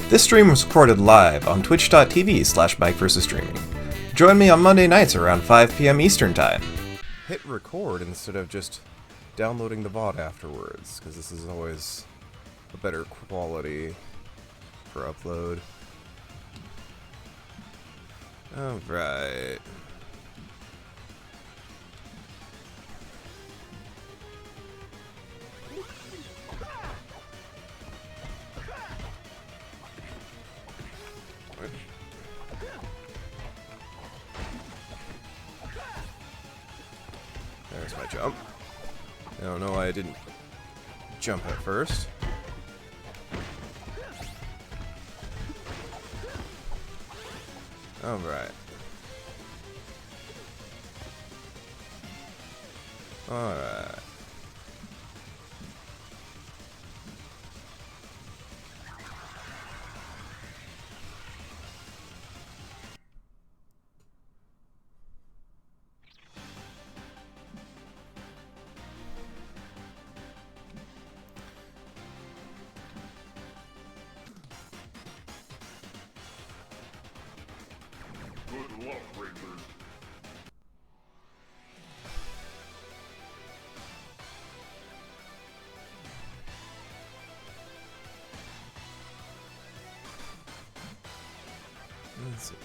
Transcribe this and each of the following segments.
This stream was recorded live on twitch.tv/MikeVersusStreaming. Join me on Monday nights around 5 p.m. Eastern Time. Hit record instead of just downloading the VOD afterwards, because this is always a better quality for upload. Alright. There's my jump. I don't know why I didn't jump at first. Alright. Alright. Good luck, Rangers. Let's see.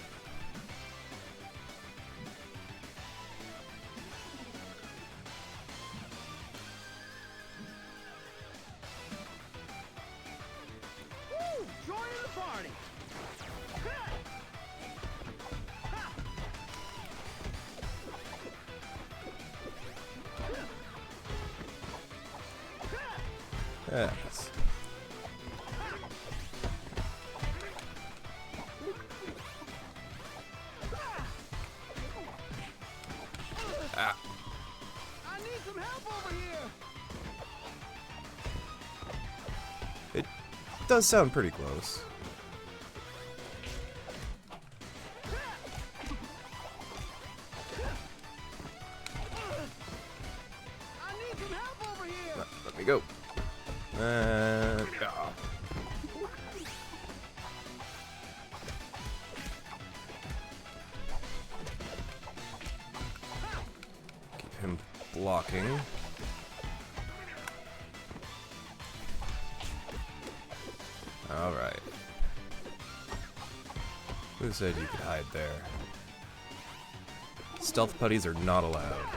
Woo! Joining the party! Yes. Ah. I need some help over here! It does sound pretty close. I need some help over here! Let me go. And keep him blocking. All right. Who said you could hide there? Stealth putties are not allowed.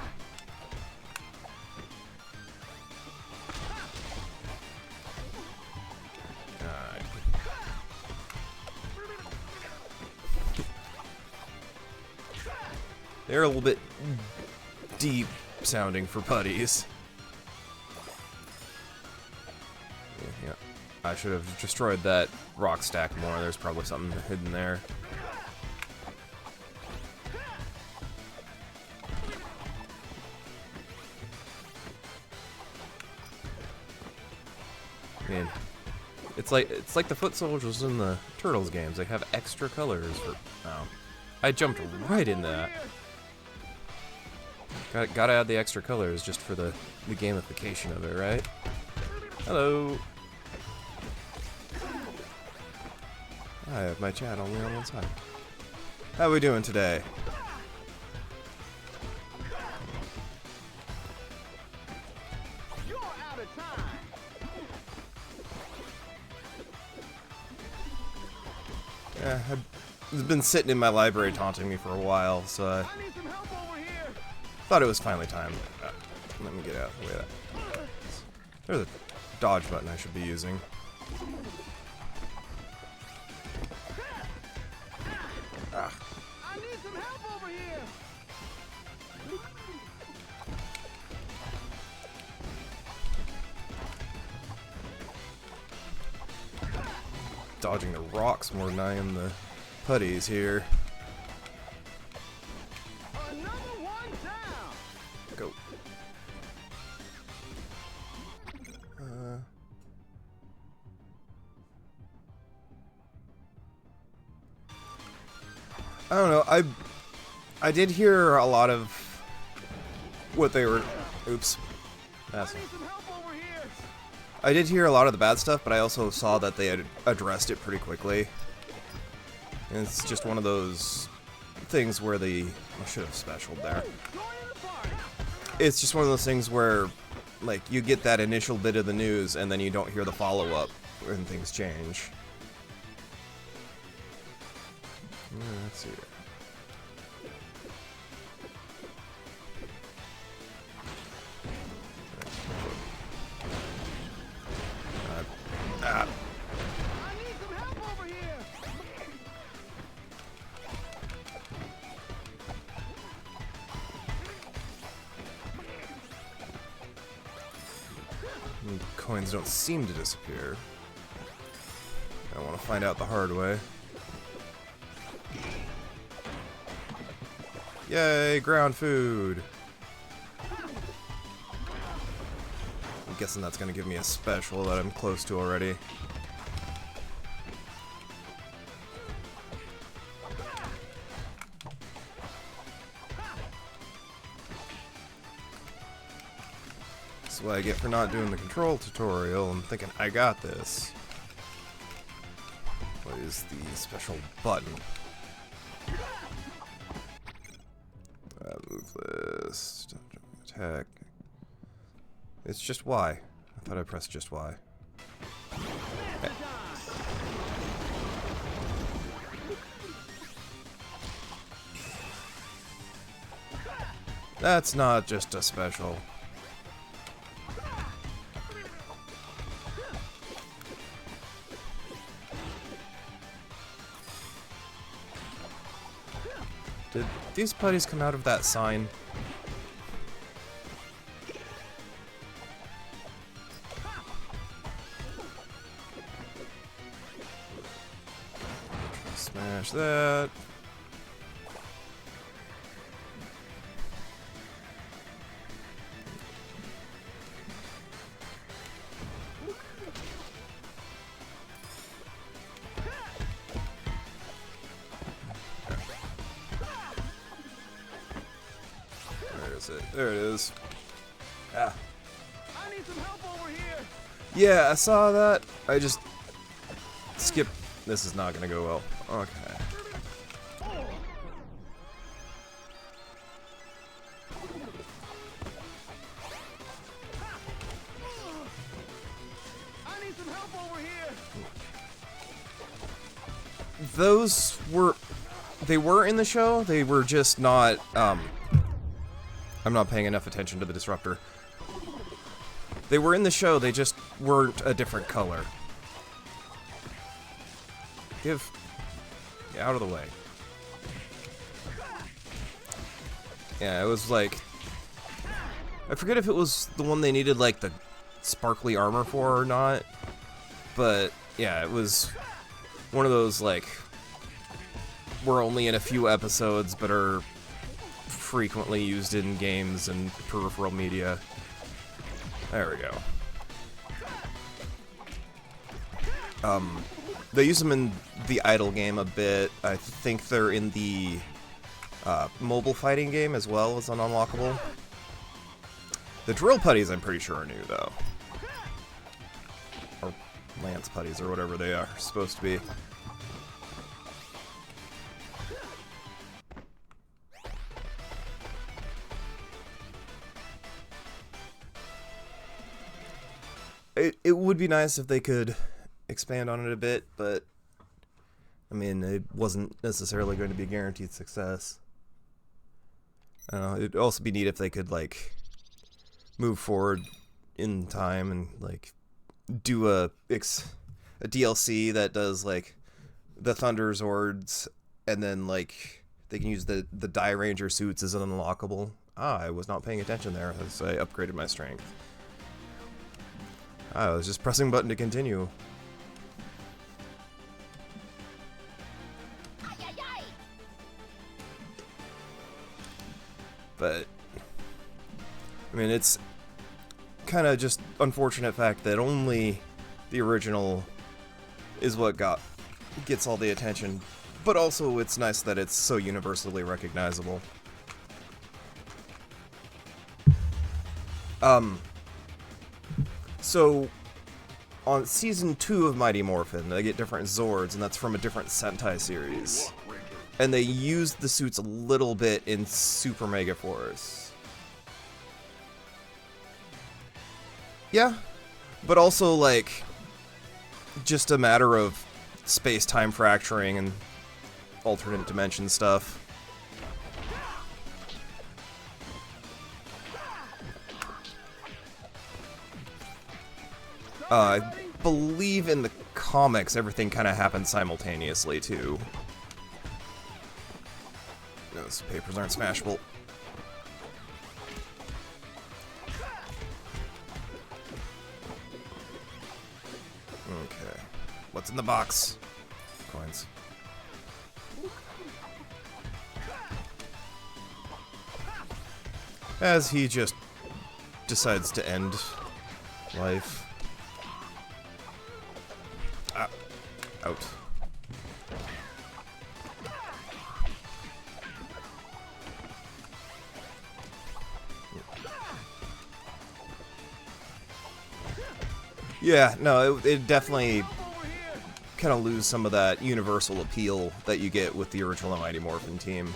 Alright. They're a little bit deep sounding for putties. Yeah. I should have destroyed that rock stack more. There's probably something hidden there. Man, it's like the foot soldiers in the Turtles games. They have extra colors for. Oh, I jumped right in that. Gotta add the extra colors just for the gamification of it, right? Hello. I have my chat only on one side. How we doing today? You're out of time! Yeah, it's been sitting in my library taunting me for a while, so I I need some help over here! thought it was finally time. Let me get out of the way of that. There's a dodge button I should be using. Ah. I need some help over here! Dodging the rocks more than I am the putties here. Another one down! Go. I don't know. I did hear a lot of what they were. Oops. That's. I need some help over here! I did hear a lot of the bad stuff, but I also saw that they had addressed it pretty quickly. And it's just one of those things where I should have specialed there. It's just one of those things where, like, you get that initial bit of the news and then you don't hear the follow-up when things change. Let's see. I need some help over here. Coins don't seem to disappear. I want to find out the hard way. Yay, ground food! I'm guessing that's going to give me a special that I'm close to already. That's what I get for not doing the control tutorial. I'm thinking, I got this. What is the special button? Move list. Attack. It's just Y. I thought I pressed just Y. That's not just a special. Did these putties come out of that sign? Smash that. There it is. Ah. I need some help over here. Yeah, I saw that. I just skipped. This is not gonna go well. Okay. I need some help over here. They were in the show. They were just not. I'm not paying enough attention to the disruptor. They were in the show, they just weren't a different color. Get out of the way. Yeah, it was like... I forget if it was the one they needed, like, the sparkly armor for or not. But, yeah, it was one of those, like... We're only in a few episodes, but are... frequently used in games and peripheral media. There we go. They use them in the Idle game a bit. I think they're in the mobile fighting game as well as an unlockable. The drill putties I'm pretty sure are new though. Or lance putties or whatever they are supposed to be. It would be nice if they could expand on it a bit, but I mean, it wasn't necessarily going to be a guaranteed success. I don't know, it'd also be neat if they could, like, move forward in time and, like, do a DLC that does, like, the Thunder Zords, and then, like, they can use the Die Ranger suits as an unlockable. Ah, I was not paying attention there as I upgraded my strength. I was just pressing button to continue. But, I mean, it's kind of just unfortunate fact that only the original is what gets all the attention. But also, it's nice that it's so universally recognizable. So, on Season 2 of Mighty Morphin, they get different Zords, and that's from a different Sentai series. And they used the suits a little bit in Super Mega Force. Yeah, but also, like, just a matter of space-time fracturing and alternate dimension stuff. I believe in the comics everything kind of happens simultaneously, too. Those papers aren't smashable. Okay. What's in the box? Coins. As he just decides to end life. Ah. Out. Yeah, no, it definitely kind of lose some of that universal appeal that you get with the original Mighty Morphin team.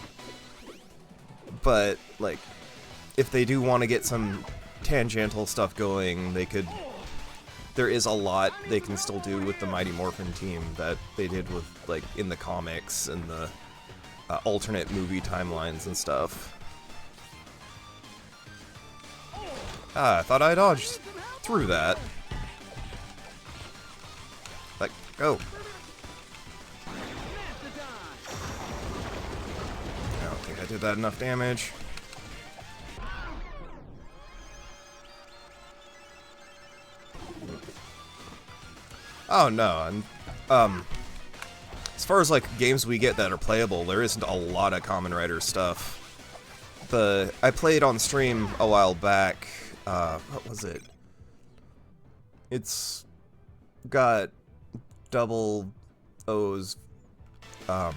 But, like, if they do want to get some tangential stuff going, they could... There is a lot they can still do with the Mighty Morphin team that they did with, like, in the comics and the alternate movie timelines and stuff. Ah, I thought I dodged through that. Like, go. I don't think I did that enough damage. Oh no, and as far as like games we get that are playable, there isn't a lot of Kamen Rider stuff. I played on stream a while back. What was it? It's got double O's, not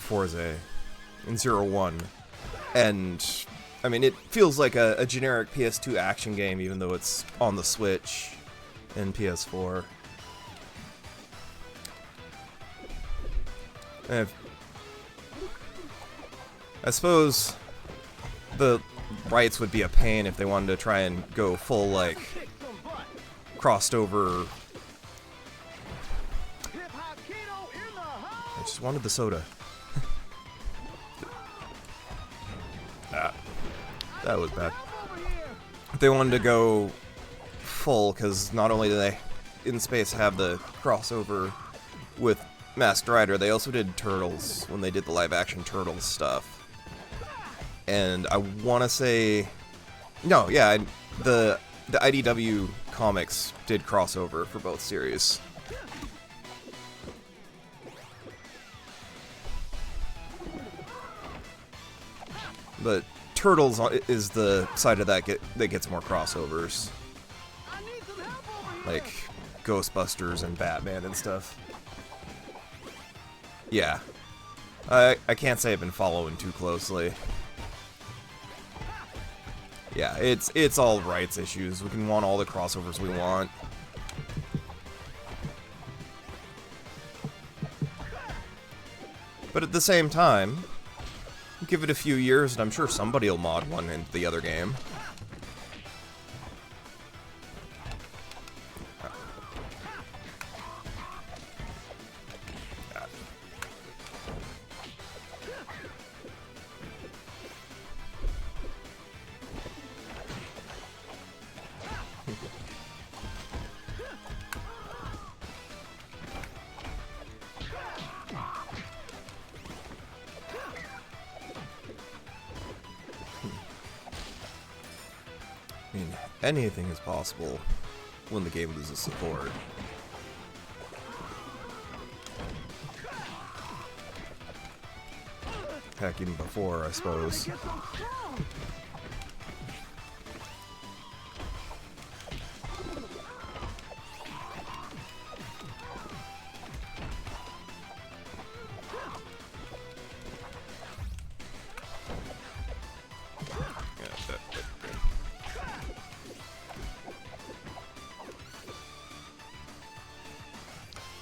Forza, in 01, and I mean it feels like a generic PS2 action game, even though it's on the Switch and PS4. And I suppose the rights would be a pain if they wanted to try and go full, like, crossed over. I just wanted the soda. Ah, that was bad. If they wanted to go full, because not only do they in space have the crossover with Masked Rider, they also did Turtles when they did the live action Turtles stuff. And I want to say, no, yeah, the IDW comics did crossover for both series. But Turtles is the side of that that gets more crossovers, like Ghostbusters and Batman and stuff. Yeah, I can't say I've been following too closely. Yeah, it's all rights issues. We can want all the crossovers we want. But at the same time, give it a few years and I'm sure somebody will mod one into the other game. I mean, anything is possible when the game loses support. Heck, even before, I suppose.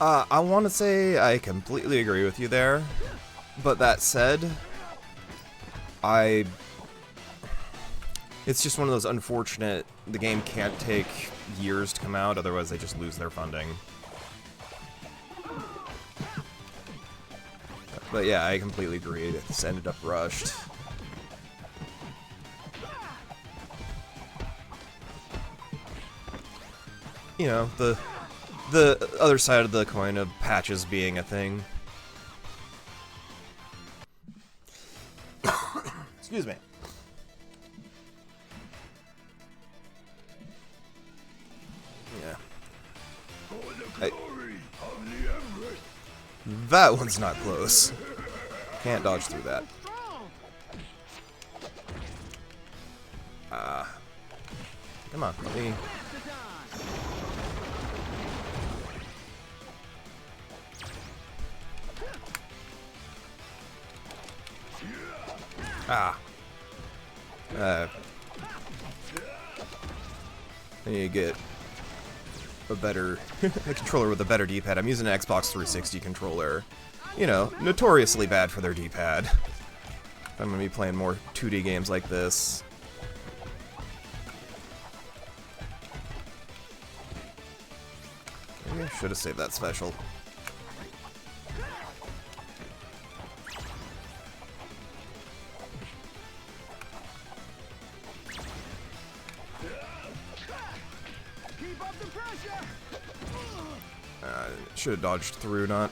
I want to say I completely agree with you there, but that said, it's just one of those unfortunate, the game can't take years to come out, otherwise they just lose their funding. But yeah, I completely agree, this ended up rushed. You know, the other side of the coin of patches being a thing. Excuse me. Yeah. That one's not close. Can't dodge through that. Come on, let me... I need to get a better a controller with a better D-pad. I'm using an Xbox 360 controller. You know, notoriously bad for their D-pad. I'm gonna be playing more 2D games like this. Maybe I should have saved that special. Should have dodged through, not.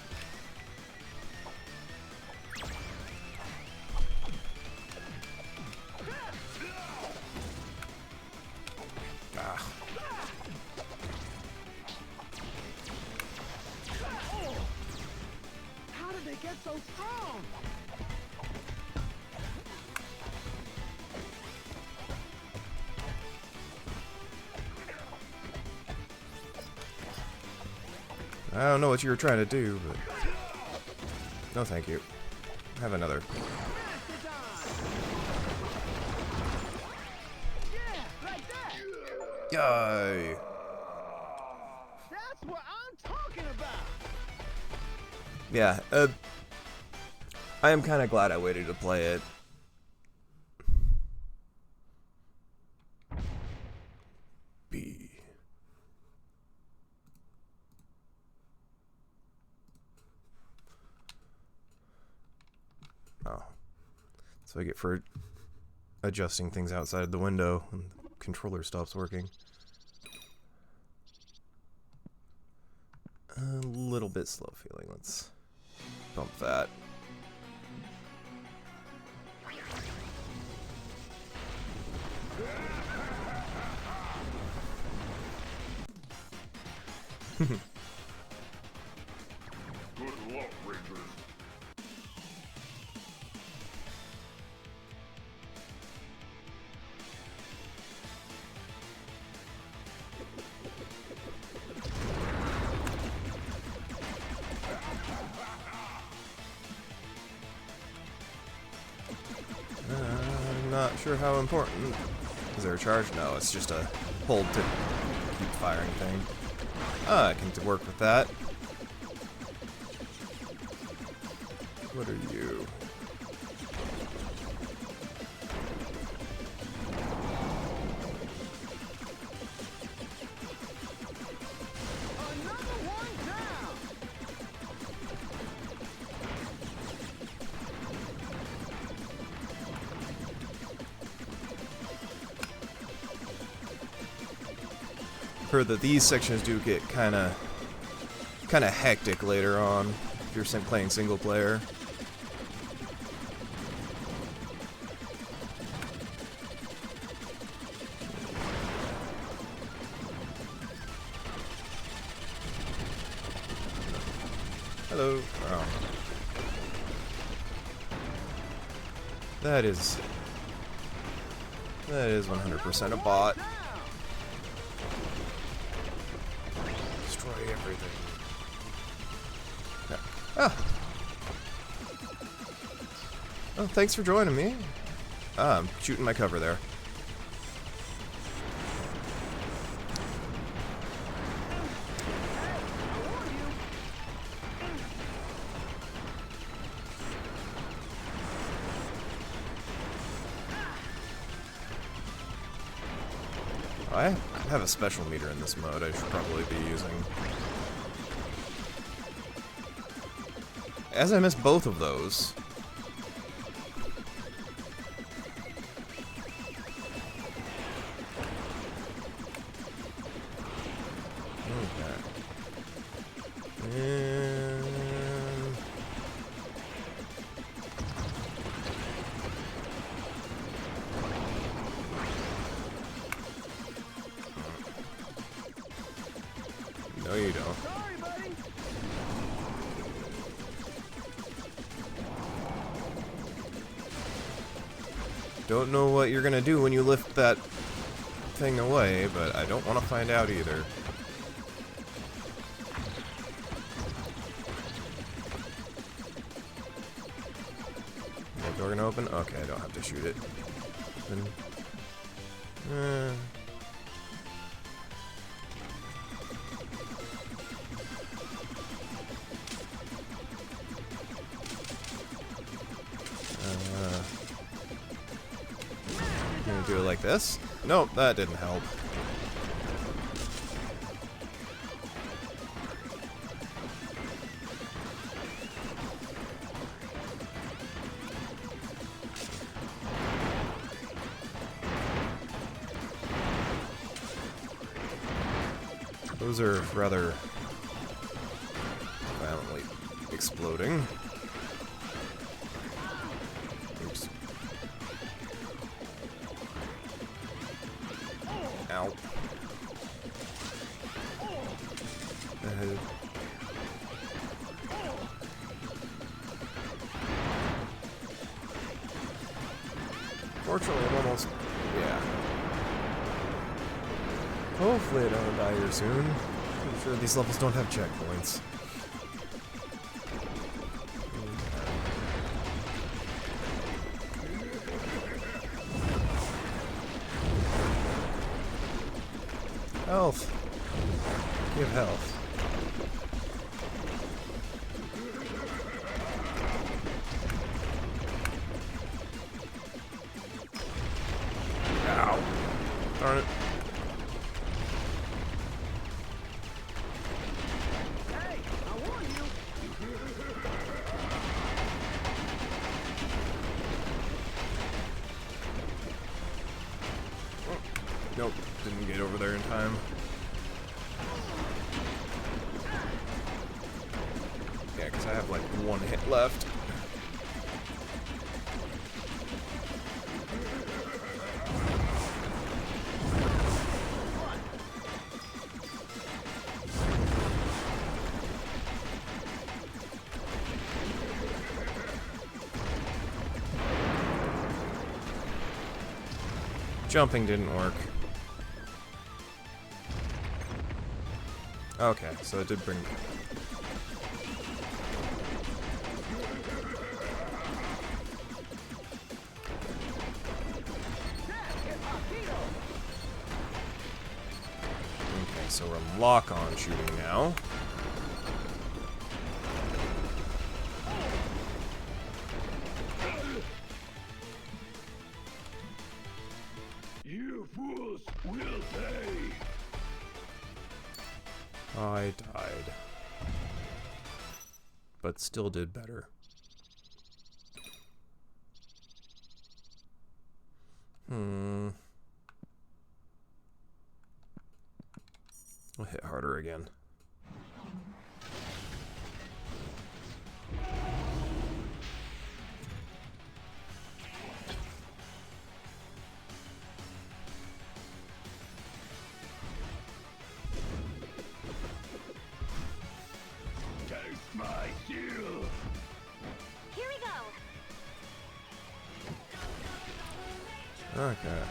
How did they get so strong? I don't know what you were trying to do, but... No thank you. Have another. Yeah, like that. Yay! That's what I'm talking about. Yeah, I am kind of glad I waited to play it. B. Oh. So I get for adjusting things outside the window when the controller stops working. A little bit slow feeling. Let's bump that. Good luck, Rangers. I'm not sure how important. Is there a charge? No, it's just a hold to keep firing thing. I can work with that. What are you? Another one down. Heard that these sections do get kind of hectic later on if you're playing single player. Hello. Oh. That is 100% a bot. Destroy everything. Yeah. Ah. Oh, thanks for joining me. I'm shooting my cover there. I have a special meter in this mode I should probably be using. As I missed both of those. No, you don't. Sorry, buddy. Don't know what you're gonna do when you lift that thing away, but I don't want to find out either. Is that door gonna open? Okay, I don't have to shoot it. Then, gonna do it like this? Nope, that didn't help. Those are rather violently exploding. Oops. Ow. Fortunately, I'm almost... yeah. Hopefully I don't die here soon. I'm sure these levels don't have checkpoints. Health. Give health. Ow. Darn it. Hey, I warned you. Nope, didn't get over there in time. Yeah, because I have like one hit left. Jumping didn't work. Okay, so it did bring... Okay, so we're lock-on shooting now. You fools will pay. I died. But still did better. I'll hit harder again. Taste my shield. Here we go. Okay.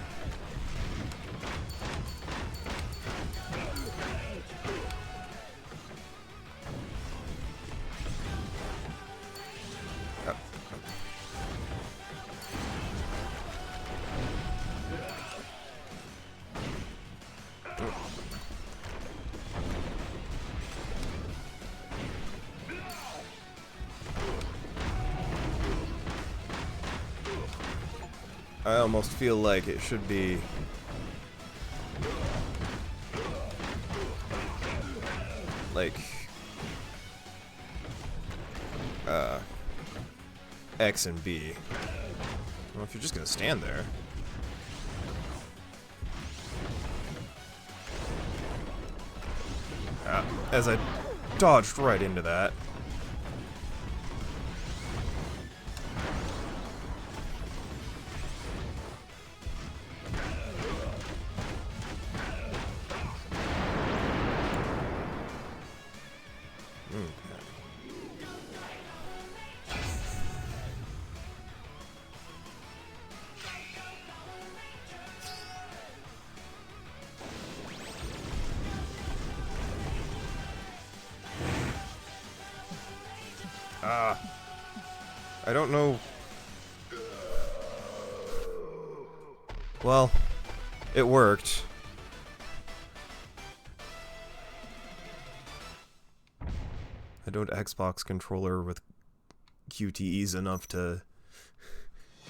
I almost feel like it should be like X and B. Well, if you're just gonna stand there. As I dodged right into that. I don't know. Well, it worked. I don't Xbox controller with QTEs enough to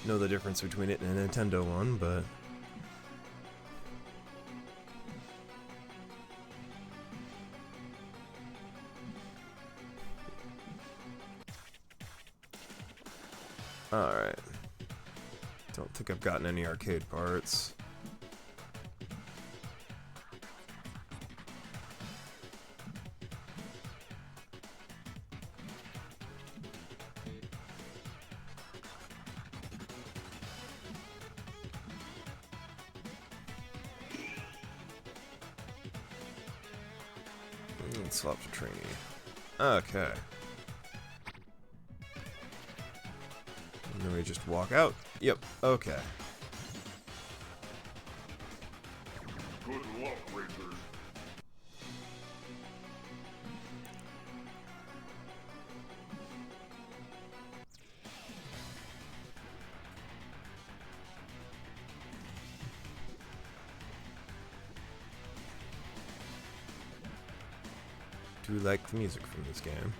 know the difference between it and a Nintendo one, but alright. Don't think I've gotten any arcade parts. Swap to trainee. Okay. And then we just walk out. Yep, okay. Good luck, Rangers. Do like the music from this game.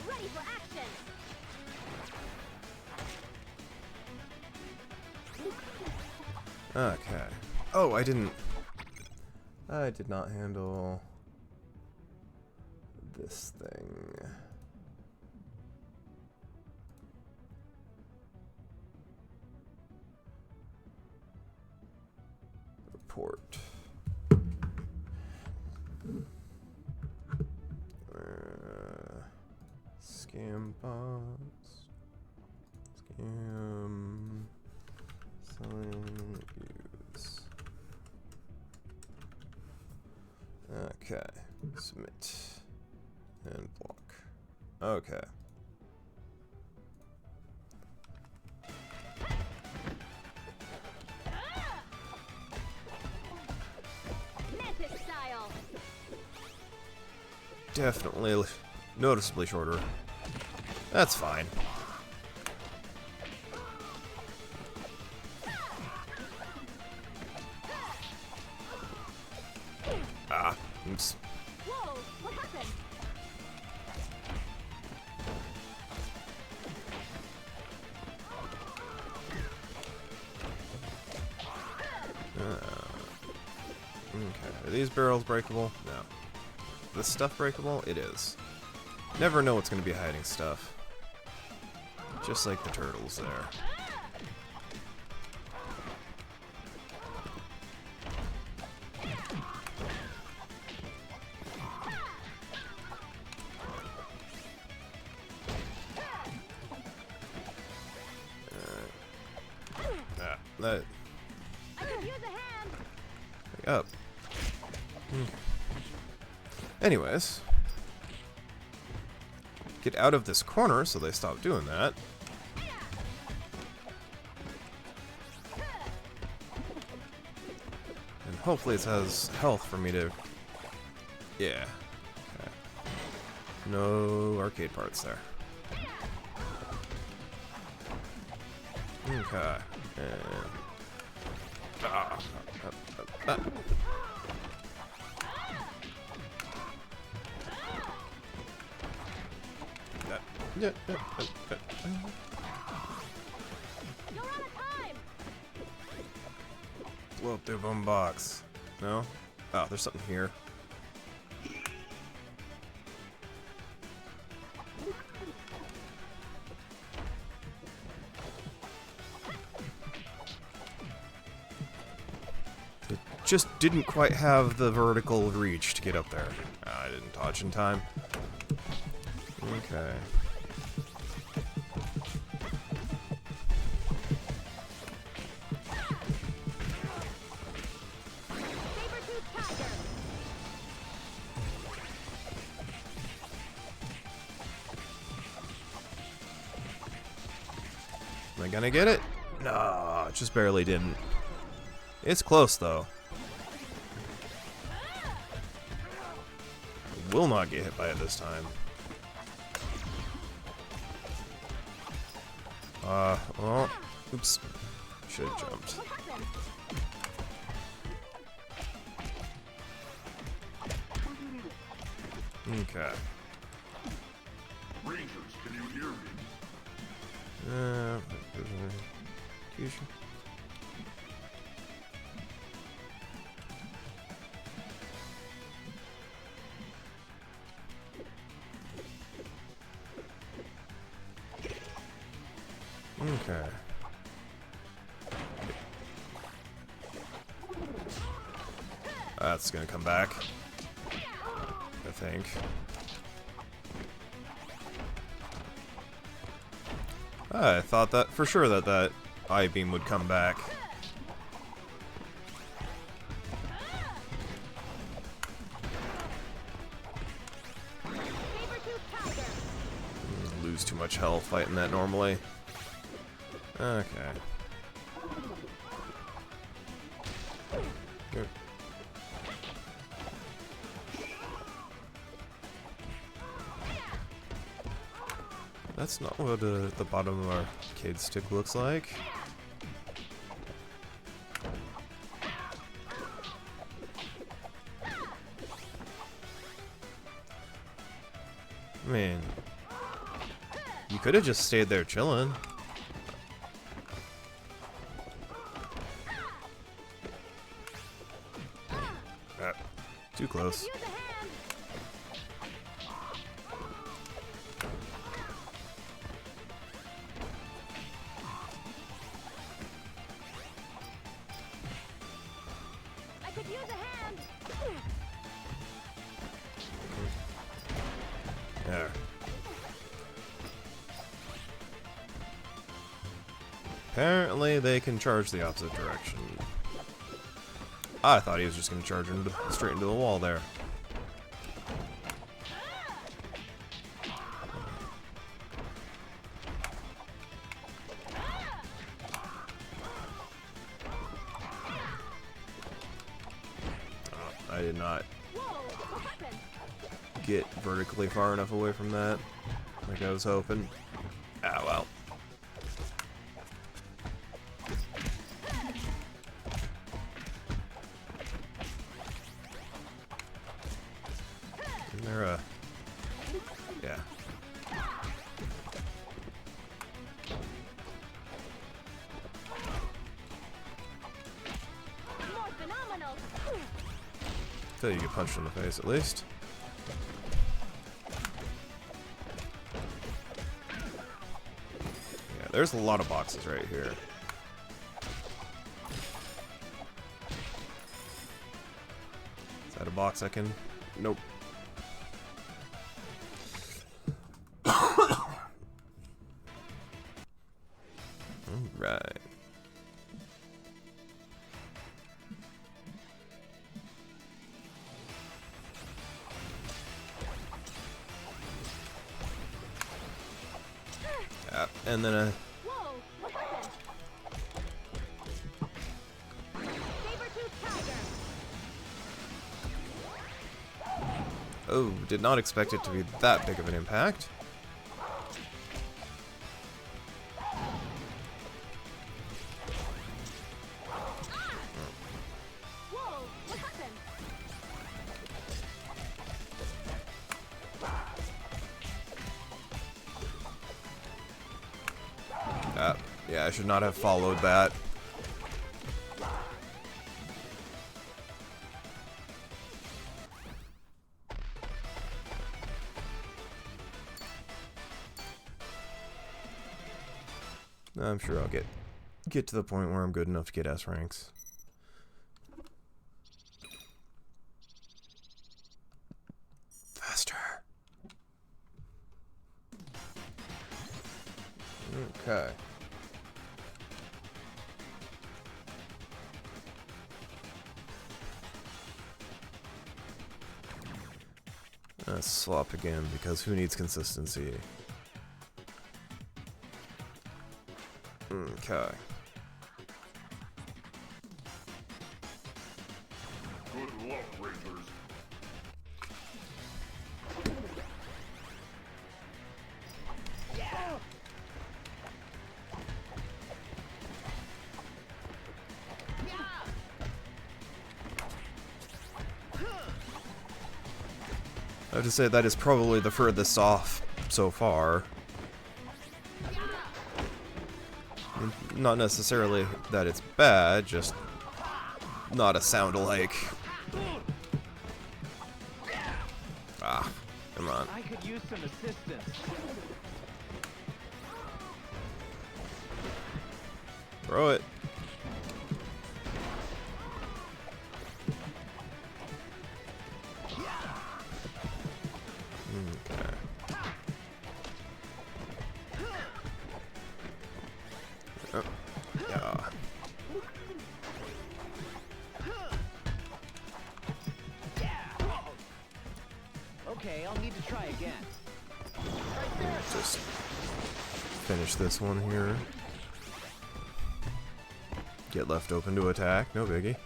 Ready for action. Okay. Oh, I did not handle this thing. Report. Scam bots. Scam. Selling use. Okay. Submit. And block. Okay. Mantis style. Definitely noticeably shorter. That's fine. Ah, oops. Whoa, what happened? Okay, are these barrels breakable? No. This stuff breakable? It is. Never know what's going to be hiding stuff. Just like the turtles there. That. I could use a hand. Up. Anyways. Get out of this corner so they stop doing that. And hopefully it has health for me to... Yeah. Okay. No arcade parts there. Okay. And... You're out of time. Blow up their bum box. No? Oh, there's something here. It just didn't quite have the vertical reach to get up there. I didn't dodge in time. Okay. Saber-tooth tiger. Am I gonna get it? No, just barely didn't. It's close though. Will not get hit by it this time. Well, oops. Should have jumped. What happened? Okay. Rangers, can you hear me? Fusion. Okay. That's gonna come back, I think. I thought that for sure that I-beam would come back. Saber-tooth tiger. Lose too much health fighting that normally. Okay. Good. That's not what the bottom of our arcade stick looks like. I mean, you could have just stayed there chilling. Too close. Use a hand. I could use a hand. There. Apparently they can charge the opposite direction. I thought he was just going to charge straight into the wall there. I did not Whoa, what happened? get vertically far enough away from that, like I was hoping. Ah, well. Isn't there a... Yeah. More phenomenal. Till you get punched in the face at least. Yeah, there's a lot of boxes right here. Is that a box I can... Nope. Alright. And then a... Whoa, what happened? Saber-tooth tiger. Oh, did not expect it to be that big of an impact. Whoa, what happened? Yeah, I should not have followed that. I'm sure I'll get to the point where I'm good enough to get S ranks. Faster. Okay. Let's swap again, because who needs consistency? Okay. Good luck, Rangers. I have to say that is probably the furthest off so far. Not necessarily that it's bad, just not a sound-alike. Ah, come on. I could use some assistance. Throw it. Okay. Oh, yeah. Okay, I'll need to try again. Just finish this one here. Get left open to attack, no biggie.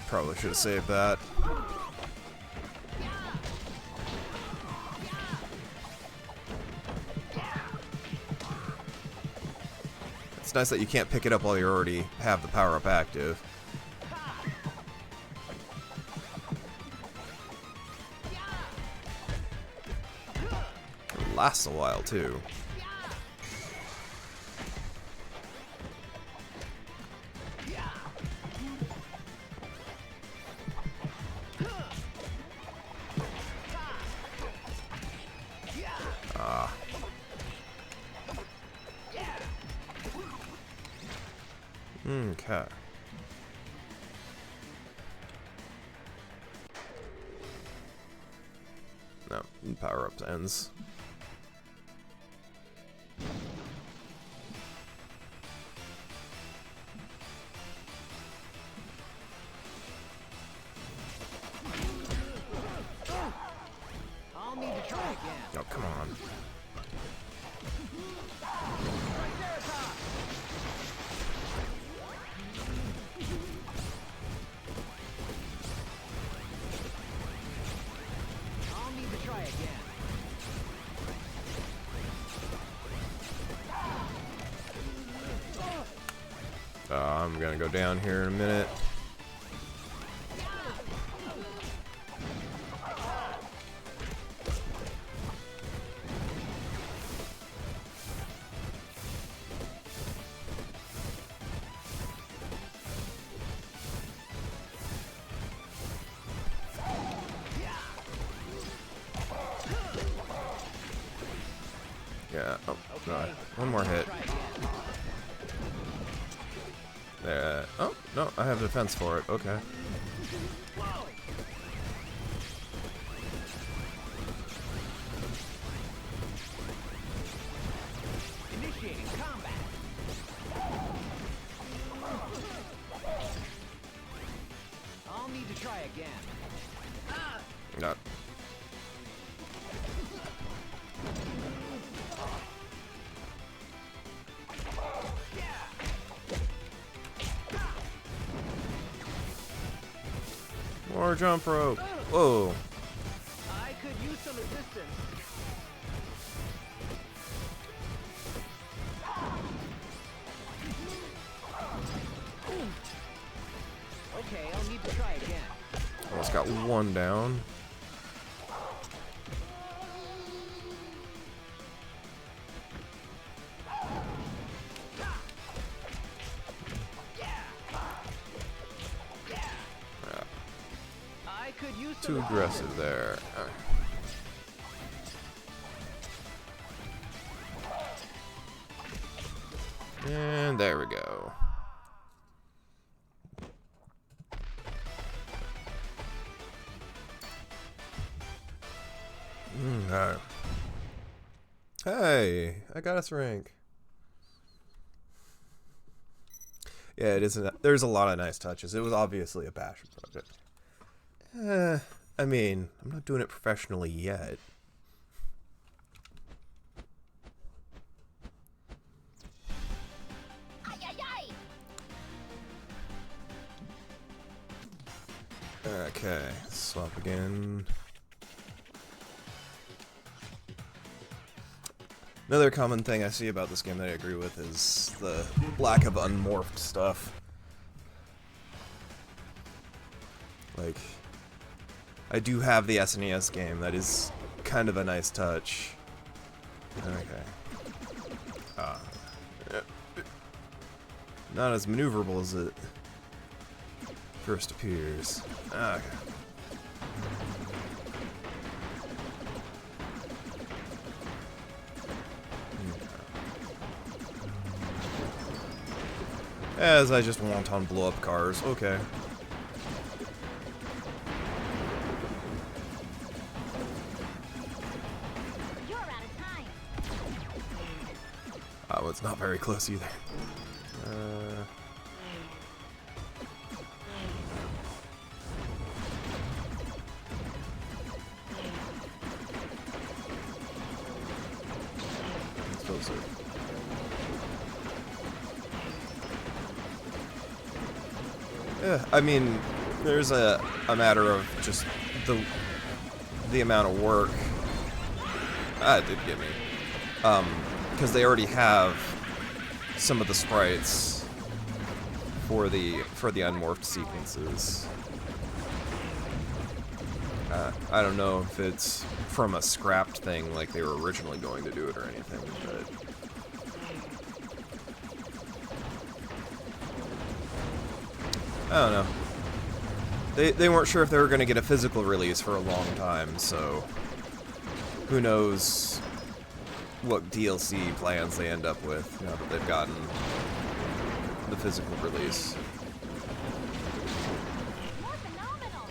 Probably should have saved that. It's nice that you can't pick it up while you already have the power-up active. It lasts a while, too. Okay. No, power-ups ends. I'll need to try again. Oh, come on. I'll need to try again. I'm gonna go down here in a minute. Yeah, oh, God. One more hit. Try again. There. Oh, no, I have defense for it. Okay. Initiating combat. I'll need to try again. No. More jump rope. Whoa. I could use some assistance. Okay, I'll need to try again. Almost got one down. too aggressive there. Alright. And there we go. Alright. Hey, I got us rank. Yeah, it isn't. There's a lot of nice touches. It was obviously a passion project. I mean, I'm not doing it professionally yet. Okay, swap again. Another common thing I see about this game that I agree with is the lack of unmorphed stuff. Like, I do have the SNES game, that is kind of a nice touch. Okay. Not as maneuverable as it first appears. Okay. As I just wanton blow up cars. Okay. You're out of time. Oh, it's not very close either. It's closer. Yeah, I mean, there's a matter of just the amount of work. It did get me. Because they already have some of the sprites for the unmorphed sequences. I don't know if it's from a scrapped thing like they were originally going to do it or anything, but I don't know. They weren't sure if they were going to get a physical release for a long time, so who knows what DLC plans they end up with now that they've gotten the physical release. You're phenomenal.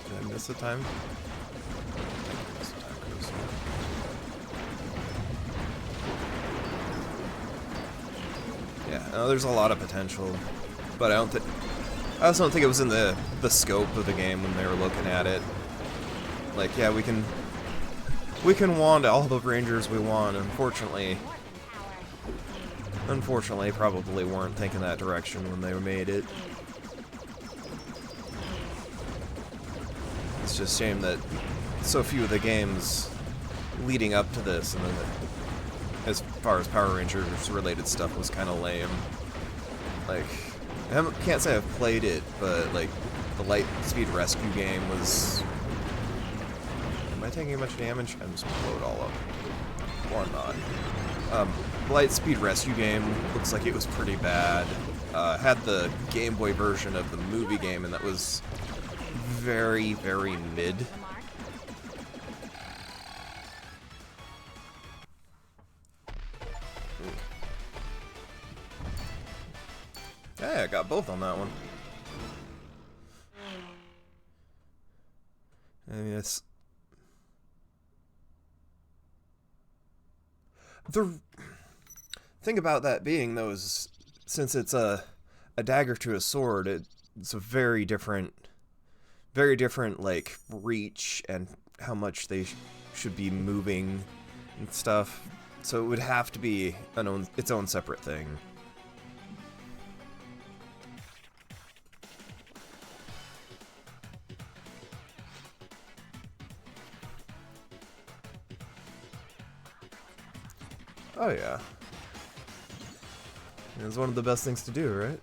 Did I miss the time? Miss the time cursor. Yeah, no, there's a lot of potential, but I also don't think it was in the scope of the game when they were looking at it. Like, yeah, we can wand all the Rangers we want. Unfortunately, probably weren't thinking that direction when they made it. It's just a shame that so few of the games leading up to this, and then as far as Power Rangers related stuff, was kind of lame. Like, can't say I've played it, but like the Lightspeed Rescue game was. Am I taking much damage? I'm just gonna blow it all up, or not. The Lightspeed Rescue game looks like it was pretty bad. Had the Game Boy version of the movie game, and that was very, very mid. Hey, I got both on that one. I mean, it's the thing about that being, though, is since it's a dagger to a sword, it's a very different like reach and how much they should be moving and stuff. So it would have to be its own separate thing. Oh yeah. It's one of the best things to do, right?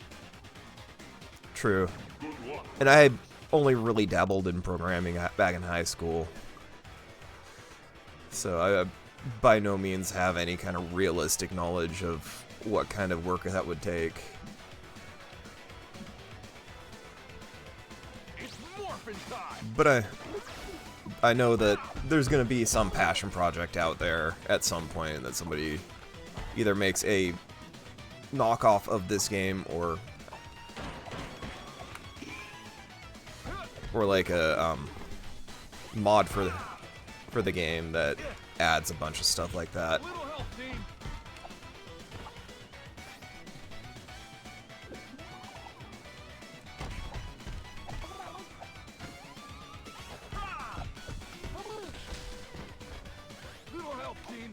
True. Good luck. And only really dabbled in programming back in high school. So I by no means have any kind of realistic knowledge of what kind of work that would take. It's morphin' time! But I know that there's going to be some passion project out there at some point that somebody either makes a knockoff of this game or like a mod for the game that adds a bunch of stuff like that. Little help, team! Little help, team!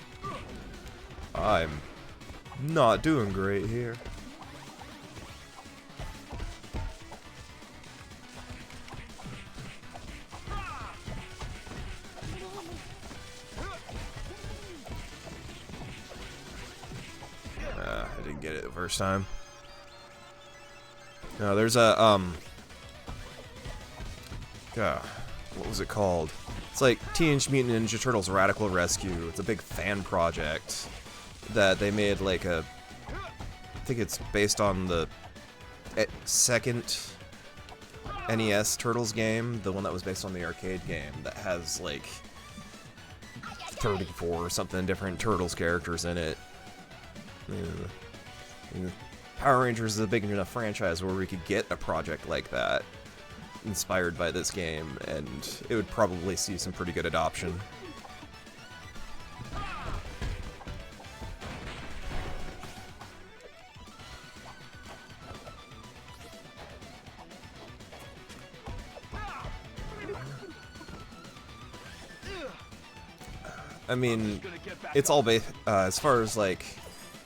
I'm not doing great here. I didn't get it the first time. No, there's a God, what was it called? It's like Teenage Mutant Ninja Turtles Radical Rescue. It's a big fan project that they made, like a, I think it's based on the second NES Turtles game, the one that was based on the arcade game that has like 34 or something different Turtles characters in it. And Power Rangers is a big enough franchise where we could get a project like that inspired by this game, and it would probably see some pretty good adoption. I mean, it's all based, as far as like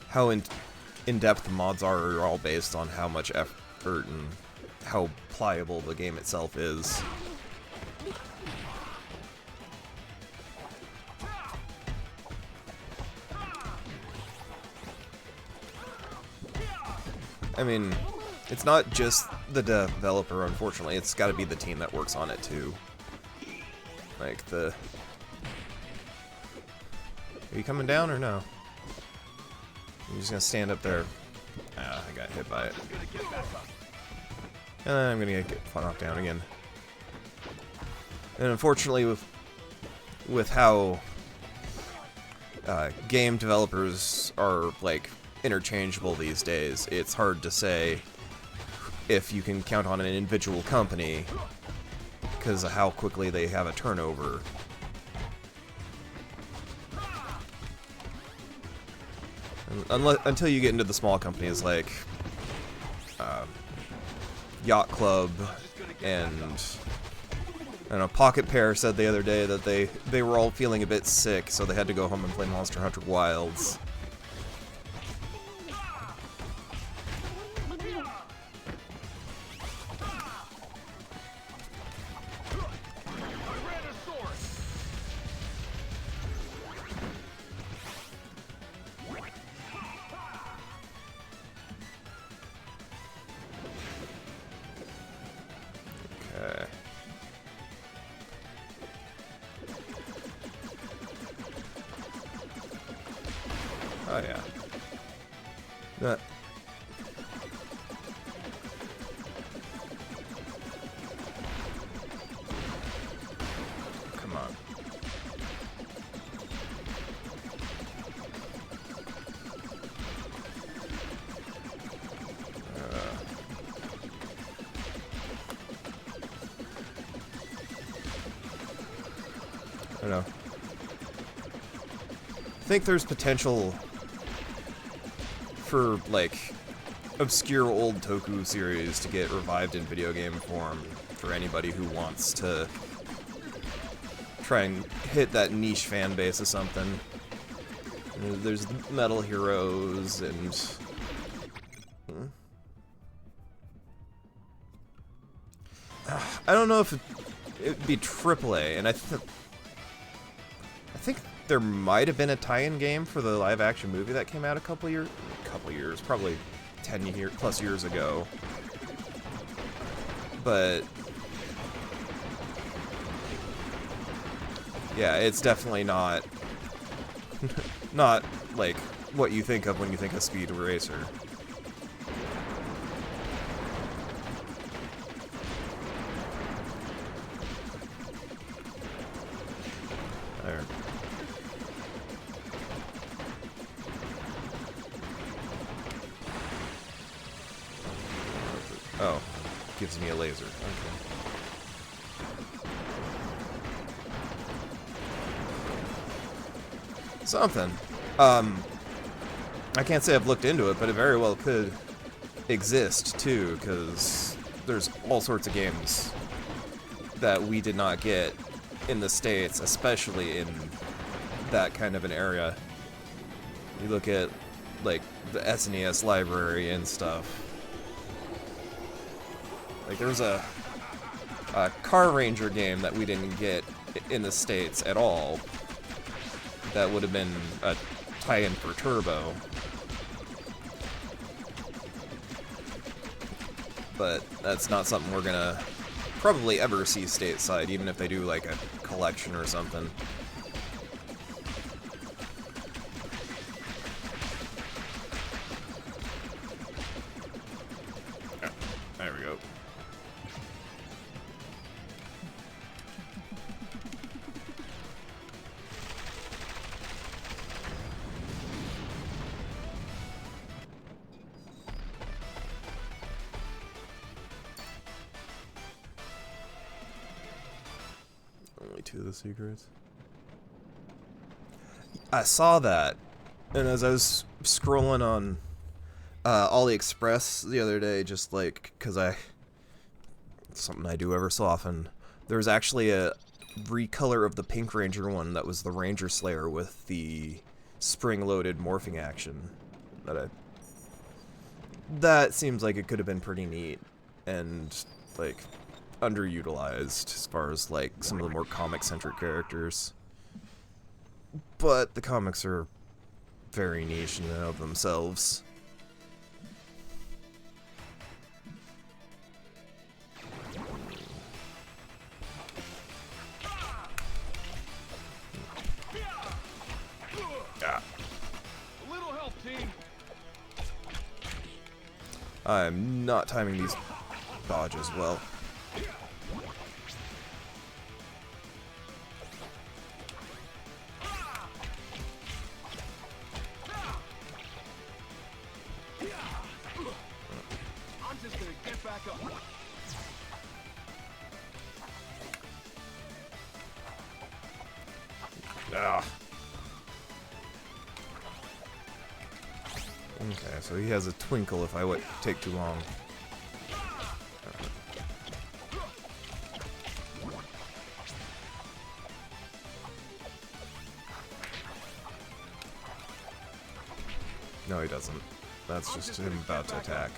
how in-depth the mods are all based on how much effort and how pliable the game itself is. I mean, it's not just the developer, unfortunately. It's got to be the team that works on it too. Like the... Are you coming down or no? I'm just gonna stand up there. Ah, I got hit by it. And then I'm gonna get knocked down again. And unfortunately, with how game developers are like interchangeable these days, it's hard to say if you can count on an individual company because of how quickly they have a turnover. Until you get into the small companies like Yacht Club and I don't know, Pocket Pair said the other day that they were all feeling a bit sick, so they had to go home and play Monster Hunter Wilds. Okay. Oh yeah. That. Come on. I don't know. I think there's potential for, like, obscure old Toku series to get revived in video game form for anybody who wants to try and hit that niche fan base of something. You know, there's Metal Heroes and... I don't know if it'd be AAA, and I think there might have been a tie-in game for the live-action movie that came out a couple years, probably 10 plus years ago. But Yeah, it's definitely not not like what you think of when you think of Speed Racer. There. Oh, gives me a laser. Okay. Something. I can't say I've looked into it, but it very well could exist too, because there's all sorts of games that we did not get in the States, especially in that kind of an area. You look at like the SNES library and stuff. Like there was a Car Ranger game that we didn't get in the States at all. That would have been a tie-in for Turbo. But that's not something we're gonna probably ever see stateside, even if they do like a collection or something. Oh, there we go. Only 2 of the secrets. I saw that, and as I was scrolling on AliExpress the other day, just like, because it's something I do ever so often, there's actually a recolor of the Pink Ranger one that was the Ranger Slayer with the spring-loaded morphing action. That seems like it could have been pretty neat, and, like, underutilized as far as like some of the more comic-centric characters. But the comics are very niche in and of themselves. Ah. A little help, team. I'm not timing these dodges well. I'm just gonna get back up. Ah. Okay, so he has a twinkle if I take too long. No, he doesn't. That's just him about to attack.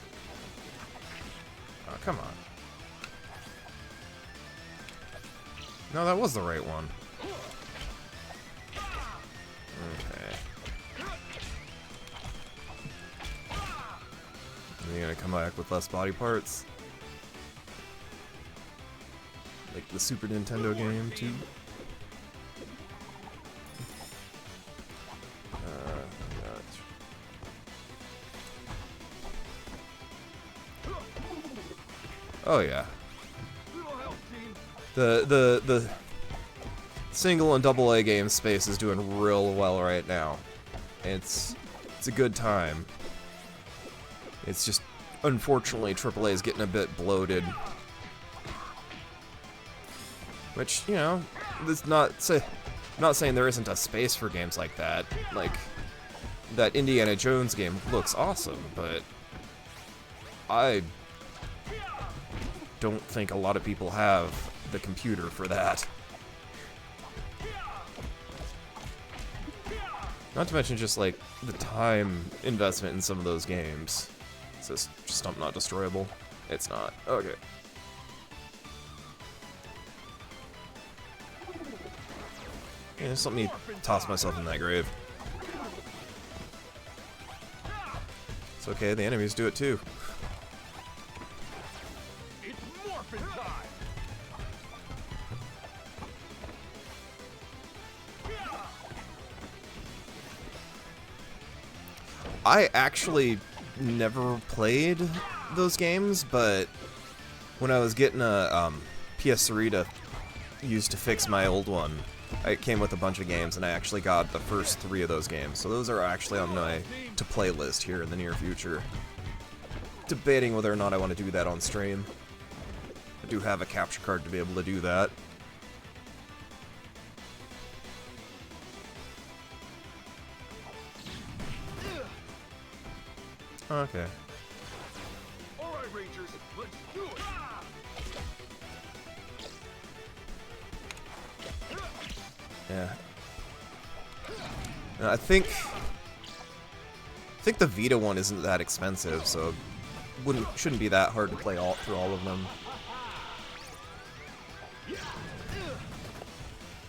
Oh, come on. No, that was the right one. Okay. Are you gonna come back with less body parts? Like the Super Nintendo game, too? Oh yeah. The single and double A game space is doing real well right now. It's a good time. It's just unfortunately AAA is getting a bit bloated. Which, you know, it's not saying there isn't a space for games like that. Like that Indiana Jones game looks awesome, but I don't think a lot of people have the computer for that. Not to mention just like the time investment in some of those games. Is this just not destroyable? It's not. Okay. Yeah, just let me toss myself in that grave. It's okay, the enemies do it too. It's morphin' time. I actually never played those games, but when I was getting a PS3 to use to fix my old one, it came with a bunch of games, and I actually got the first 3 of those games. So those are actually on my to-play list here in the near future. Debating whether or not I want to do that on stream. I do have a capture card to be able to do that. Okay. All right, Rangers, let's do it. Yeah. I think the Vita one isn't that expensive, so shouldn't be that hard to play through all of them.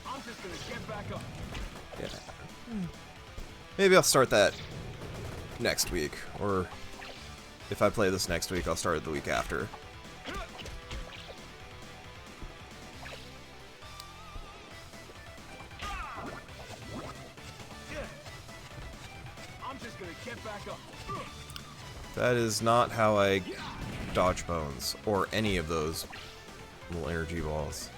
I'm just gonna get back up. Yeah. Maybe I'll start that next week, or if I play this next week, I'll start it the week after. I'm just gonna get back up. That is not how I dodge bones, or any of those little energy balls.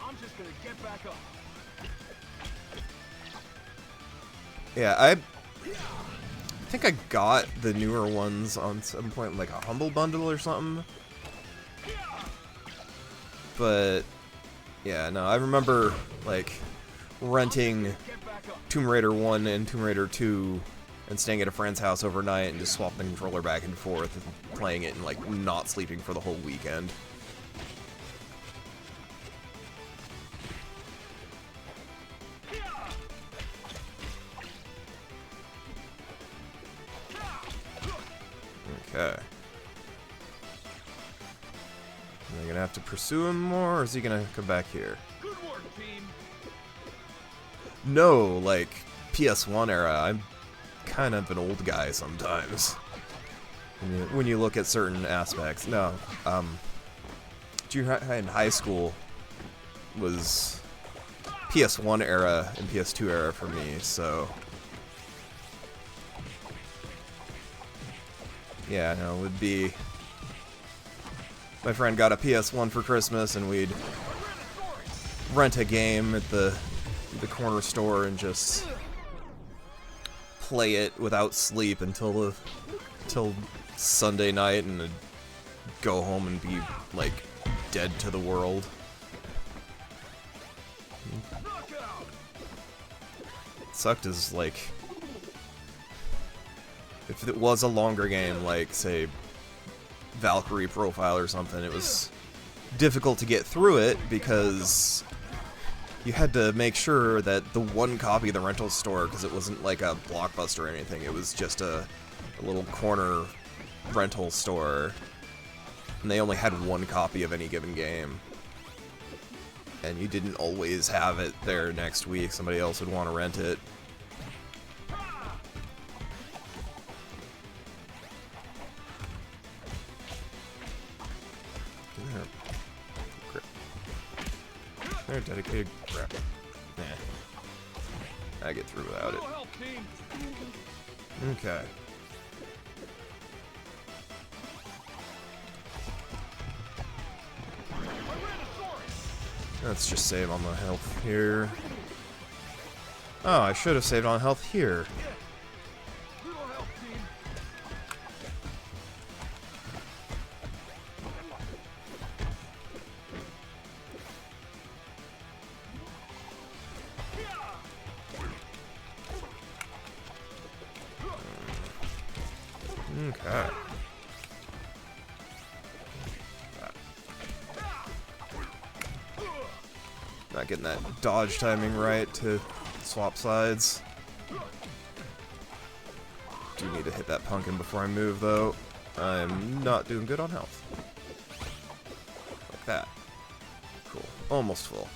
I'm just gonna get back up. Yeah, I think I got the newer ones on some point, like a Humble Bundle or something. But yeah, no, I remember like renting Get back up. Tomb Raider 1 and Tomb Raider 2 and staying at a friend's house overnight and just swapping the controller back and forth and playing it and like not sleeping for the whole weekend. Okay. Am I gonna have to pursue him more, or is he gonna come back here? Good work, team. No, like, PS1 era, I'm kind of an old guy sometimes. When you look at certain aspects. No, junior high and high school was PS1 era and PS2 era for me, so... Yeah, no, it would be... My friend got a PS1 for Christmas, and we'd rent a game at the corner store and just play it without sleep until Sunday night, and then go home and be like dead to the world. It sucked as like if it was a longer game, like say Valkyrie Profile or something, it was difficult to get through it because you had to make sure that the one copy of the rental store, because it wasn't like a Blockbuster or anything, it was just a little corner rental store, and they only had one copy of any given game. And you didn't always have it there next week, somebody else would want to rent it. They're dedicated crap. Nah. I get through without it. Little help, team. Okay. Let's just save on the health here. Oh, I should have saved on health here. Little help, team. Okay. Not getting that dodge timing right to swap sides. Do need to hit that pumpkin before I move, though. I'm not doing good on health. Like that. Cool. Almost full.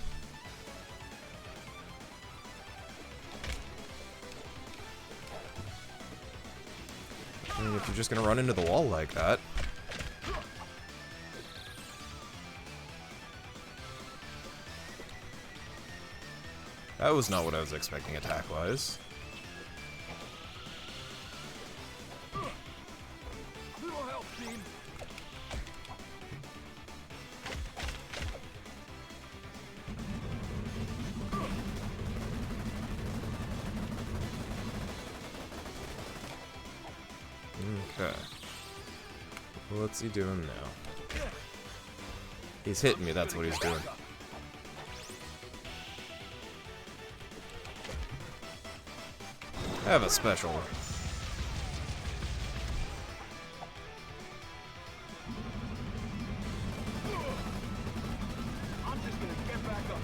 mean, if you're just gonna run into the wall like that. That was not what I was expecting attack-wise. Little help, team. Okay. What's he doing now? He's hitting me, that's what he's doing. I have a special. I'm just gonna get back up.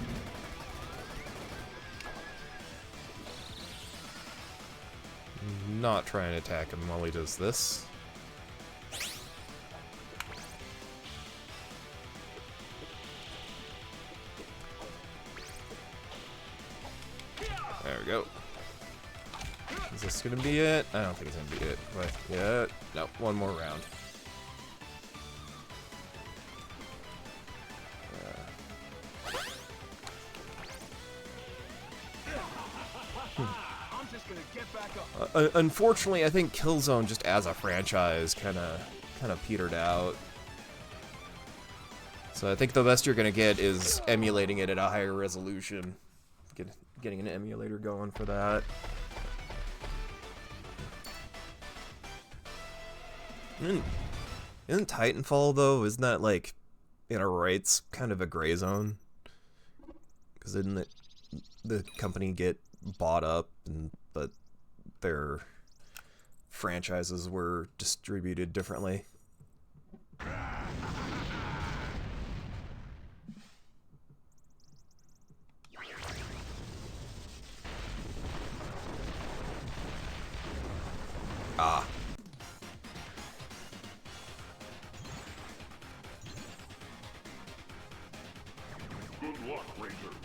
Not trying to attack him while he does this. There we go. Is this gonna be it? I don't think it's gonna be it. But yeah, no, one more round. I'm just gonna get back up. Unfortunately, I think Killzone just as a franchise kind of petered out. So I think the best you're gonna get is emulating it at a higher resolution. Getting an emulator going for that. Isn't Titanfall though? Isn't that like in a rights kind of a gray zone? Because didn't the company get bought up, but their franchises were distributed differently? Ah. Good luck, Rangers.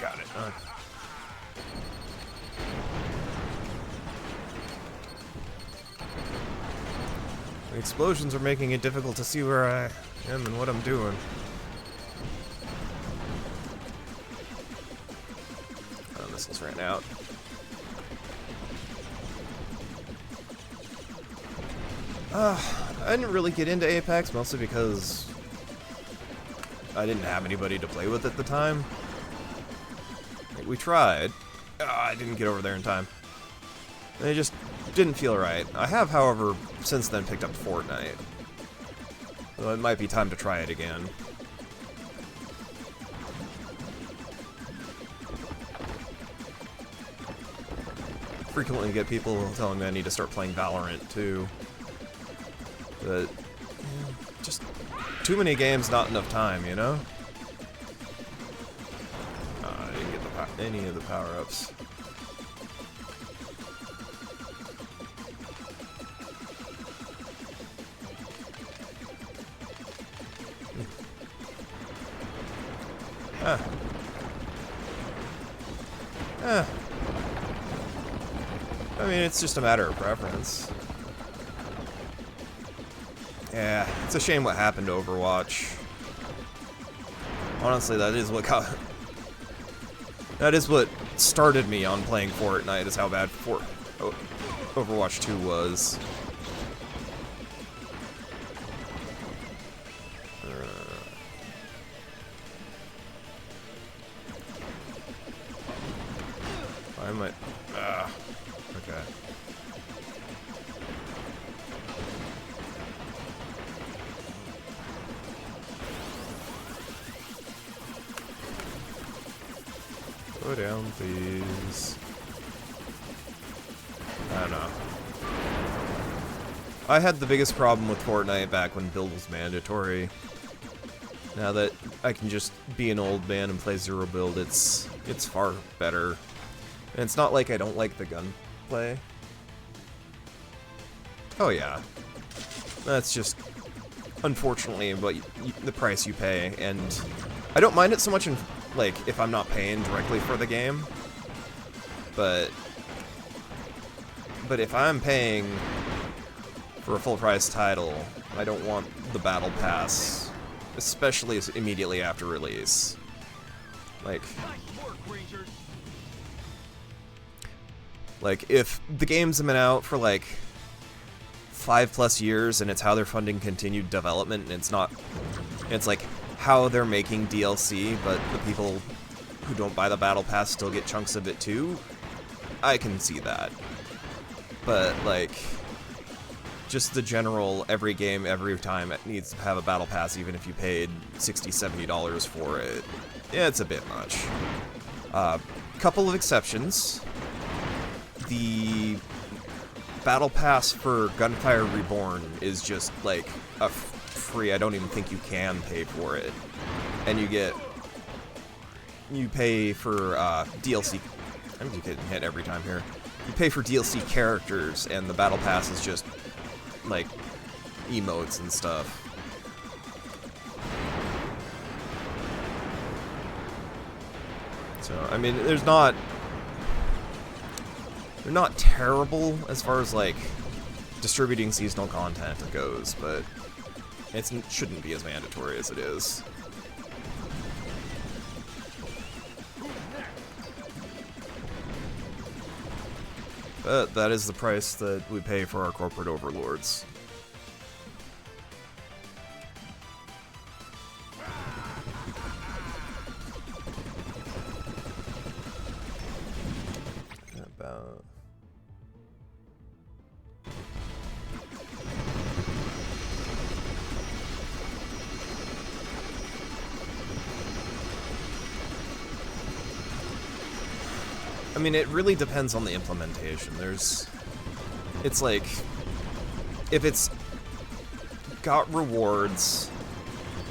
Got it. The explosions are making it difficult to see where I am and what I'm doing. Oh, missiles ran out. I didn't really get into Apex, mostly because I didn't have anybody to play with at the time. We tried. I didn't get over there in time. It just didn't feel right. I have, however, since then picked up Fortnite. So it might be time to try it again. Frequently get people telling me I need to start playing Valorant too. But just too many games, not enough time, you know? I didn't get any of the power-ups. I mean, it's just a matter of preference. Yeah, it's a shame what happened to Overwatch. Honestly, that is what started me on playing Fortnite, is how bad Overwatch 2 was. I might... okay. Go down, please. I don't know. I had the biggest problem with Fortnite back when build was mandatory. Now that I can just be an old man and play zero build, it's far better. And it's not like I don't like the gunplay. Oh yeah. That's just, unfortunately, the price you pay, and I don't mind it so much in, like, if I'm not paying directly for the game, but if I'm paying for a full-price title, I don't want the battle pass, especially immediately after release. Like, if the games have been out for, like, 5+ years, and it's how they're funding continued development, and it's like how they're making DLC, but the people who don't buy the battle pass still get chunks of it too, I can see that. But, like, just the general, every game, every time, it needs to have a battle pass, even if you paid $60, $70 for it, yeah, it's a bit much. Couple of exceptions. The battle pass for Gunfire Reborn is just, like, a free, I don't even think you can pay for it. And you pay for, DLC, I'm getting hit every time here. You pay for DLC characters, and the battle pass is just, like, emotes and stuff. So, I mean, they're not terrible as far as, like, distributing seasonal content goes, but it shouldn't be as mandatory as it is. But that is the price that we pay for our corporate overlords. About... I mean, it really depends on the implementation. It's like, if it's got rewards,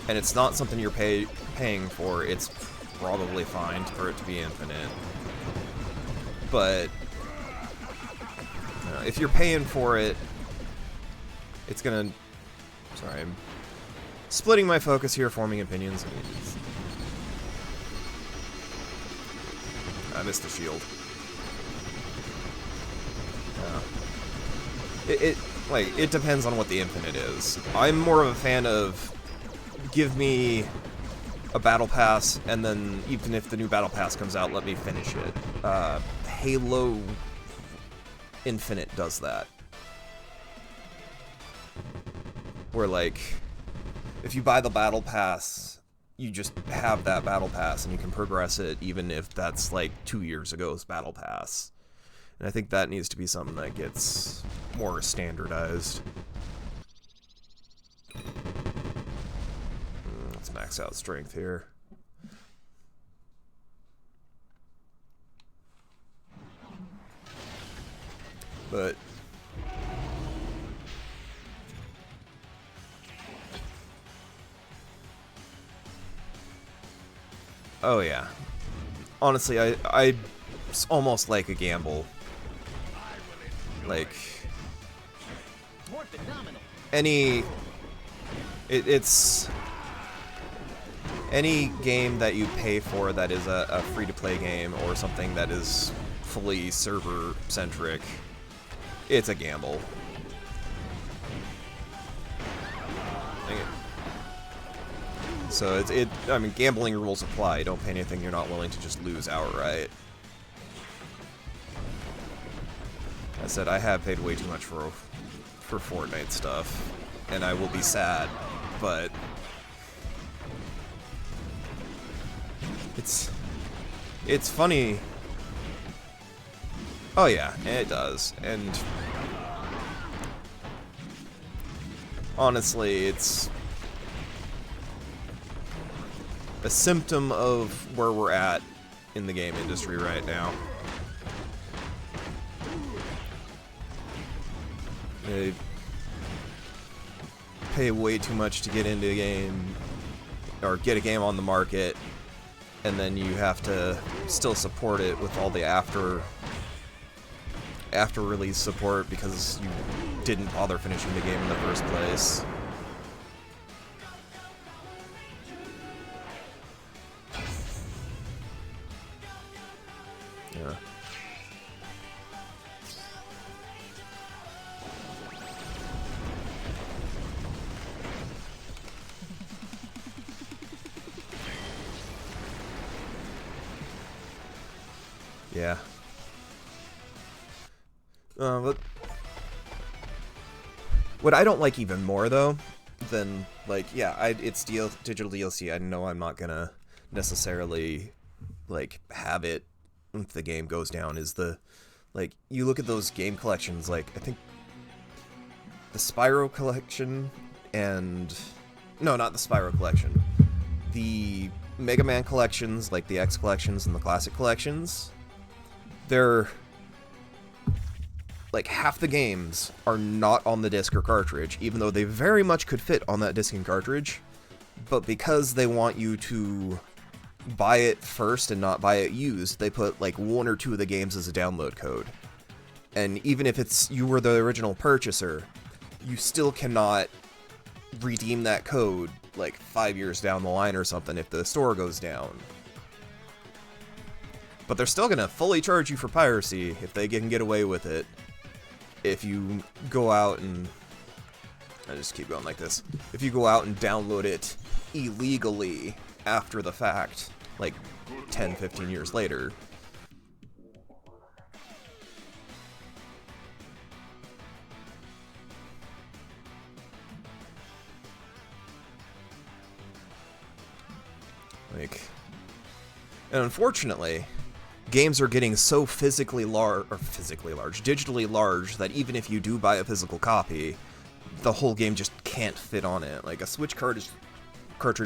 and it's not something you're paying for, it's probably fine for it to be infinite. But, if you're paying for it, it's gonna... Sorry, I'm splitting my focus here, forming opinions. I missed the shield. It depends on what the infinite is. I'm more of a fan of give me a battle pass, and then even if the new battle pass comes out, let me finish it. Halo Infinite does that. Where, like, if you buy the battle pass, you just have that battle pass, and you can progress it even if that's, like, 2 years ago's battle pass. And I think that needs to be something that gets more standardized. Let's max out strength here. But... oh yeah. Honestly, I almost like a gamble. Like, it's any game that you pay for that is a free-to-play game or something that is fully server-centric, it's a gamble. So I mean, gambling rules apply. You don't pay anything you're not willing to just lose outright. I said I have paid way too much for Fortnite stuff, and I will be sad, but it's funny. Oh yeah, it does, and honestly, it's a symptom of where we're at in the game industry right now. They pay way too much to get into a game, or get a game on the market, and then you have to still support it with all the after release support because you didn't bother finishing the game in the first place. Yeah. Yeah. But what I don't like even more, though, than, like, yeah, it's digital DLC. I know I'm not gonna necessarily, like, have it if the game goes down, is the, like, you look at those game collections, like, I think the Spyro collection and... No, not the Spyro collection. The Mega Man collections, like the X collections and the Classic collections, they're... like, half the games are not on the disc or cartridge, even though they very much could fit on that disc and cartridge. But because they want you to buy it first and not buy it used, they put, like, 1 or 2 of the games as a download code. And even if it's you were the original purchaser, you still cannot redeem that code, like, 5 years down the line or something if the store goes down. But they're still gonna fully charge you for piracy if they can get away with it. If you go out and... I just keep going like this. If you go out and download it illegally after the fact, like 10, 15 years later. Like... And unfortunately, games are getting so digitally large, that even if you do buy a physical copy, the whole game just can't fit on it. Like, a Switch cartridge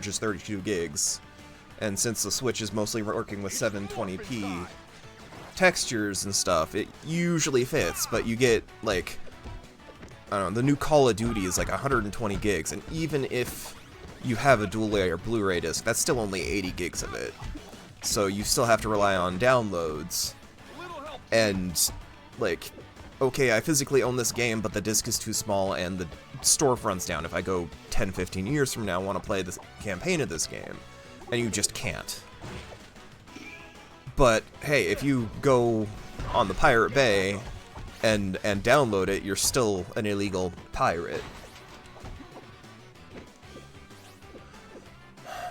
is 32 gigs, and since the Switch is mostly working with 720p textures and stuff, it usually fits, but you get, like, I don't know, the new Call of Duty is like 120 gigs, and even if you have a dual-layer Blu-ray disc, that's still only 80 gigs of it. So you still have to rely on downloads, and, like, okay, I physically own this game, but the disc is too small and the storefront's down. If I go 10, 15 years from now, want to play this campaign of this game, and you just can't. But, hey, if you go on the Pirate Bay and download it, you're still an illegal pirate.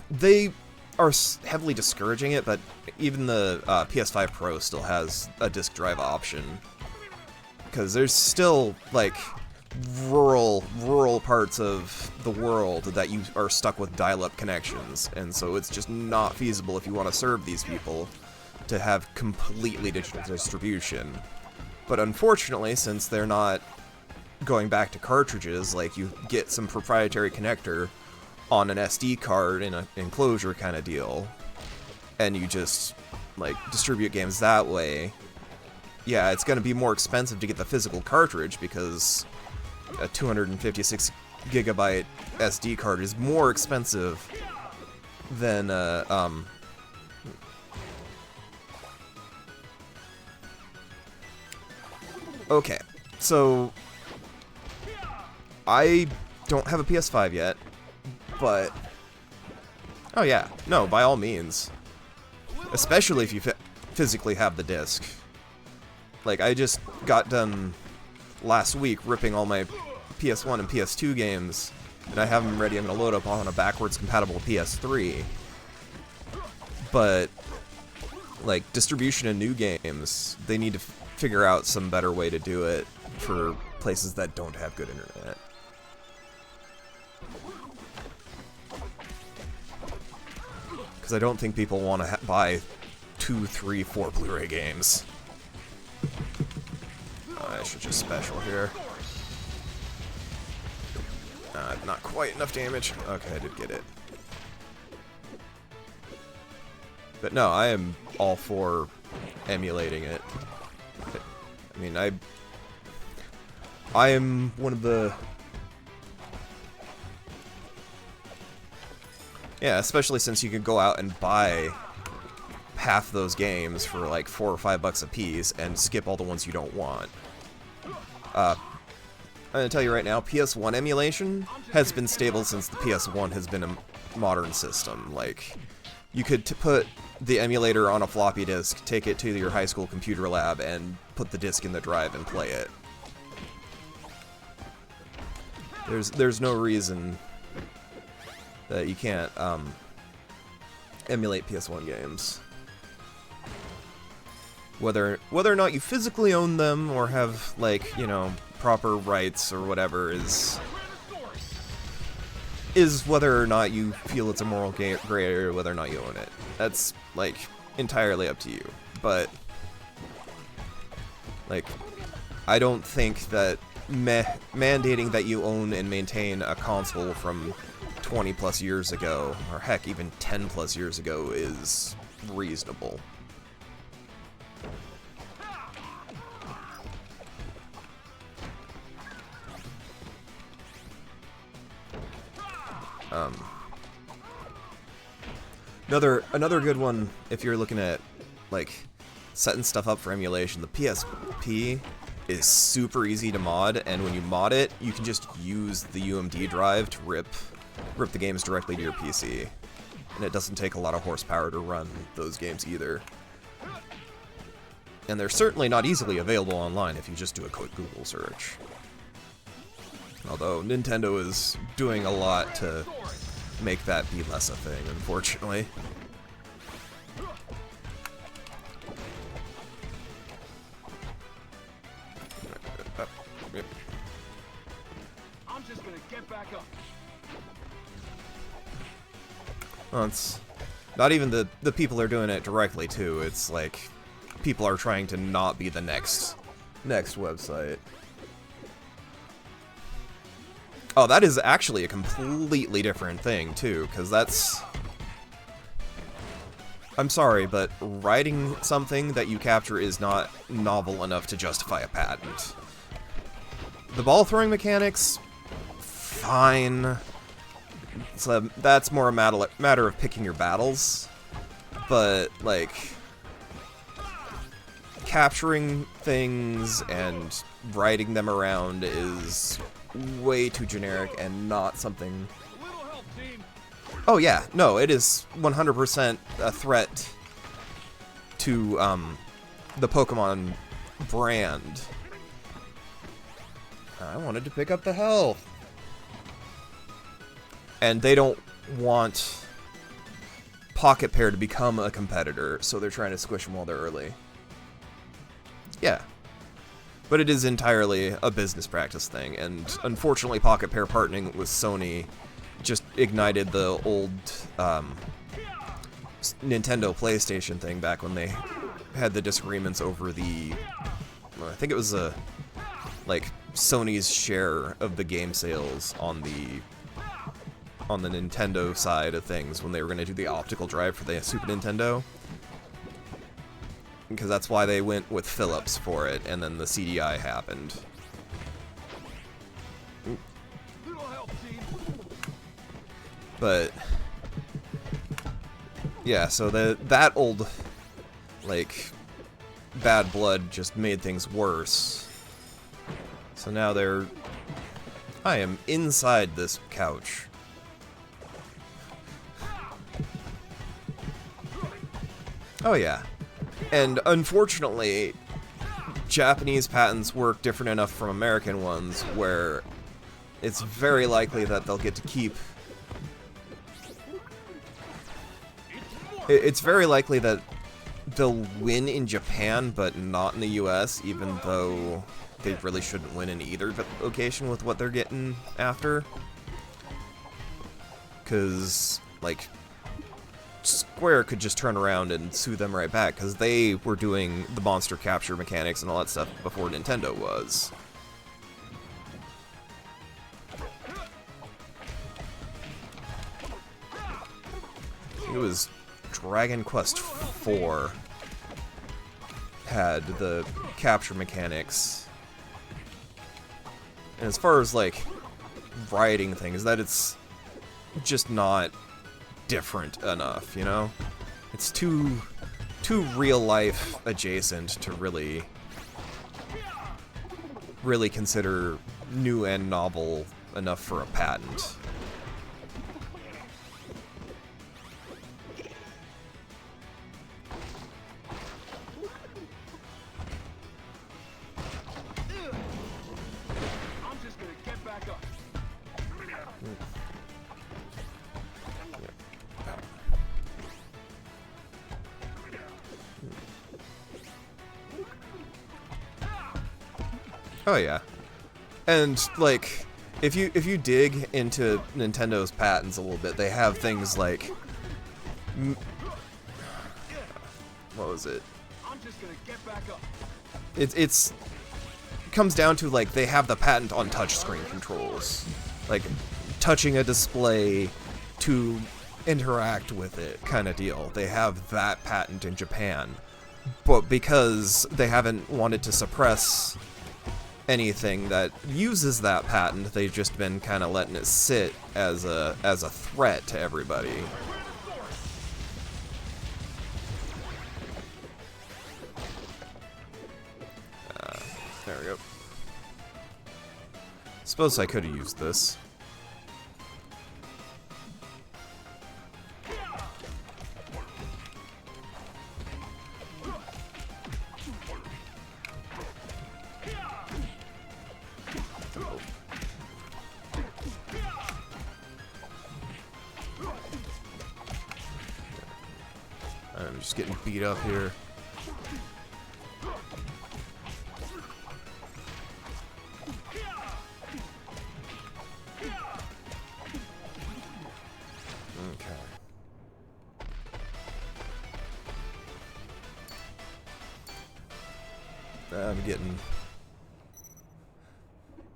They are heavily discouraging it, but even the PS5 Pro still has a disk drive option. Because there's still, like, rural parts of the world that you are stuck with dial-up connections, and so it's just not feasible if you want to serve these people to have completely digital distribution. But unfortunately, since they're not going back to cartridges, like, you get some proprietary connector on an SD card in an enclosure kind of deal, and you just, like, distribute games that way. Yeah, it's going to be more expensive to get the physical cartridge because a 256 gigabyte SD card is more expensive than Okay, so I don't have a PS5 yet, but oh yeah, no, by all means, especially if you physically have the disc. Like, I just got done last week ripping all my PS1 and PS2 games, and I have them ready. I'm going to load up on a backwards compatible PS3. But, like, distribution of new games, they need to figure out some better way to do it for places that don't have good internet. Because I don't think people want to buy 2, 3, 4 Blu-ray games. I should just special here. Not quite enough damage. Okay, I did get it. But no, I am all for emulating it. I mean, I am one of the... Yeah, especially since you could go out and buy half those games for like $4 or $5 a piece and skip all the ones you don't want. I'm gonna tell you right now, PS1 emulation has been stable since the PS1 has been a modern system. Like, you could put the emulator on a floppy disk, take it to your high school computer lab, and put the disc in the drive and play it. There's no reason that you can't emulate PS1 games. Whether or not you physically own them or have, like, you know, proper rights or whatever is whether or not you feel it's a moral gray area, whether or not you own it. That's, like, entirely up to you. But, like, I don't think that mandating that you own and maintain a console from 20 plus years ago, or heck, even 10 plus years ago, is reasonable. Another good one, if you're looking at, like, setting stuff up for emulation, the PSP is super easy to mod, and when you mod it, you can just use the UMD drive to rip the games directly to your PC. And it doesn't take a lot of horsepower to run those games either. And they're certainly not easily available online if you just do a quick Google search. Although Nintendo is doing a lot to make that be less a thing, unfortunately. I'm just gonna get back up. Well, it's not even the people are doing it directly too. It's like people are trying to not be the next website. Oh, that is actually a completely different thing too, because that's... I'm sorry, but writing something that you capture is not novel enough to justify a patent. The ball throwing mechanics, fine. So that's more a matter of picking your battles, but like capturing things and writing them around is way too generic and not something. Oh yeah, no, it is 100% a threat to the Pokemon brand. I wanted to pick up the health. And they don't want Pocket Pair to become a competitor, so they're trying to squish them while they're early. Yeah. But it is entirely a business practice thing, and unfortunately Pocket Pair partnering with Sony just ignited the old Nintendo PlayStation thing back when they had the disagreements over the... I think it was like Sony's share of the game sales on the Nintendo side of things when they were going to do the optical drive for the Super Nintendo. Because that's why they went with Philips for it, and then the CDI happened. But yeah, so that old like bad blood just made things worse. So now I am inside this couch. Oh yeah. And unfortunately, Japanese patents work different enough from American ones where it's very likely that they'll get to keep... It's very likely that they'll win in Japan, but not in the US, even though they really shouldn't win in either location with what they're getting after. Because, like, Square could just turn around and sue them right back, because they were doing the monster capture mechanics and all that stuff before Nintendo was. It was Dragon Quest IV had the capture mechanics. And as far as, like, writing things, that it's just not different enough, you know? It's too real life adjacent to really consider new and novel enough for a patent. I'm just gonna get back up. Oh yeah. And like if you dig into Nintendo's patents a little bit, they have things like what was it? I'm just gonna get back up. It comes down to like they have the patent on touchscreen controls. Like touching a display to interact with it kind of deal. They have that patent in Japan. But because they haven't wanted to suppress anything that uses that patent, they've just been kind of letting it sit as a threat to everybody. There we go. Suppose I could have used this. I'm just getting beat up here. Okay. I'm getting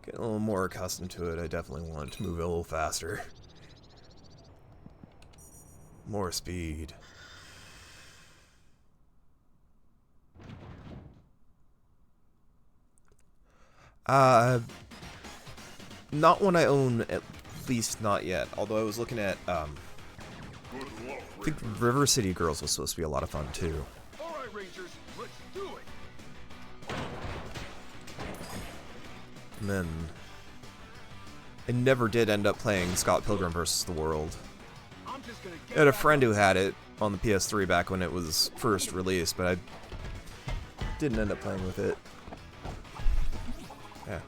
a little more accustomed to it. I definitely want to move a little faster. More speed. Not one I own, at least not yet. Although I was looking at, I think River City Girls was supposed to be a lot of fun too. All right, Rangers, let's do it. And then I never did end up playing Scott Pilgrim vs. the World. I'm just gonna I get had a back friend who had it on the PS3 back when it was first released, but I didn't end up playing with it. Yeah.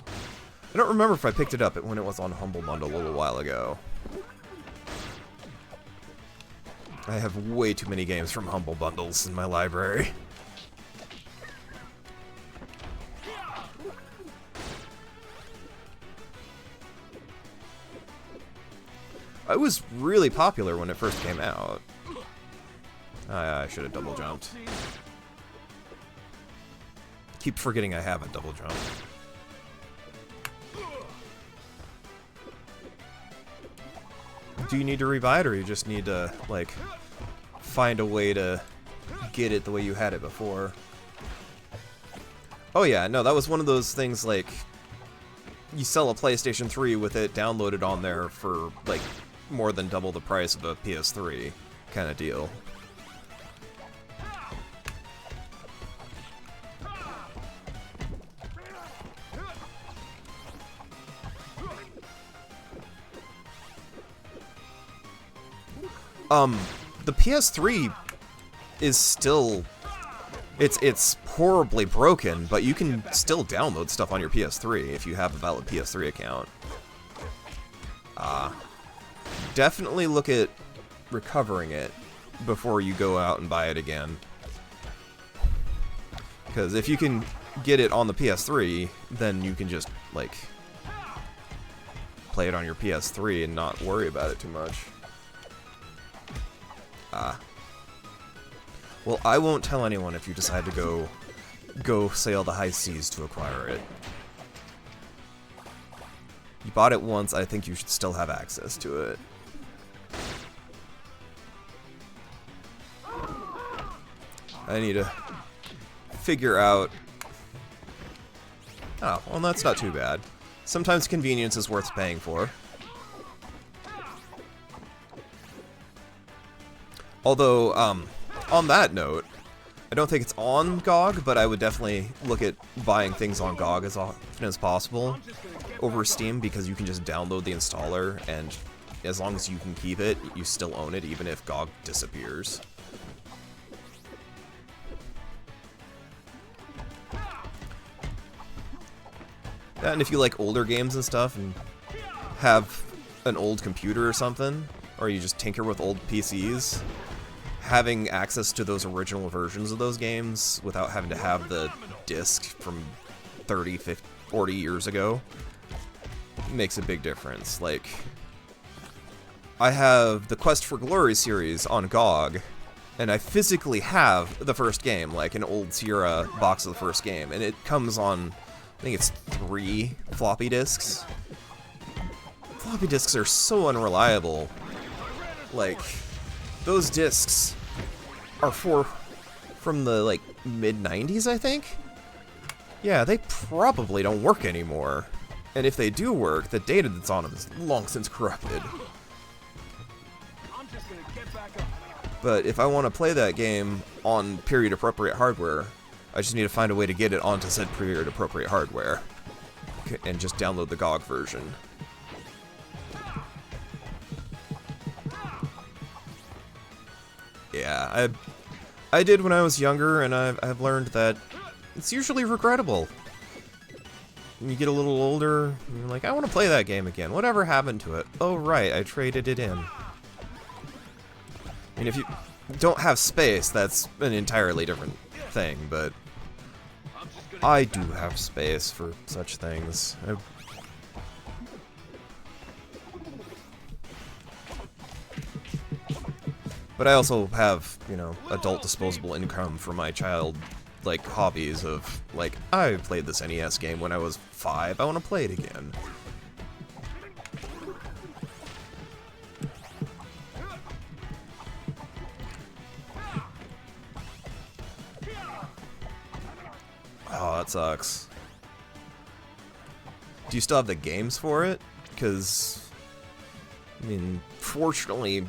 I don't remember if I picked it up when it was on Humble Bundle a little while ago. I have way too many games from Humble Bundles in my library. It was really popular when it first came out. I should have double jumped. Keep forgetting I have a double jump. Do you need to revive it, or you just need to, like, find a way to get it the way you had it before? Oh yeah, no, that was one of those things, like, you sell a PlayStation 3 with it downloaded on there for, like, more than double the price of a PS3 kind of deal. The PS3 is still, it's horribly broken, but you can still download stuff on your PS3 if you have a valid PS3 account. Definitely look at recovering it before you go out and buy it again. Because if you can get it on the PS3, then you can just, like, play it on your PS3 and not worry about it too much. Well, I won't tell anyone if you decide to go sail the high seas to acquire it. You bought it once, I think you should still have access to it. I need to figure out... Oh, well, that's not too bad. Sometimes convenience is worth paying for. Although, on that note, I don't think it's on GOG, but I would definitely look at buying things on GOG as often as possible over Steam, because you can just download the installer, and as long as you can keep it, you still own it, even if GOG disappears. And if you like older games and stuff, and have an old computer or something, or you just tinker with old PCs, having access to those original versions of those games without having to have the disc from 30, 50, 40 years ago makes a big difference. Like, I have the Quest for Glory series on GOG, and I physically have the first game, like an old Sierra box of the first game, and it comes on, I think it's 3 floppy disks. Floppy disks are so unreliable. Like, those discs are from the, like, mid-90s, I think? Yeah, they probably don't work anymore. And if they do work, the data that's on them is long since corrupted. But if I want to play that game on period-appropriate hardware, I just need to find a way to get it onto said period-appropriate hardware. And just download the GOG version. Yeah, I did when I was younger, and I've learned that it's usually regrettable. When you get a little older, and you're like, I want to play that game again. Whatever happened to it? Oh right, I traded it in. I mean, if you don't have space, that's an entirely different thing, but I do have space for such things. But I also have, you know, adult disposable income for my child, like, hobbies of, like, I played this NES game when I was 5, I want to play it again. Oh, that sucks. Do you still have the games for it? Because, I mean, fortunately,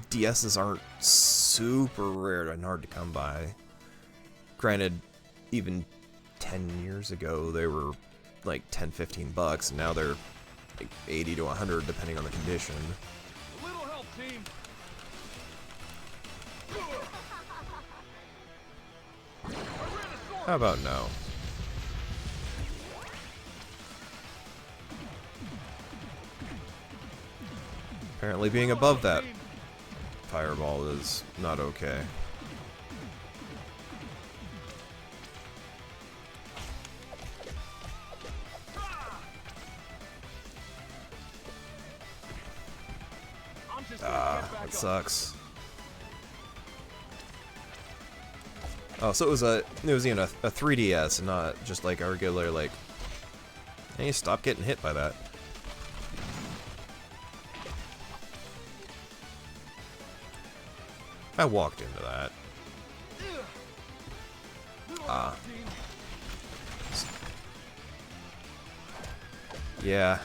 DSs aren't super rare and hard to come by. Granted, even 10 years ago, they were like 10, 15 bucks, and now they're like 80 to 100 depending on the condition. A little help, team. How about no? Apparently being above that fireball is not okay. Ah, that sucks. Oh, so it was even a 3DS and not just like a regular, like, hey, stop getting hit by that. I walked into that. Ah. Yeah.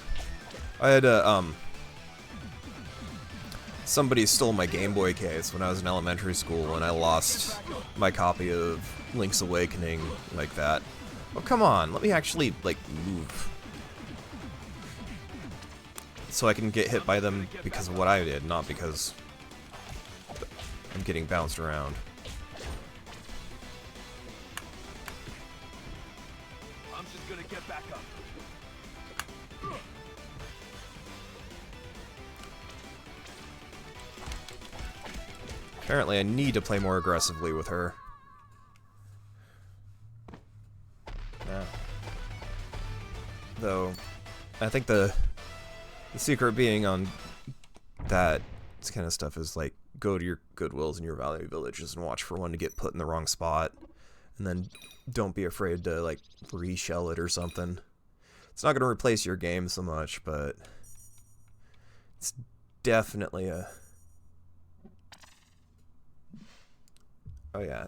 I had somebody stole my Game Boy case when I was in elementary school, and I lost my copy of Link's Awakening like that. Oh, come on, let me actually, like, move. So I can get hit by them because of what I did, not because I'm getting bounced around. I'm just gonna get back up. Apparently I need to play more aggressively with her. Yeah. Though, I think the secret being on that kind of stuff is, like, go to your Goodwills and your Value Villages and watch for one to get put in the wrong spot. And then don't be afraid to, like, reshell it or something. It's not going to replace your game so much, but it's definitely a... Oh, yeah.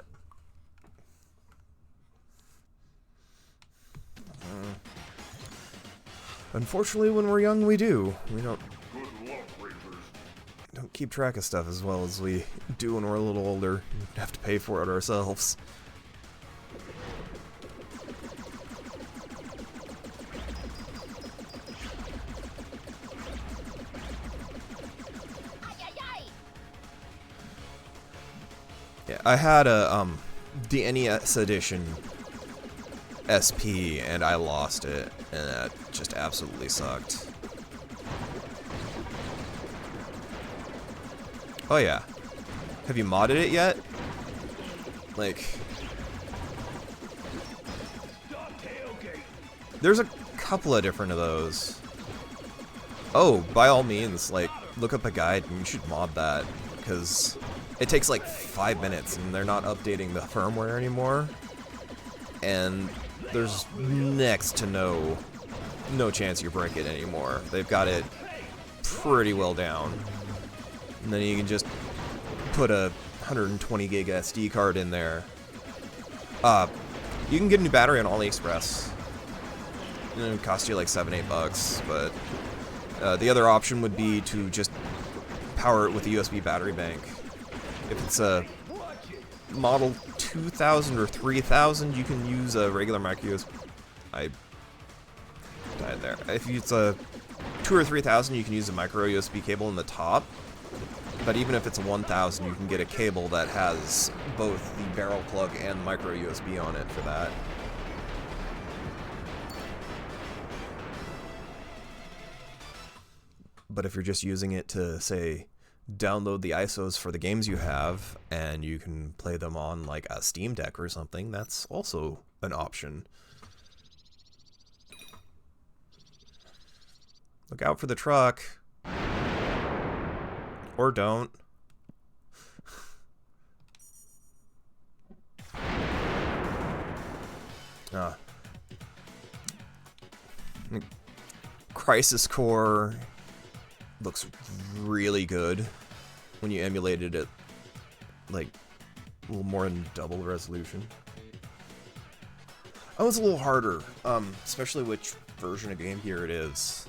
Unfortunately, when we're young, we do. We don't keep track of stuff as well as we do when we're a little older. We have to pay for it ourselves. Yeah, I had a the NES edition SP and I lost it, and that just absolutely sucked. Oh yeah. Have you modded it yet? Like, there's a couple of different of those. Oh, by all means, like, look up a guide and you should mod that, because it takes like 5 minutes and they're not updating the firmware anymore. And there's next to no chance you break it anymore. They've got it pretty well down. And then you can just put a 120 gig SD card in there. You can get a new battery on AliExpress. And it would cost you like $7-8, but the other option would be to just power it with a USB battery bank. If it's a model 2000 or 3000, you can use a regular micro USB. I died there. If it's a 2 or 3000, you can use a micro USB cable in the top. But even if it's a 1000, you can get a cable that has both the barrel plug and micro USB on it for that. But if you're just using it to, say, download the ISOs for the games you have, and you can play them on like a Steam Deck or something, that's also an option. Look out for the truck. Or don't. Crisis Core looks really good when you emulated it like a little more than double resolution. Oh, it's a little harder, especially which version of Game Gear it is.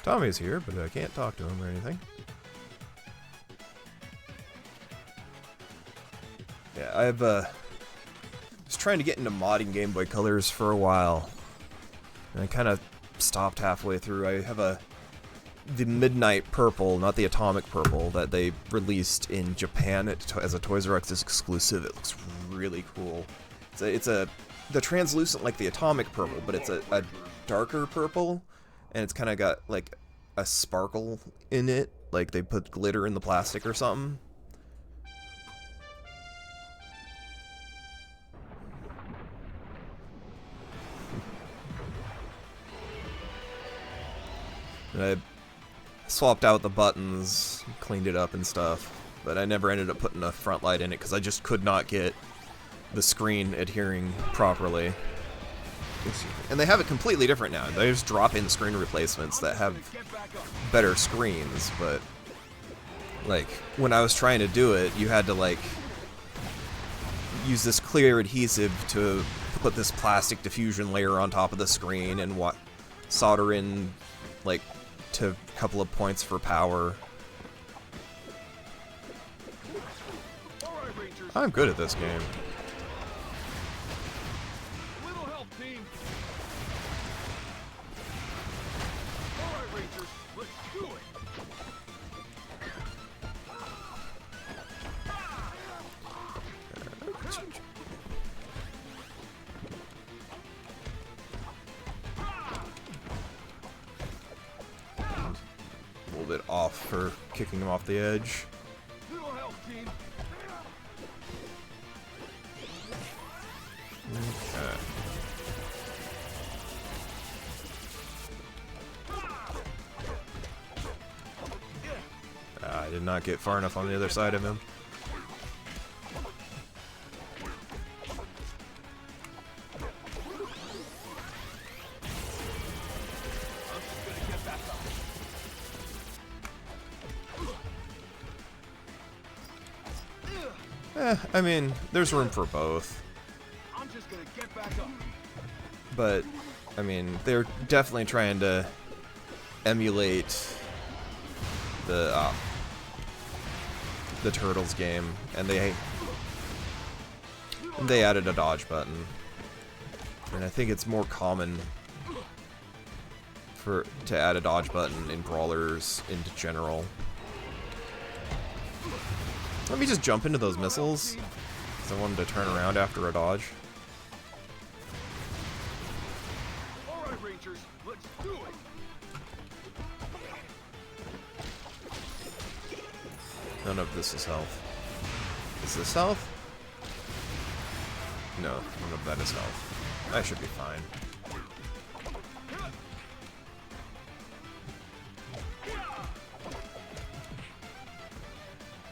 Tommy's here, but I can't talk to him or anything. Yeah, I've was trying to get into modding Game Boy Colors for a while, and I kind of stopped halfway through. I have the Midnight Purple, not the Atomic Purple, that they released in Japan as a Toys R Us exclusive. It looks really cool. The translucent like the Atomic Purple, but it's a darker purple. And it's kind of got, like, a sparkle in it. Like, they put glitter in the plastic or something. And I swapped out the buttons, cleaned it up and stuff. But I never ended up putting a front light in it because I just could not get the screen adhering properly. And they have it completely different now. They just drop in screen replacements that have better screens, but like when I was trying to do it, you had to like use this clear adhesive to put this plastic diffusion layer on top of the screen and solder in like to a couple of points for power. I'm good at this game. Bit off for kicking him off the edge. Okay. I did not get far enough on the other side of him. I mean, there's room for both. I'm just gonna get back up. But, I mean, they're definitely trying to emulate the Turtles game, and they added a dodge button, and I think it's more common to add a dodge button in brawlers in general. Let me just jump into those missiles, because I wanted to turn around after a dodge. All right, Rangers, let's do it. None of this is health. Is this health? No, none of that is health. I should be fine.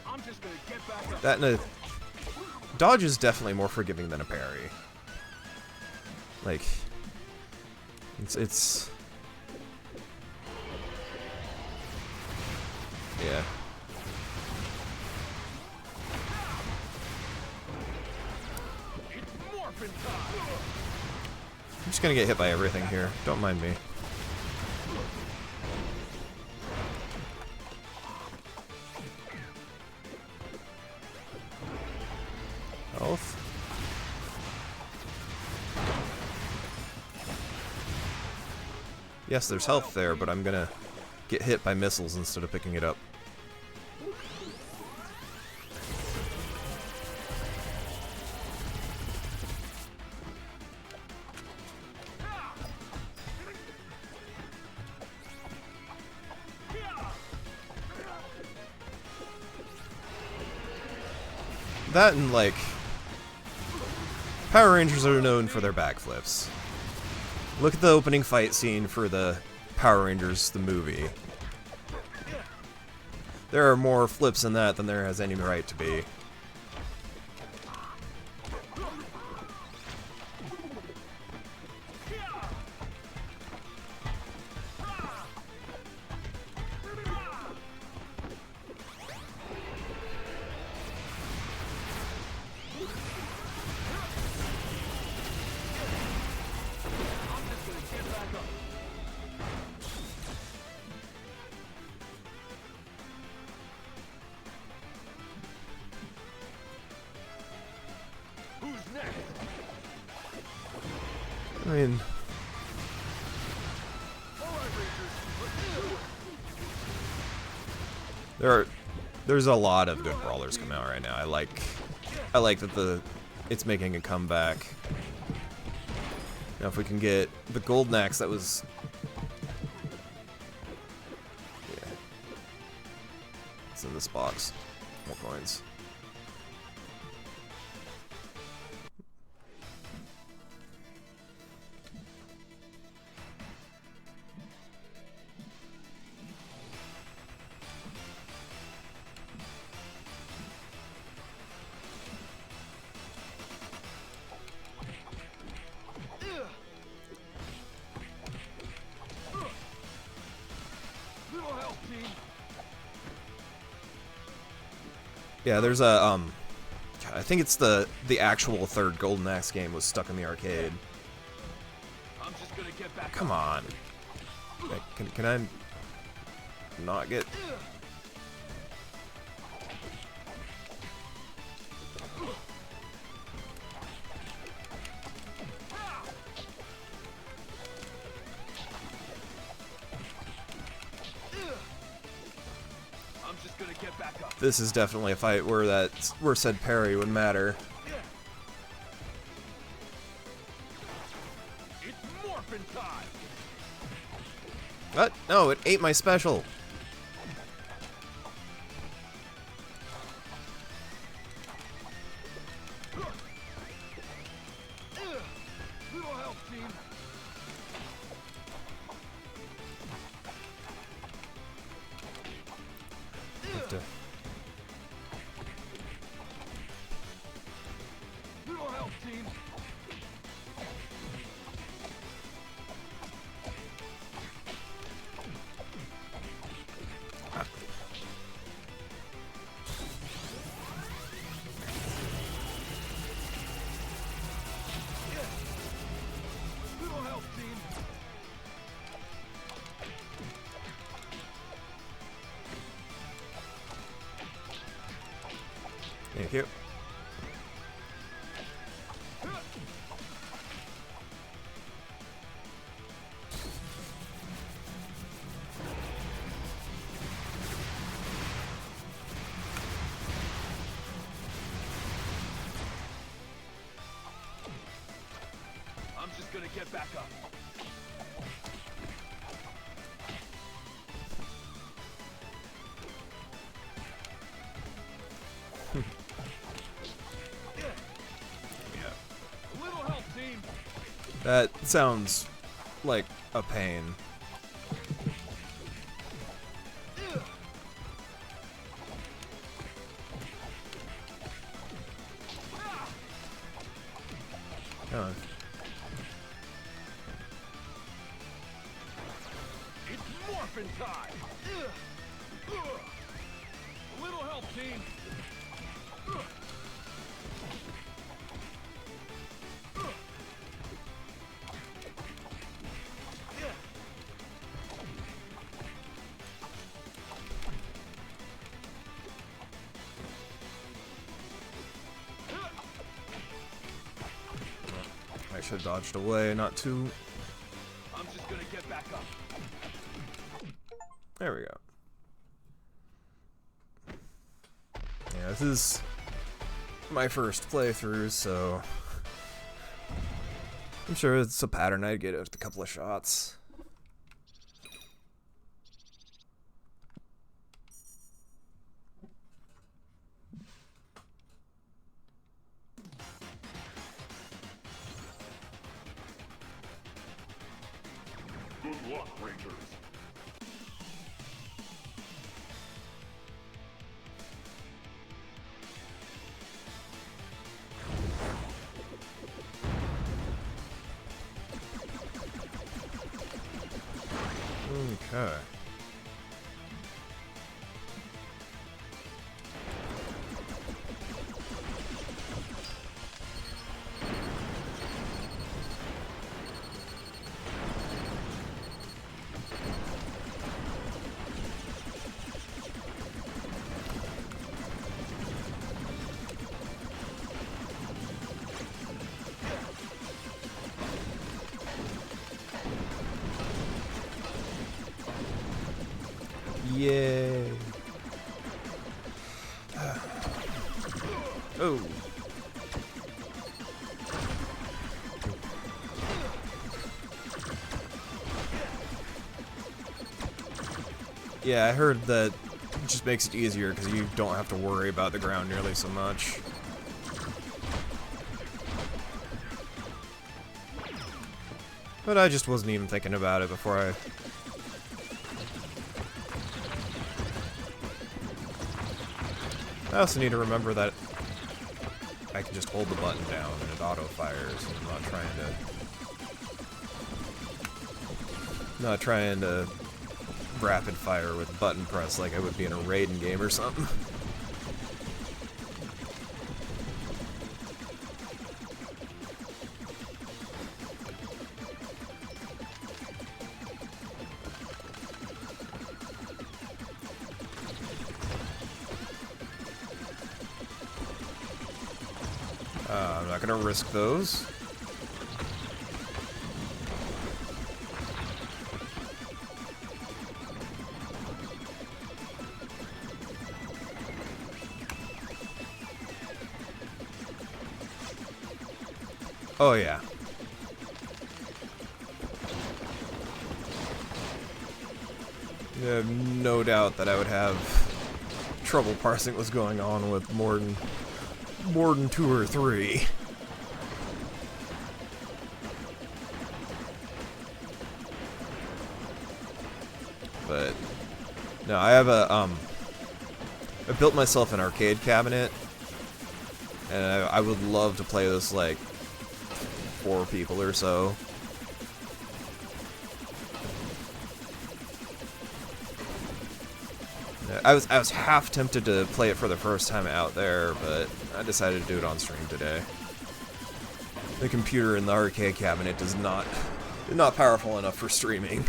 I'm just gonna get back up. That and a dodge is definitely more forgiving than a parry. Like, it's yeah. It's morphin' time. I'm just gonna get hit by everything here. Don't mind me. Health. Yes, there's health there, but I'm gonna get hit by missiles instead of picking it up. That and, like, Power Rangers are known for their backflips. Look at the opening fight scene for the Power Rangers, the movie. There are more flips in that than there has any right to be. Who's next? I mean, All right, Rangers, let's do it. there's a lot of good brawlers coming out right now. I like that it's making a comeback. Now if we can get the Golden Axe, that was yeah. It's in this box. More coins. Little help, team. Yeah, there's a I think it's the actual third Golden Axe game was stuck in the arcade. I'm just gonna get back Come on. Okay, can I not get... I'm just gonna get back up. This is definitely a fight where said parry would matter. It's morphin' time. What? No, it ate my special. Little help, team. Have to- Little help, team. Little help, team. Thank you. I'm just gonna get back up. A little help, team. That sounds like a pain. Come on. It's morphin' time. A little help, team. I should have dodged away, not too. I'm just gonna get back up. There we go. Yeah, this is my first playthrough, so I'm sure it's a pattern I'd get at a couple of shots. Good luck, Rangers. Okay. Yay. Oh. Yeah, I heard that it just makes it easier because you don't have to worry about the ground nearly so much. But I just wasn't even thinking about it before I... I also need to remember that I can just hold the button down and it auto fires, and I'm not trying to rapid fire with button press like I would be in a Raiden game or something. I'm not gonna risk those. Oh yeah. I have no doubt that I would have trouble parsing what's going on with more than 2 or 3. But no, I have I built myself an arcade cabinet, and I would love to play this like 4 people or so. I was half tempted to play it for the first time out there, but I decided to do it on stream today. The computer in the arcade cabinet is not powerful enough for streaming.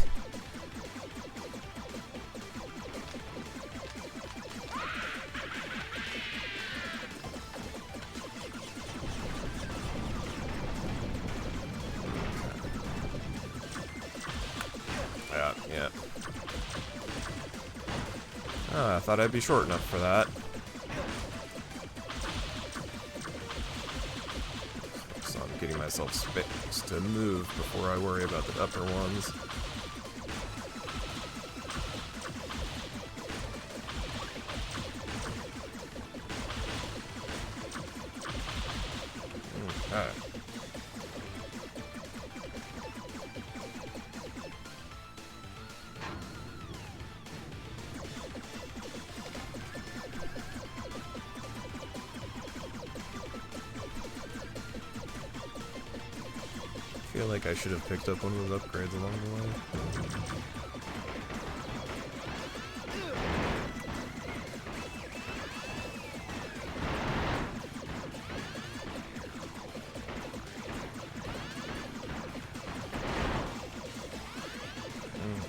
yet. Oh, I thought I'd be short enough for that. So I'm getting myself space to move before I worry about the upper ones. Okay. I feel like I should have picked up one of those upgrades along the way.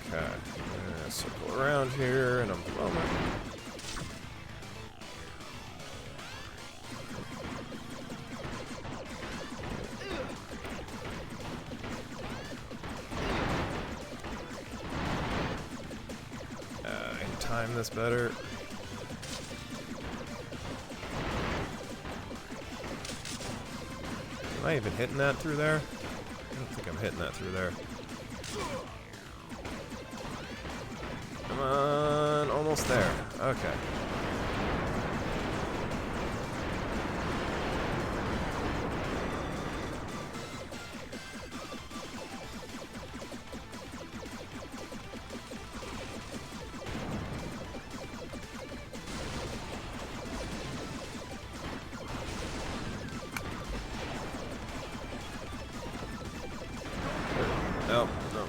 Okay, I'm gonna circle around here in a moment. I can time this better. Am I even hitting that through there? I don't think I'm hitting that through there. Come on, almost there. Okay. No, no.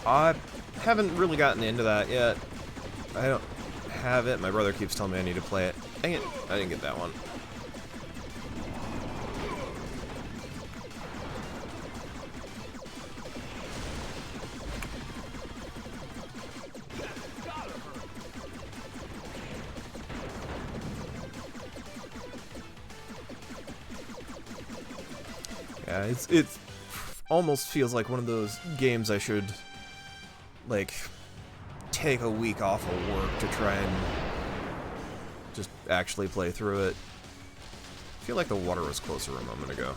I haven't really gotten into that yet. I don't have it. My brother keeps telling me I need to play it. Dang it, I didn't get that one. Yeah, it almost feels like one of those games I should, like, take a week off of work to try and just actually play through it. I feel like the water was closer a moment ago.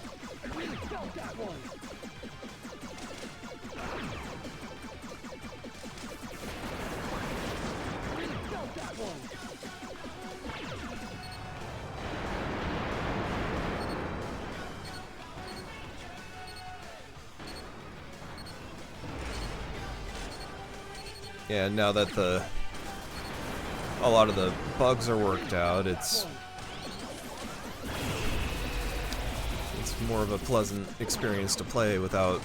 Yeah, now that a lot of the bugs are worked out, it's more of a pleasant experience to play without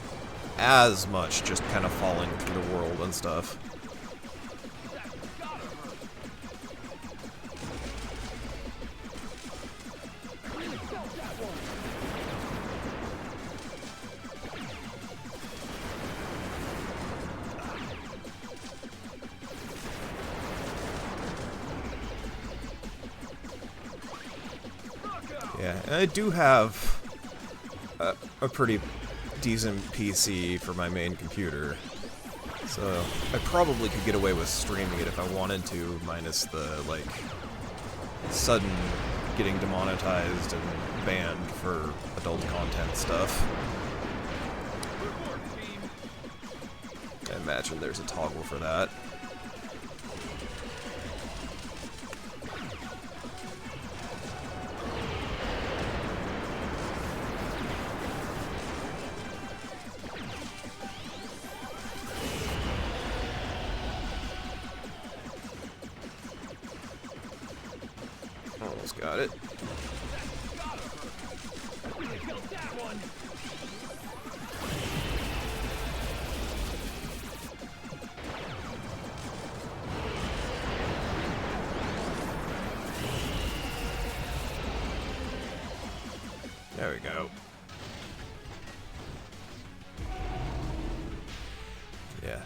as much just kind of falling through the world and stuff. Yeah, and I do have a pretty decent PC for my main computer, so I probably could get away with streaming it if I wanted to, minus the, like, sudden getting demonetized and banned for adult content stuff. I imagine there's a toggle for that. Almost got it. There we go. Yeah.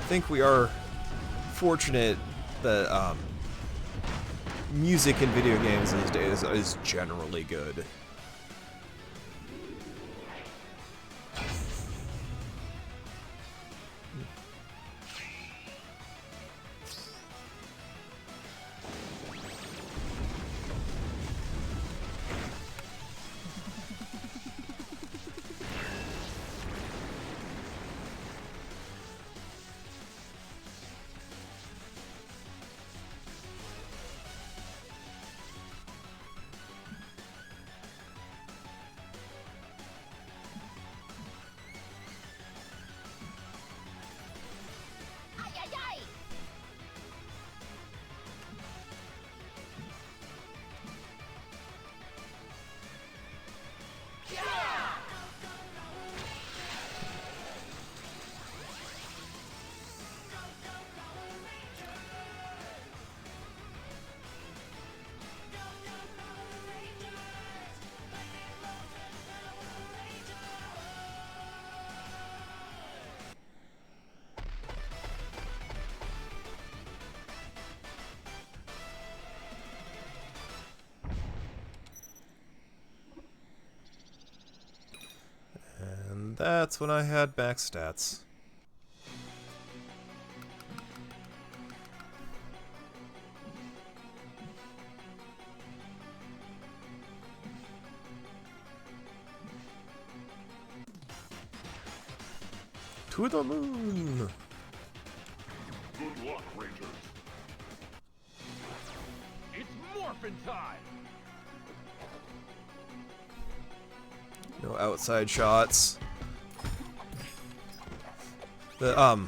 think we are fortunate that music in video games these days is generally good. Ay, ay, ay! And that's when I had max stats. To the moon! Good luck, Rangers. It's morphin' time. No outside shots. The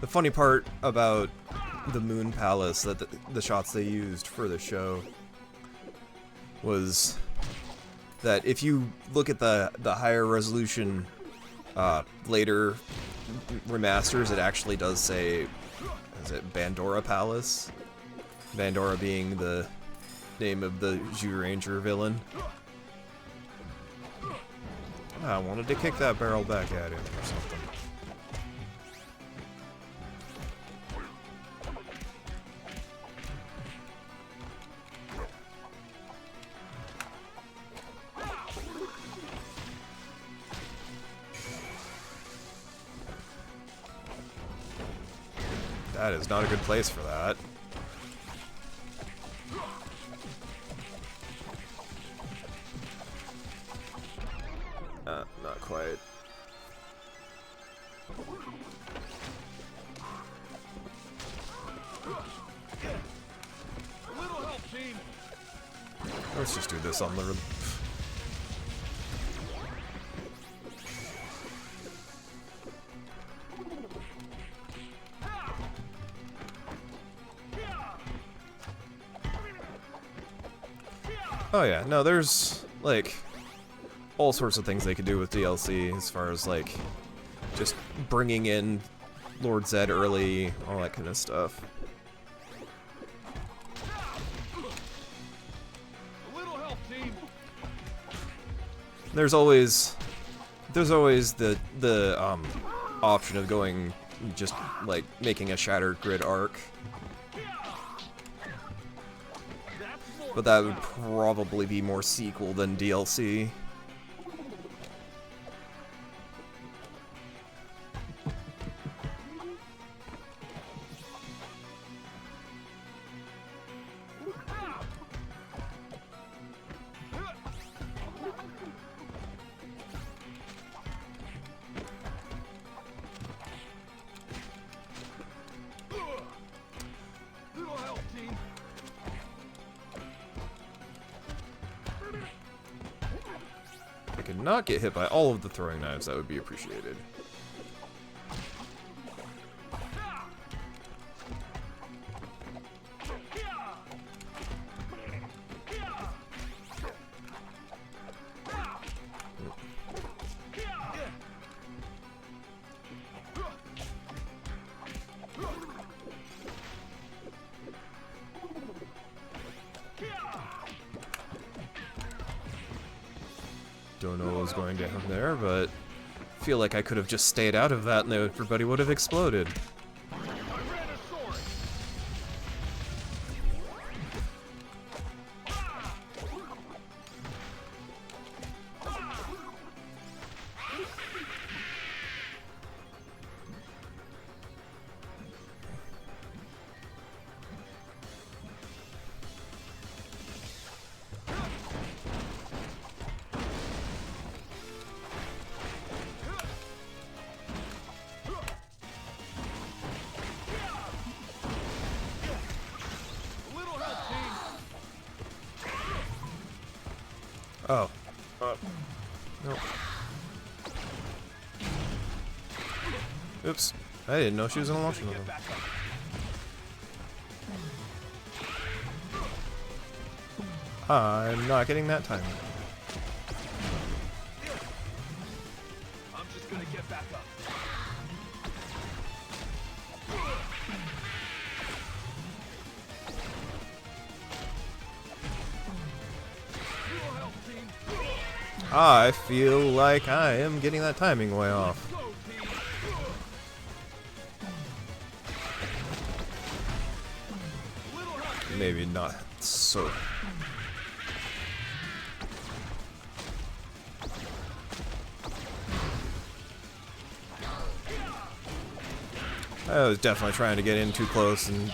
funny part about the Moon Palace, that the shots they used for the show, was that if you look at the higher resolution later remasters, it actually does say, is it Bandora Palace? Bandora being the name of the Zyuranger villain. I wanted to kick that barrel back at him or something. That is not a good place for that. Not quite. A little help, team. Let's just do this on the... Oh yeah, no, there's, like, all sorts of things they could do with DLC, as far as, like, just bringing in Lord Zed early, all that kind of stuff. A little help, team. There's always the option of going, just, like, making a Shattered Grid arc. But that would probably be more sequel than DLC. Little help, team. If I could not get hit by all of the throwing knives, that would be appreciated. Don't know what was going down there, but feel like I could have just stayed out of that and everybody would have exploded. Tyrannosaurus! Little help, team! Oh. Nope. Oops. I didn't know she was in a launch mode. Get back up. I'm not getting that time. I'm just gonna get back up. Little help, team! I feel like I am getting that timing way off. Go, team! Little help, team! Maybe not so. I was definitely trying to get in too close and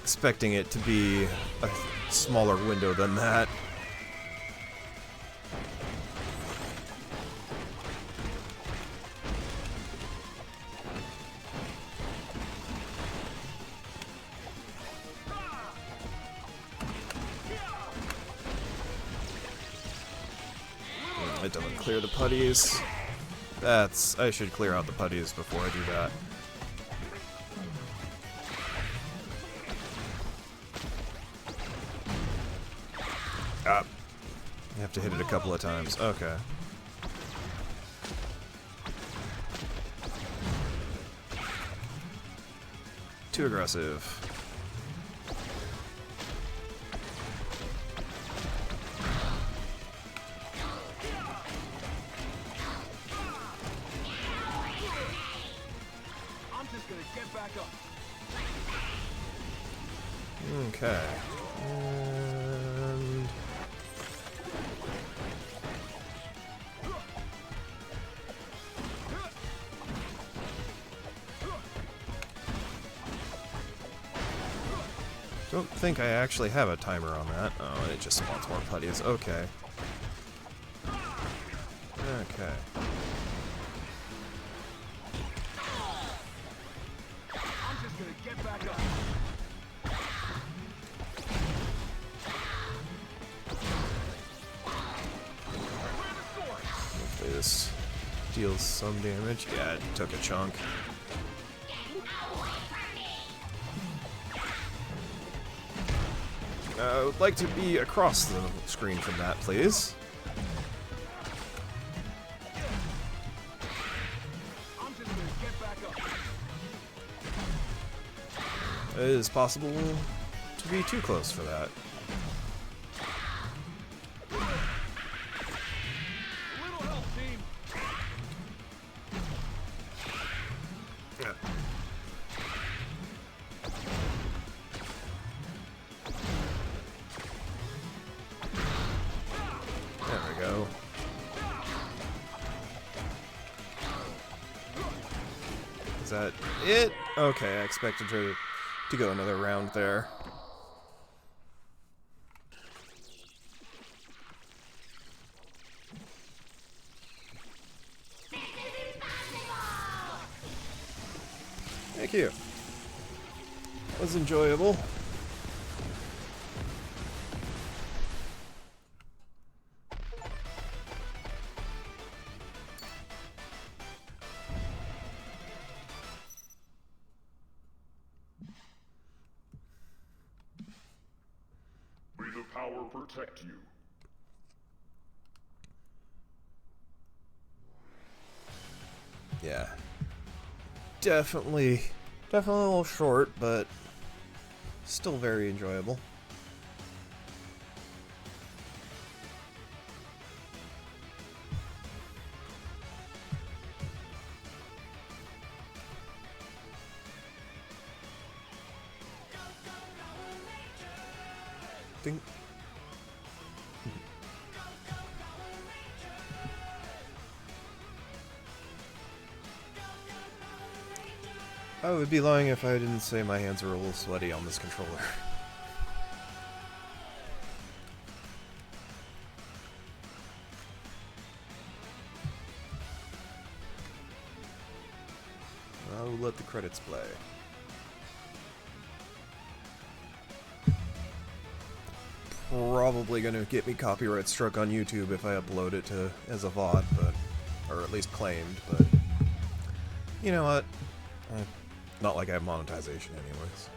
expecting it to be a smaller window than that. It doesn't clear the putties. I should clear out the putties before I do that. Ah. You have to hit it a couple of times. Okay. Too aggressive. I'm just gonna get back up. Okay. And don't think I actually have a timer on that. Oh, and it just spawns more putties. Okay. Okay. I'm just gonna get back up. Tyrannosaurus! Hopefully this deals some damage. Yeah, it took a chunk. I would like to be across the screen from that, please. I'm just gonna get back up. It is possible to be too close for that. Little help, team! Yeah. There we go. Is that it? Okay, I expected her to go another round there. Thank you. Was enjoyable. May the power protect you. Yeah. Definitely a little short, but still very enjoyable. Think. I would be lying if I didn't say my hands are a little sweaty on this controller. I'll let the credits play. Probably gonna get me copyright struck on YouTube if I upload it to as a VOD, but or at least claimed. But you know what? Not like I have monetization, anyways.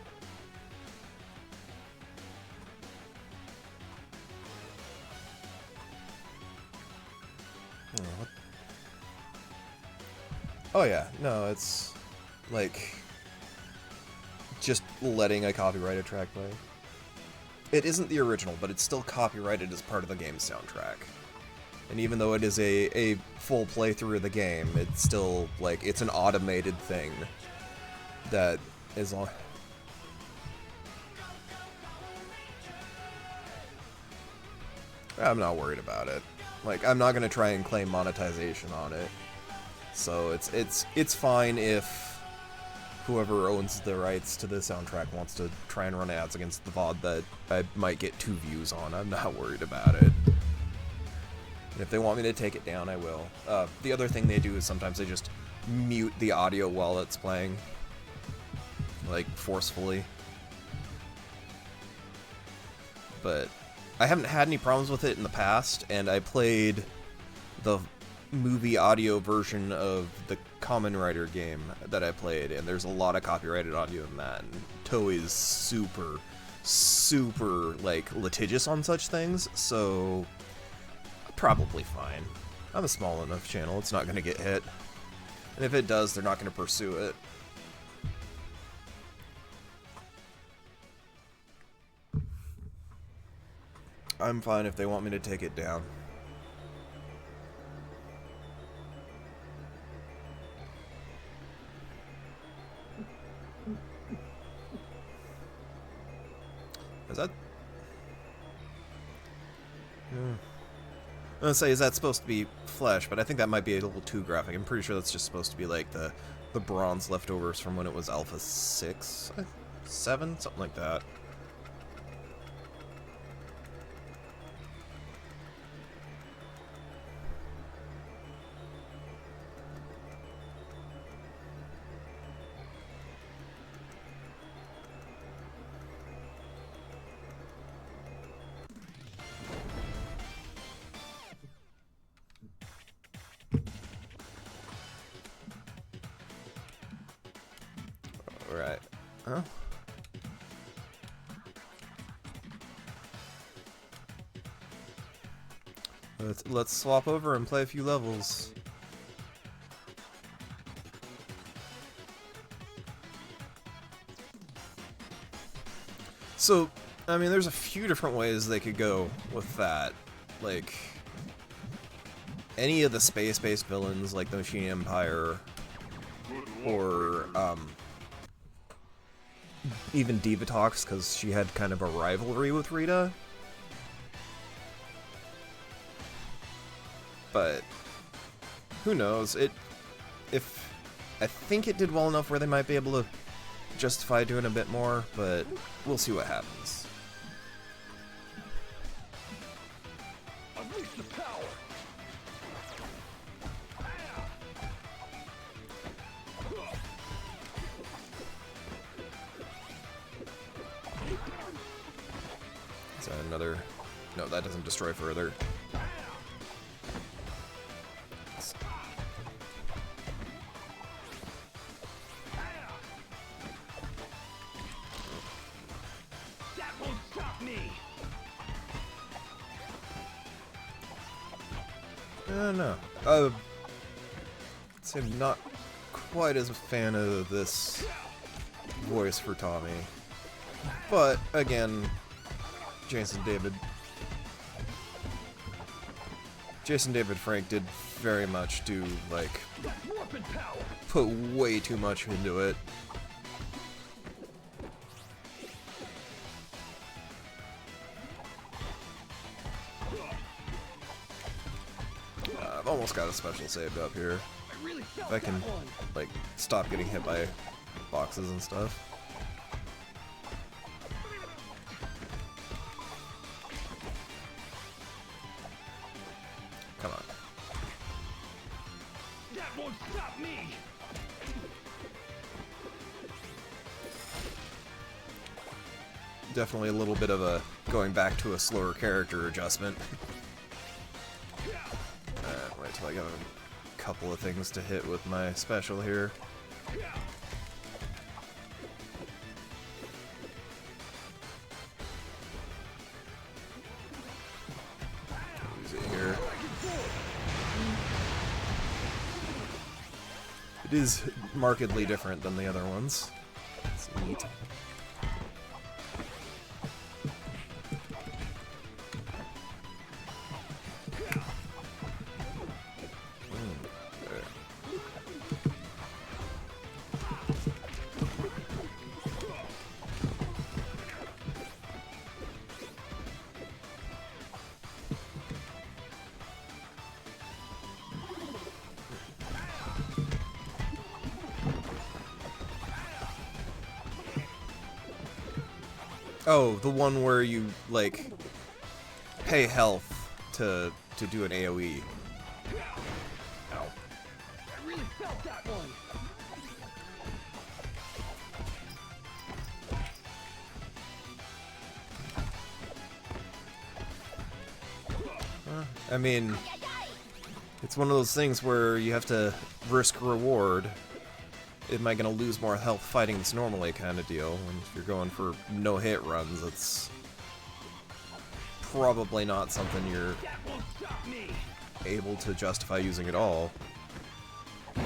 Oh yeah, no, it's like just letting a copyrighted track play. It isn't the original, but it's still copyrighted as part of the game's soundtrack. And even though it is a full playthrough of the game, it's still, like, it's an automated thing that is on... I'm not worried about it. Like, I'm not gonna try and claim monetization on it. So it's fine if whoever owns the rights to the soundtrack wants to try and run ads against the VOD that I might get 2 views on. I'm not worried about it. And if they want me to take it down, I will. The other thing they do is sometimes they just mute the audio while it's playing. Like, forcefully. But I haven't had any problems with it in the past, and I played the movie audio version of the Kamen Rider game that I played, and there's a lot of copyrighted audio in that, and Toei's super, like, litigious on such things, so probably fine. I'm a small enough channel, it's not going to get hit. And if it does, they're not going to pursue it. I'm fine if they want me to take it down. Is that... I'm gonna say, is that supposed to be flesh? But I think that might be a little too graphic. I'm pretty sure that's just supposed to be like the bronze leftovers from when it was Alpha 6? 7? Something like that. Right. Huh? Let's swap over and play a few levels. So, I mean, there's a few different ways they could go with that. Like, any of the space-based villains, like the Machine Empire, or, even Divatox, because she had kind of a rivalry with Rita. But who knows? I think it did well enough where they might be able to justify doing a bit more, but we'll see what happens. Unleash the power. Is that another? No, that doesn't destroy further. That won't stop me. I don't know. So I'm not quite as a fan of this voice for Tommy. But, again, Jason David Frank did very much do, like, That's warping power. put way too much into it. almost got a special saved up here. I really felt If I can, that one. like, stop getting hit by boxes and stuff. Come on. That won't stop me! Definitely a little bit of a going back to a slower character adjustment. Wait till I got a couple of things to hit with my special here. Use it here. It is markedly different than the other ones. It's neat. Oh, the one where you, like, pay health to do an AoE. Ow. I really felt that one. I mean, it's one of those things where you have to risk reward. Am I going to lose more health fighting this normally kind of deal? And if you're going for no-hit runs, it's probably not something you're That won't stop me! able to justify using at all. Yeah,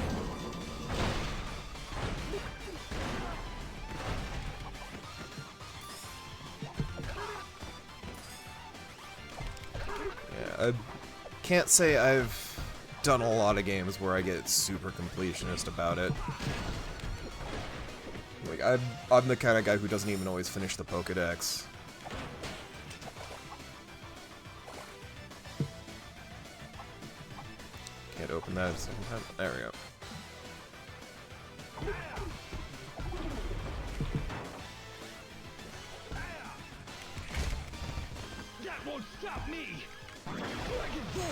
I can't say I've done a lot of games where I get super completionist about it. Like, I'm the kind of guy who doesn't even always finish the Pokédex. Can't open that at the same time. There we go. That won't stop me! Dragon Sword!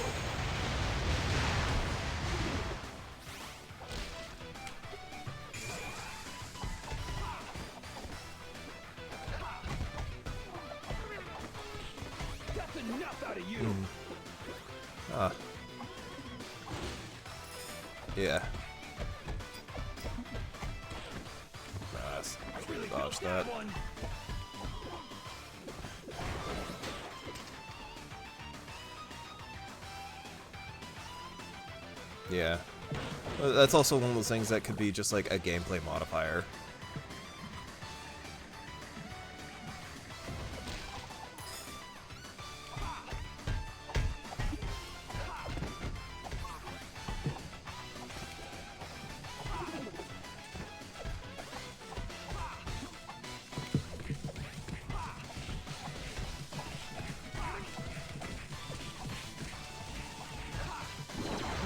That's enough out of you! Ah. Yeah. Nice. Really Dodge felt that. one! Yeah. That's also one of those things that could be just like a gameplay modifier.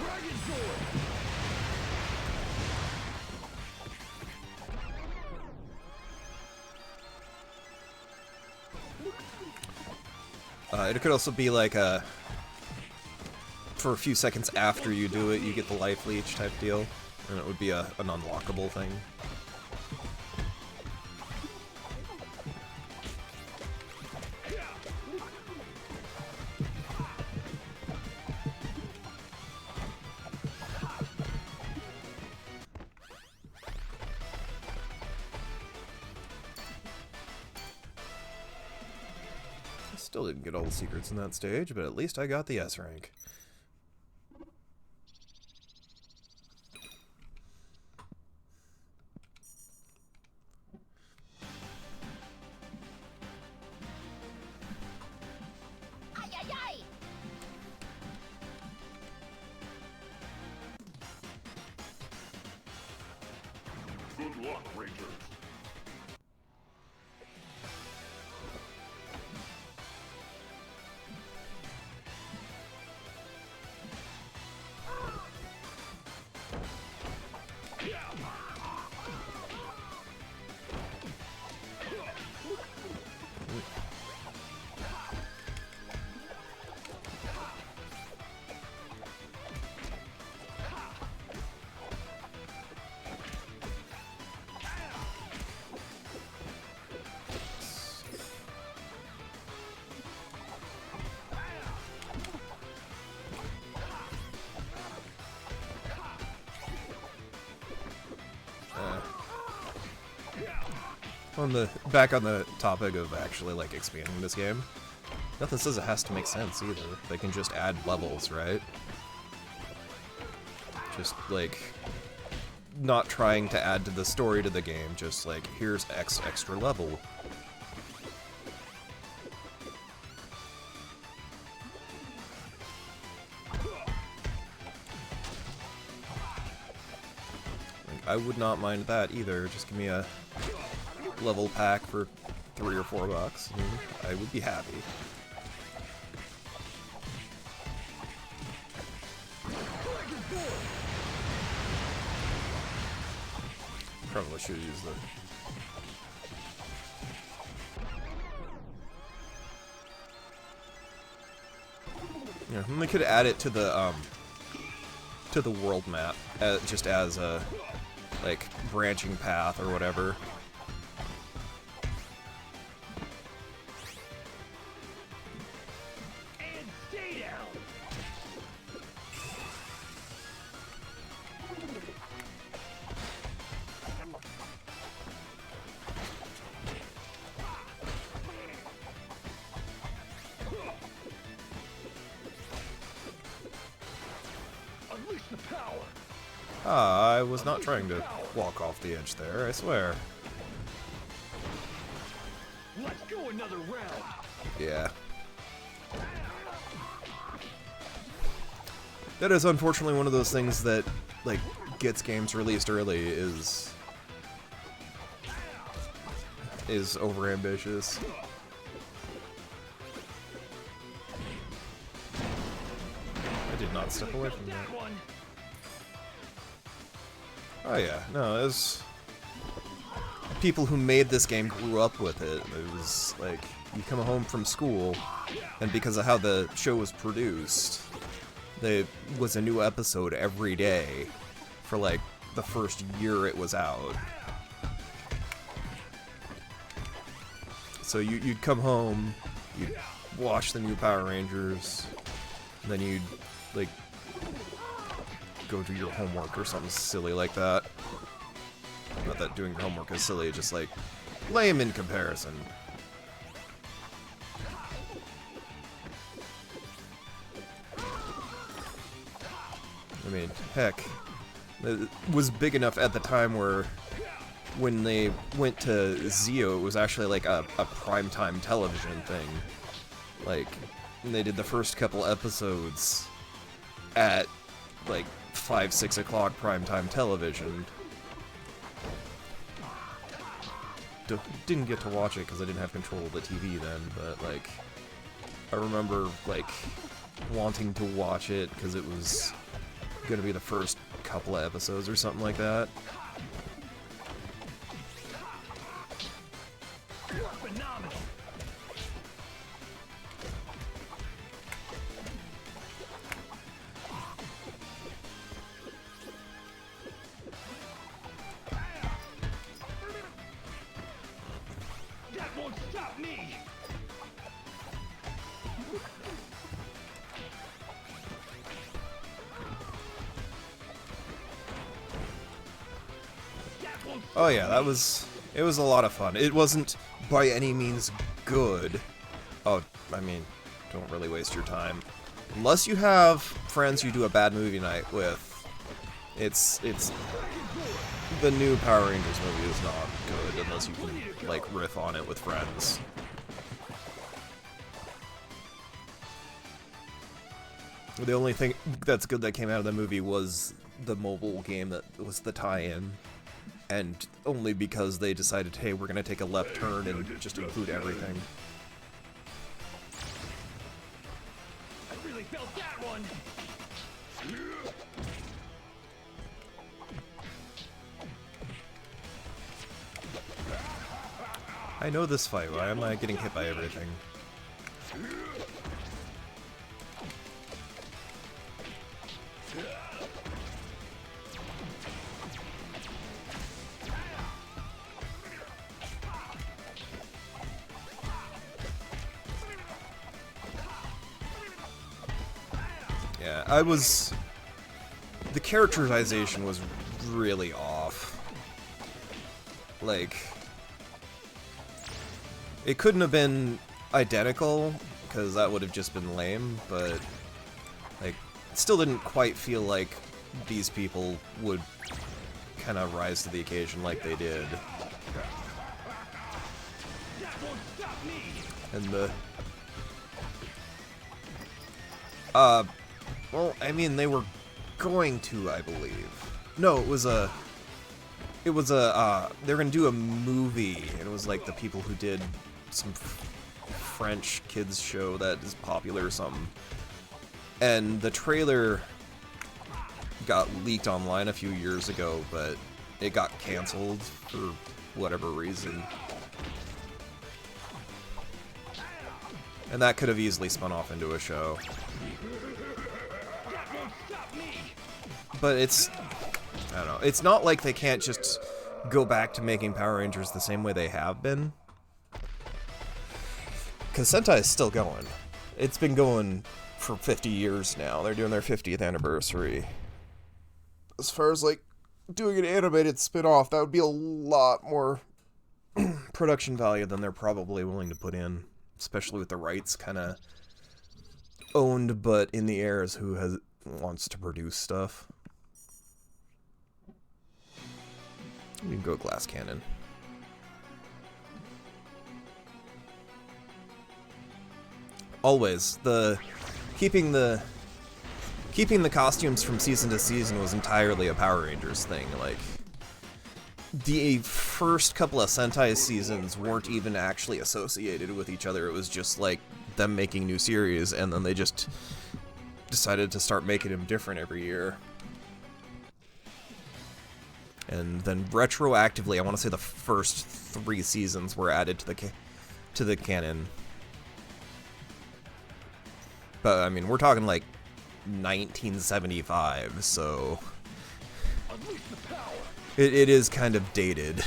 Dragon Sword! It could also be like a... For a few seconds after you do it, you get the life leech type deal. And it would be an unlockable thing. Still didn't get all the secrets in that stage, but at least I got the S rank. Ay, ay, ay! Good luck, Rangers! back on the topic of actually like expanding this game, nothing says it has to make sense either. They can just add levels, right? Just like not trying to add to the story to the game, just like here's X extra level. Like, I would not mind that either. Just give me a level pack for $3 or $4 and I would be happy. Probably should use the... Yeah, and they could add it to the world map, just as a like branching path or whatever. And stay down. Unleash the power. Ah, I was not trying to walk off the edge there, I swear. Let's go another round. Yeah. That is unfortunately one of those things that, like, gets games released early is overambitious. I did not step away from that. Oh yeah, no, it was... People who made this game grew up with it. It was like, you come home from school, and because of how the show was produced, there was a new episode every day for like the first year it was out. So you'd come home, you'd watch the new Power Rangers, and then you'd like go do your homework or something silly like that. Not that doing your homework is silly, just like lame in comparison. I mean, heck, it was big enough at the time where when they went to Zeo, it was actually like a primetime television thing. Like, they did the first couple episodes at like 5, 6 o'clock primetime television. Didn't get to watch it because I didn't have control of the TV then, but like, I remember like wanting to watch it because it was gonna be the first couple of episodes or something like that. Phenomenal. That won't stop me. Oh yeah, it was a lot of fun. It wasn't by any means good. Oh, I mean, don't really waste your time. Unless you have friends you do a bad movie night with, it's the new Power Rangers movie is not good unless you can like riff on it with friends. The only thing that's good that came out of the movie was the mobile game that was the tie-in. And only because they decided, hey, we're gonna take a left turn and just include everything. I really felt that one. I know this fight, why am I getting hit by everything? Yeah, the characterization was really off. Like, It couldn't have been identical, because that would have just been lame, but, like, it still didn't quite feel like these people would kind of rise to the occasion like they did. That won't stop me. And the... well, I mean, they were going to, I believe. No, they were gonna do a movie, and it was like the people who did some French kids show that is popular or something. And the trailer got leaked online a few years ago, but it got canceled for whatever reason. And that could have easily spun off into a show. That won't stop me. But it's, I don't know, it's not like they can't just go back to making Power Rangers the same way they have been. Because Sentai is still going. It's been going for 50 years now. They're doing their 50th anniversary. As far as, like, doing an animated spin-off, that would be a lot more production value than they're probably willing to put in. Especially with the rights kind of owned, but in the air as who wants to produce stuff. You can go glass cannon. Always keeping the costumes from season to season was entirely a Power Rangers thing. Like, the first couple of Sentai seasons weren't even actually associated with each other. It was just like them making new series, and then they just decided to start making them different every year. And then retroactively, I want to say the first 3 seasons were added to the canon. But I mean, we're talking like 1975, so Unleash the power. it is kind of dated.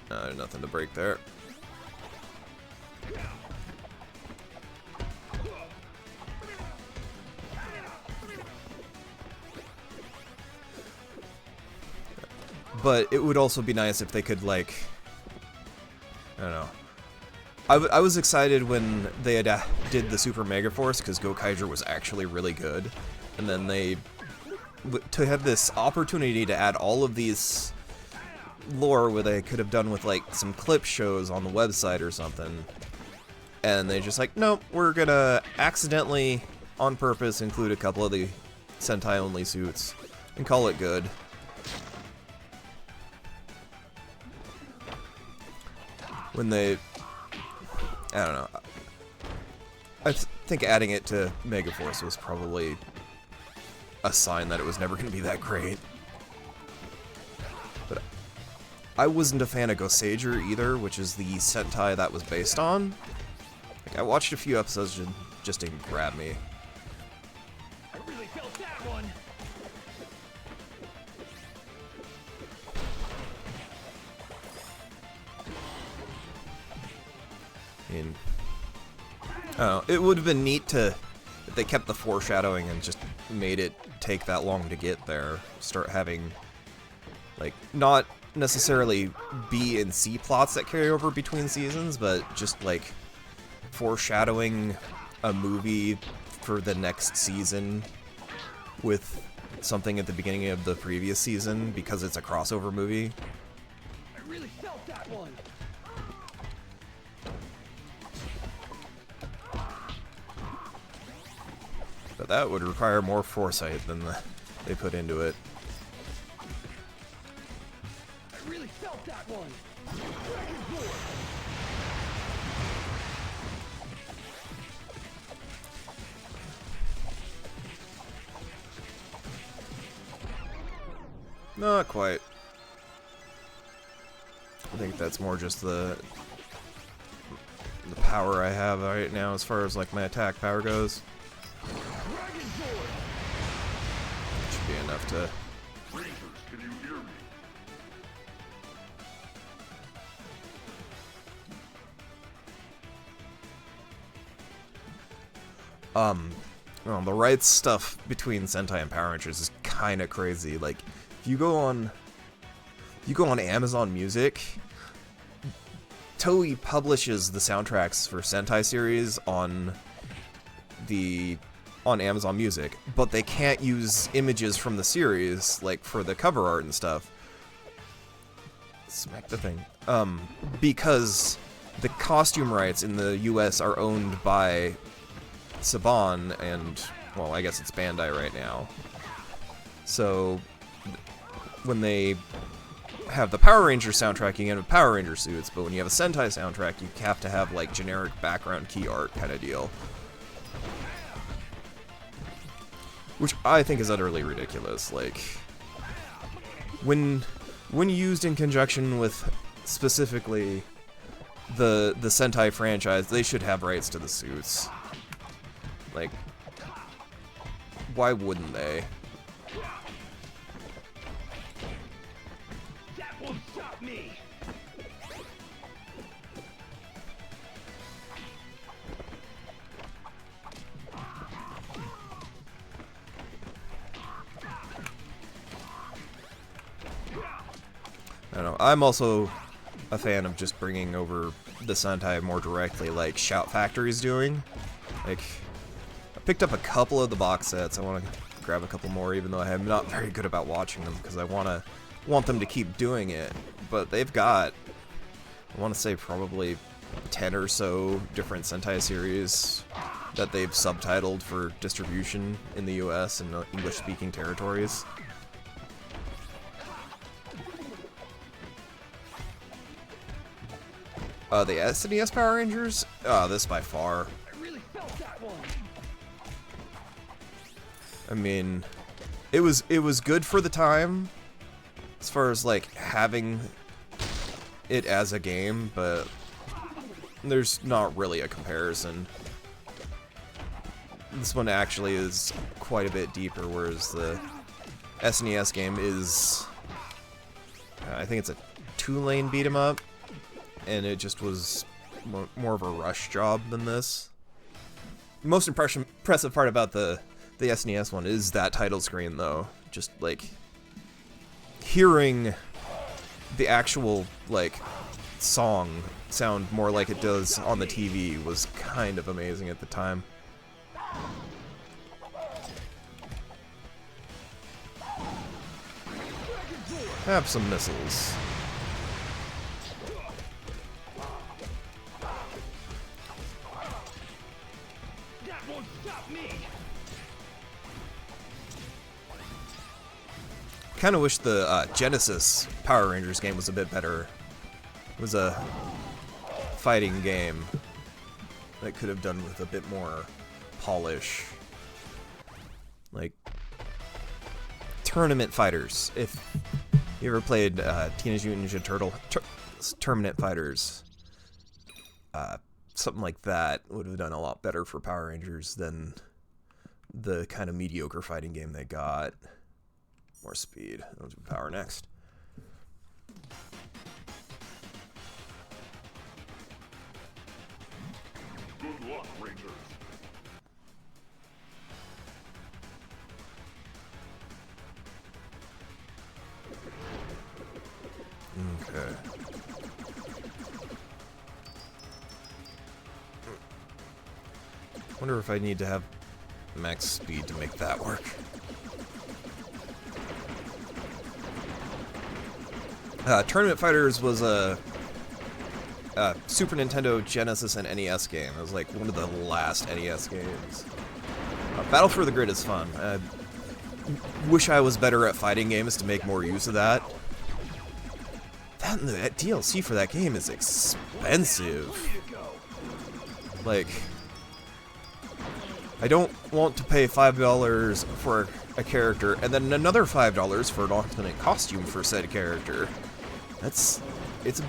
There's nothing to break there. But it would also be nice if they could, like, I don't know. I was excited when they did the Super Mega Force, because Gokaiger was actually really good. And then to have this opportunity to add all of these lore where they could have done with, like, some clip shows on the website or something. And they just like, nope, we're gonna accidentally, on purpose, include a couple of the Sentai-only suits and call it good. When they... I don't know. I think adding it to Megaforce was probably a sign that it was never going to be that great. But I wasn't a fan of Goseiger either, which is the Sentai that was based on. Like, I watched a few episodes and just didn't grab me. I really felt that one. I mean, I don't know, it would have been neat to, if they kept the foreshadowing and just made it take that long to get there. Start having, like, not necessarily B and C plots that carry over between seasons, but just, like, foreshadowing a movie for the next season with something at the beginning of the previous season because it's a crossover movie. I really felt that one. But that would require more foresight than they put into it. I really felt that one. Dragon Lord. Not quite. I think that's more just the power I have right now as far as, like, my attack power goes. Dragon Lord. Should be enough to... Rangers, can you hear me? Well, the rights stuff between Sentai and Power Rangers is kind of crazy. Like, if you go on you go on Amazon Music, Toei publishes the soundtracks for Sentai series on Amazon Music, but they can't use images from the series, like for the cover art and stuff. Smack the thing. Because the costume rights in the US are owned by Saban and, well, I guess it's Bandai right now. So when they have the Power Ranger soundtrack, you can have Power Ranger suits, but when you have a Sentai soundtrack, you have to have like generic background key art kind of deal. Which I think is utterly ridiculous. Like, when used in conjunction with specifically the Sentai franchise, they should have rights to the suits. Like, why wouldn't they? That won't stop me. I don't know. I'm also a fan of just bringing over the Sentai more directly, like Shout Factory's doing. Like, I picked up a couple of the box sets. I want to grab a couple more, even though I'm not very good about watching them, because I want them to keep doing it. But they've got, I want to say, probably 10 or so different Sentai series that they've subtitled for distribution in the US and English-speaking territories. The SNES Power Rangers? This by far. I really felt that one. I mean, it was good for the time, as far as like having it as a game, but there's not really a comparison. This one actually is quite a bit deeper, whereas the SNES game is, I think it's a 2-lane beat 'em up. And it just was more of a rush job than this. The most impressive part about the SNES one is that title screen, though. Just, like, hearing the actual, like, song sound more like it does on the TV was kind of amazing at the time. Have some missiles. Kind of wish the Genesis Power Rangers game was a bit better. It was a fighting game that could have done with a bit more polish. Like, Tournament Fighters. If you ever played Teenage Mutant Ninja Turtle Tournament Fighters, something like that would have done a lot better for Power Rangers than the kind of mediocre fighting game they got. More speed. I'll do power next. Good luck, Rangers. Okay. Wonder if I need to have max speed to make that work. Tournament Fighters was a Super Nintendo, Genesis, and NES game. It was like one of the last NES games. Battle for the Grid is fun. I wish I was better at fighting games to make more use of that. That DLC for that game is expensive. Like, I don't want to pay $5 for a character and then another $5 for an alternate costume for said character. It's a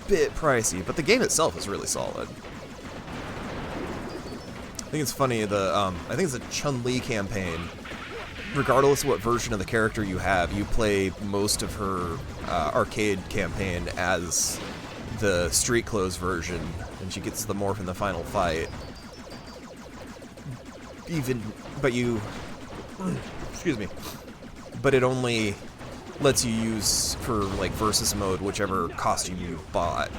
bit pricey, but the game itself is really solid. I think it's funny, I think it's a Chun-Li campaign. Regardless of what version of the character you have, you play most of her arcade campaign as the street clothes version, and she gets the morph in the final fight. Excuse me, but it only lets you use for like versus mode whichever costume you bought.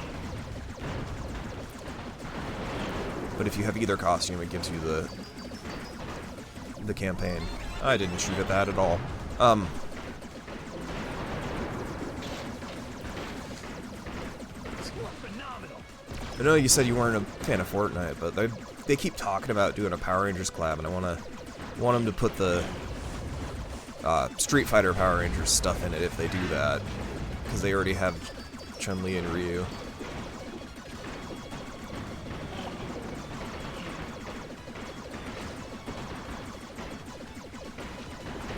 But if you have either costume, it gives you the campaign. I didn't shoot at that at all. I know you said you weren't a fan of Fortnite, but they keep talking about doing a Power Rangers collab, and I want them to put the Street Fighter Power Rangers stuff in it if they do that, because they already have Chun-Li and Ryu.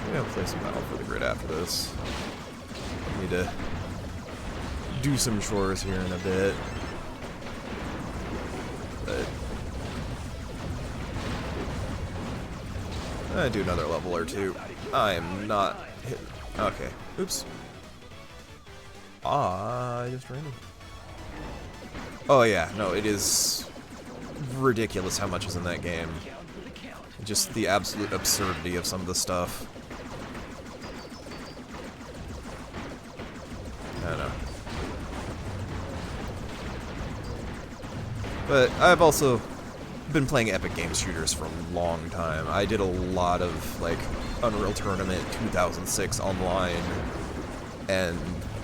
Maybe I'll play some Battle for the Grid after this. Need to do some chores here in a bit. I do another level or two. I am not hitting. Okay. Oops. I just ran. Oh yeah, no, it is ridiculous how much is in that game. Just the absolute absurdity of some of the stuff. I don't know. But I've also been playing Epic Games shooters for a long time. I did a lot of, like, Unreal Tournament 2006 online, and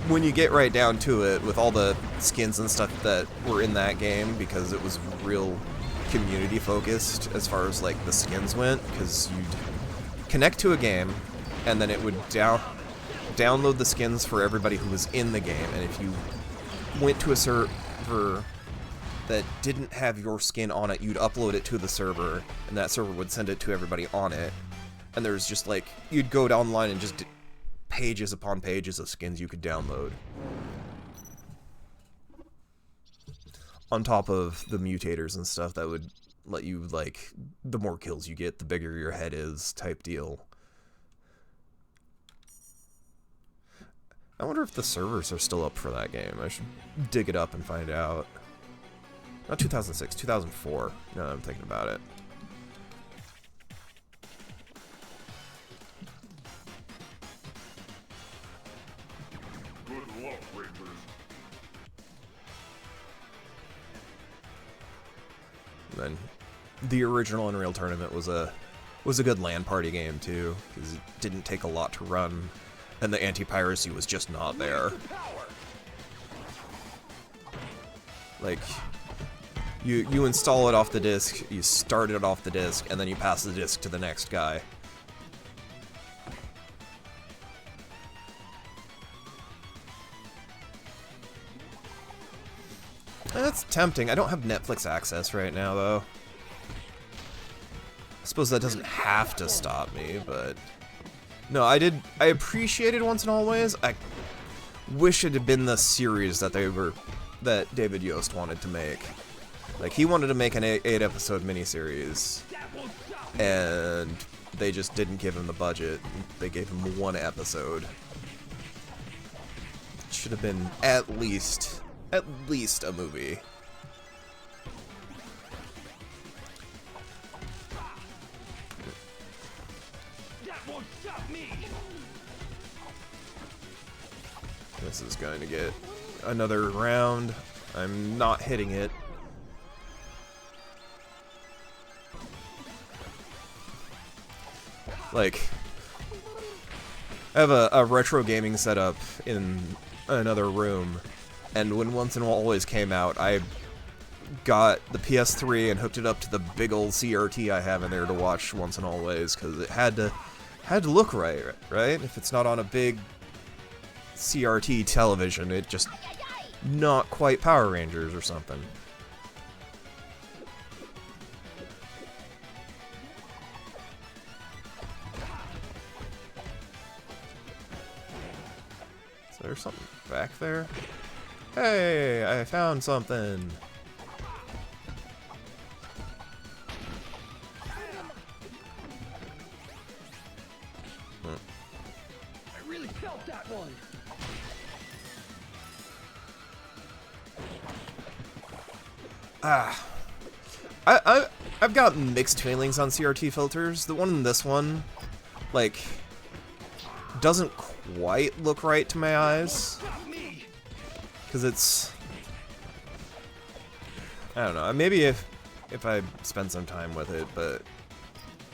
when you get right down to it, with all the skins and stuff that were in that game, because it was real community focused as far as, like, the skins went, because you'd connect to a game, and then it would download the skins for everybody who was in the game, and if you went to a server that didn't have your skin on it, you'd upload it to the server, and that server would send it to everybody on it. And there's just like, you'd go online and just pages upon pages of skins you could download. On top of the mutators and stuff that would let you, like, the more kills you get, the bigger your head is type deal. I wonder if the servers are still up for that game. I should dig it up and find out. Not 2006, 2004, now that I'm thinking about it. Good luck, Rangers. And then the original Unreal Tournament was a good LAN party game too, because it didn't take a lot to run, and the anti-piracy was just not there. Like, you install it off the disk, you start it off the disk, and then you pass the disk to the next guy. That's tempting. I don't have Netflix access right now, though. I suppose that doesn't have to stop me, but... No, I appreciated Once and Always. I wish it had been the series that David Yost wanted to make. Like, he wanted to make an 8-episode miniseries, and they just didn't give him the budget. They gave him 1 episode. It should have been at least a movie. That won't stop me. This is going to get another round. I'm not hitting it. Like, I have a retro gaming setup in another room, and when Once and Always came out, I got the PS3 and hooked it up to the big old CRT I have in there to watch Once and Always, because it had to look right? If it's not on a big CRT television, it just not quite Power Rangers or something. Is there something back there? Hey, I found something. I really felt that one. I've got mixed feelings on CRT filters. The one in this one, like, doesn't quite look right to my eyes. Because it's... I don't know, maybe if I spend some time with it, but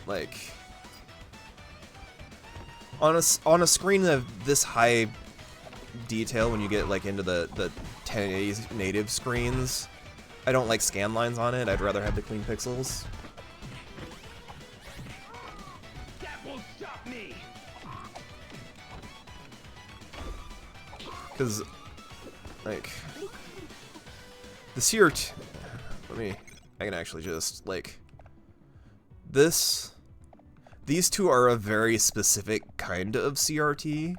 like on a screen of this high detail, when you get like into the 1080 native screens, I don't like scan lines on it. I'd rather have the clean pixels. That won't stop me. Because like the CRT, I can actually just like these two are a very specific kind of CRT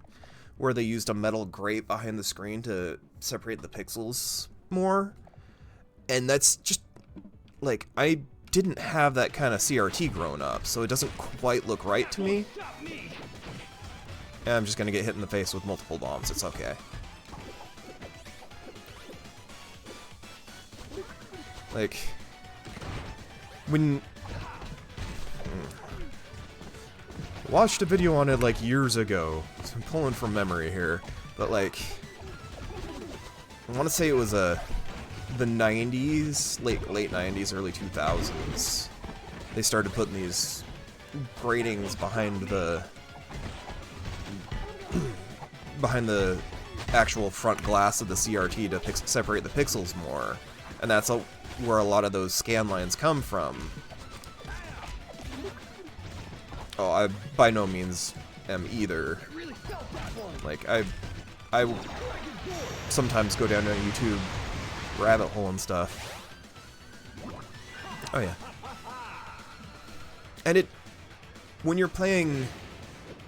where they used a metal grate behind the screen to separate the pixels more, and that's just like, I didn't have that kind of CRT growing up, so it doesn't quite look right to me. And I'm just gonna get hit in the face with multiple bombs, it's okay. Like, when watched a video on it like years ago, so I'm pulling from memory here, but like, I want to say it was the 90s, late 90s, early 2000s. They started putting these gratings behind the actual front glass of the CRT to separate the pixels more, and that's where a lot of those scan lines come from. Oh, I by no means am either. Like, I sometimes go down to a YouTube rabbit hole and stuff. Oh yeah. And when you're playing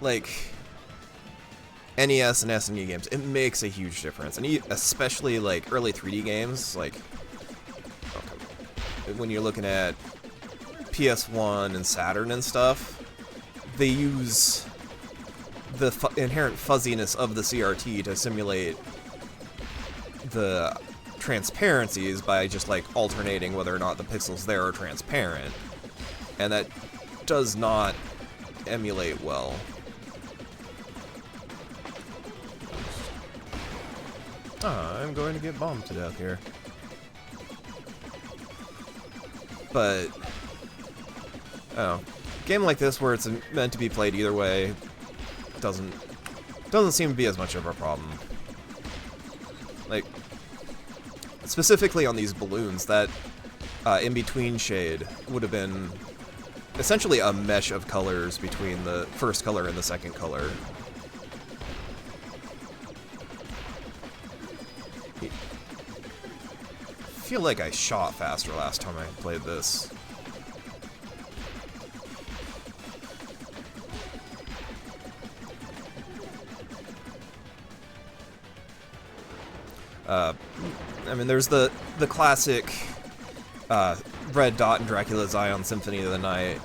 like NES and SNES games, it makes a huge difference, and especially like early 3D games, like when you're looking at PS1 and Saturn and stuff. They use the inherent fuzziness of the CRT to simulate the transparencies by just like alternating whether or not the pixels there are transparent, and that does not emulate well. I'm going to get bombed to death here. But oh, game like this where it's meant to be played either way doesn't seem to be as much of a problem. Like, specifically on these balloons, that in-between shade would have been essentially a mesh of colors between the first color and the second color. I feel like I shot faster last time I played this. I mean, there's the classic red dot in Dracula's Eye on Symphony of the Night.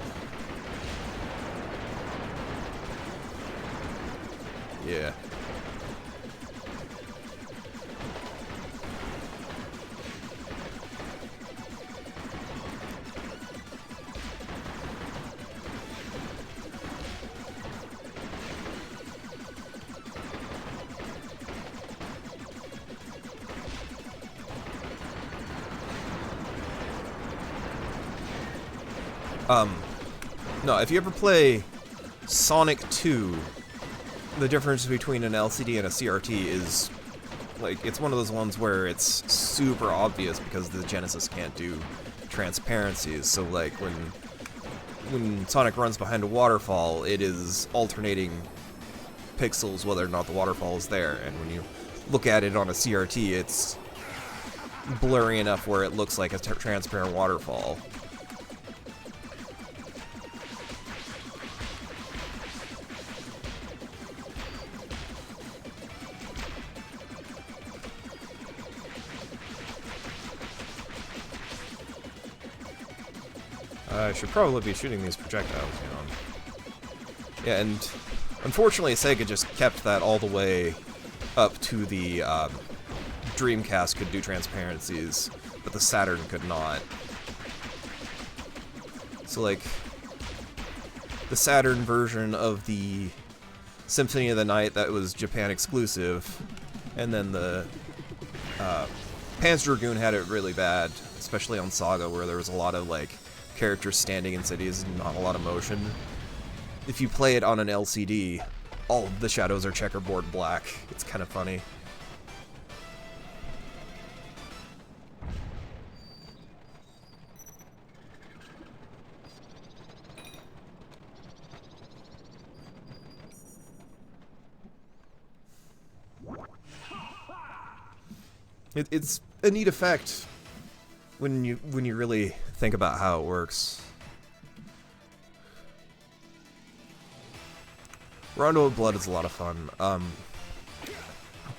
Yeah. No, if you ever play Sonic 2, the difference between an LCD and a CRT is, like, it's one of those ones where it's super obvious because the Genesis can't do transparencies. So, like, when Sonic runs behind a waterfall, it is alternating pixels whether or not the waterfall is there. And when you look at it on a CRT, it's blurry enough where it looks like a transparent waterfall. I should probably be shooting these projectiles, you know. Yeah, and unfortunately Sega just kept that all the way up to the Dreamcast could do transparencies, but the Saturn could not. So, like, the Saturn version of the Symphony of the Night that was Japan exclusive, and then the Panzer Dragoon had it really bad, especially on Saga, where there was a lot of like characters standing in cities and not a lot of motion. If you play it on an LCD, all of the shadows are checkerboard black. It's kind of funny. It's a neat effect when you really think about how it works. Rondo of Blood is a lot of fun.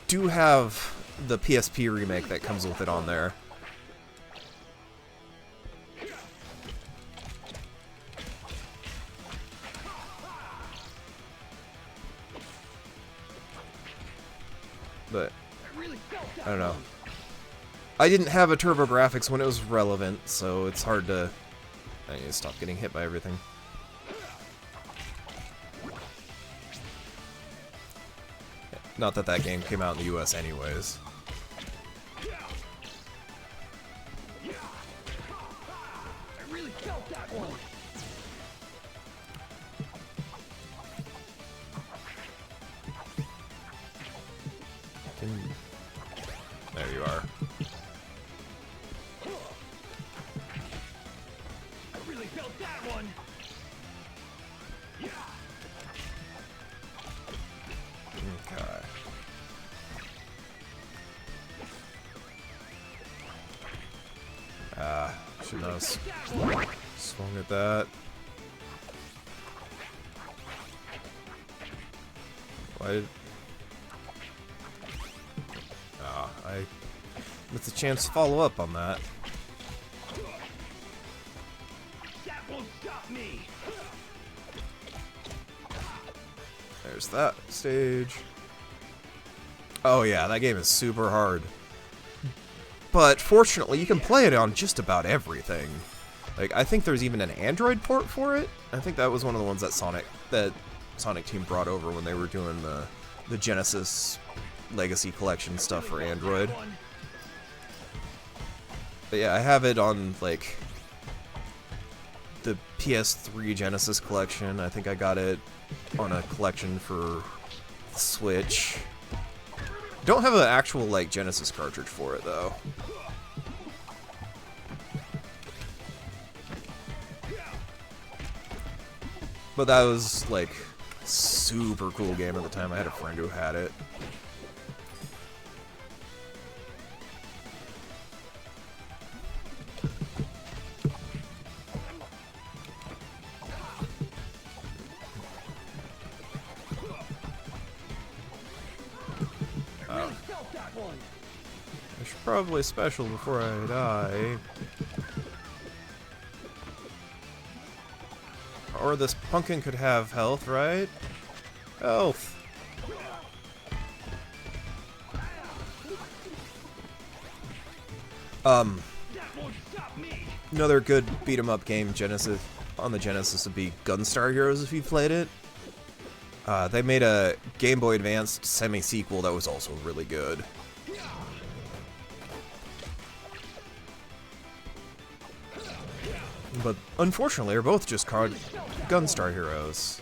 Do have the PSP remake that comes with it on there. But I don't know. I didn't have a TurboGrafx when it was relevant, so it's hard to... I need to stop getting hit by everything. Not that that game came out in the US anyways. I really felt that one. There you are. I really felt that one. Okay. Should not have swung at that. Why did... I missed a chance to follow up on that. That won't stop me. There's that stage. Oh yeah, that game is super hard. But fortunately, you can play it on just about everything. Like, I think there's even an Android port for it. I think that was one of the ones that Sonic Team brought over when they were doing the Genesis Legacy Collection stuff for Android. But yeah, I have it on, like, the PS3 Genesis Collection. I think I got it on a collection for Switch. Don't have an actual, like, Genesis cartridge for it, though. But that was, like, super cool game at the time. I had a friend who had it. I should probably special before I die. Or this pumpkin could have health, right? Health! Another good beat-em-up game Genesis on the Genesis would be Gunstar Heroes if you played it. They made a Game Boy Advance semi-sequel that was also really good. But unfortunately, they're both just called Gunstar Heroes.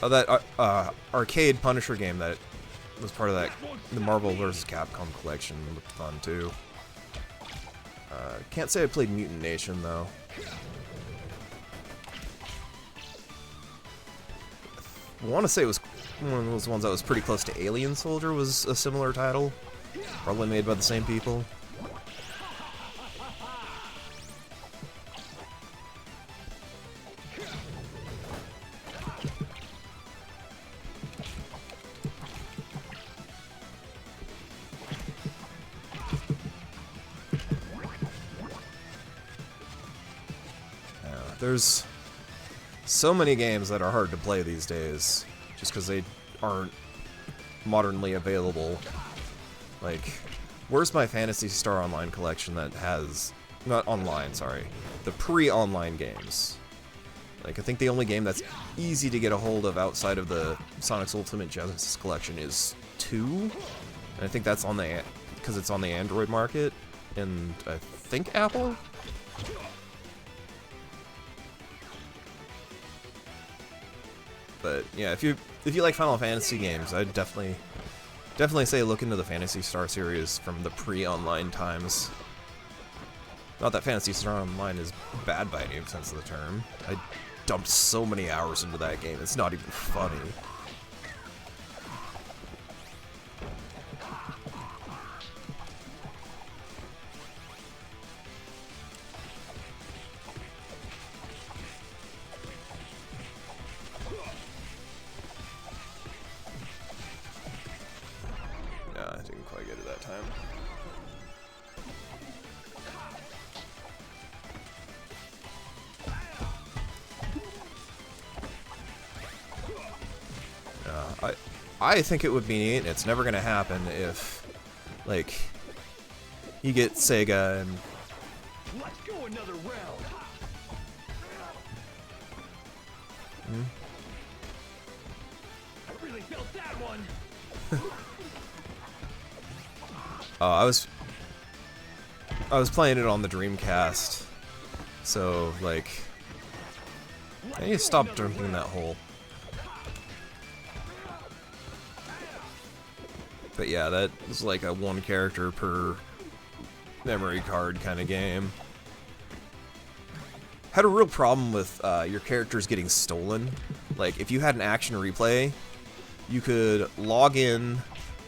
Oh, that arcade Punisher game that was part of that the Marvel vs. Capcom collection looked fun too. Can't say I played Mutant Nation though. I want to say it was one of those ones that was pretty close to Alien Soldier was a similar title, probably made by the same people. There's so many games that are hard to play these days, just because they aren't modernly available. Like, where's my Phantasy Star Online collection that has... Not online, sorry. The pre-online games. Like, I think the only game that's easy to get a hold of outside of the Sonic's Ultimate Genesis collection is 2. And I think that's on the... because it's on the Android market. And I think Apple? But yeah, if you like Final Fantasy games, I'd definitely say look into the Phantasy Star series from the pre-online times. Not that Phantasy Star Online is bad by any sense of the term. I dumped so many hours into that game, it's not even funny. I didn't quite get it that time. I think it would be neat. It's never gonna happen if, like, you get Sega and... Let's go another round. I really felt that one. I was playing it on the Dreamcast, so, like, I need to stop jumping in that hole. But yeah, that was like a one character per memory card kind of game. Had a real problem with your characters getting stolen. Like, if you had an action replay, you could log in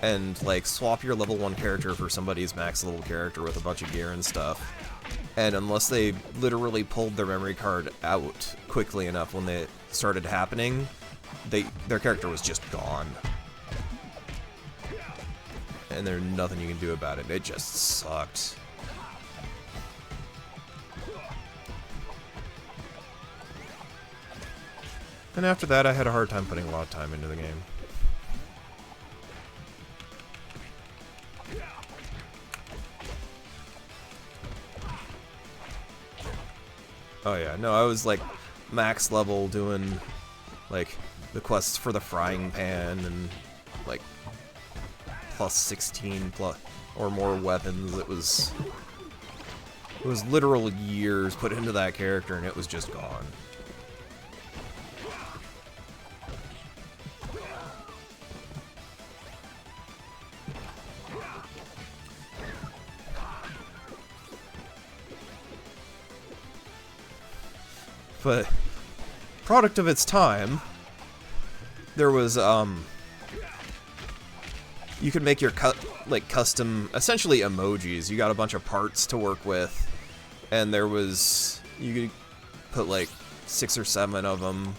and like swap your level 1 character for somebody's max level character with a bunch of gear and stuff. And unless they literally pulled their memory card out quickly enough when it started happening, their character was just gone. And there's nothing you can do about it. It just sucked. And after that, I had a hard time putting a lot of time into the game. Oh yeah, no, I was like max level doing like the quests for the frying pan and like plus 16 plus or more weapons. It was literal years put into that character and it was just gone. But product of its time, there was you could make your custom, essentially emojis. You got a bunch of parts to work with, and there was, you could put like 6 or 7 of them,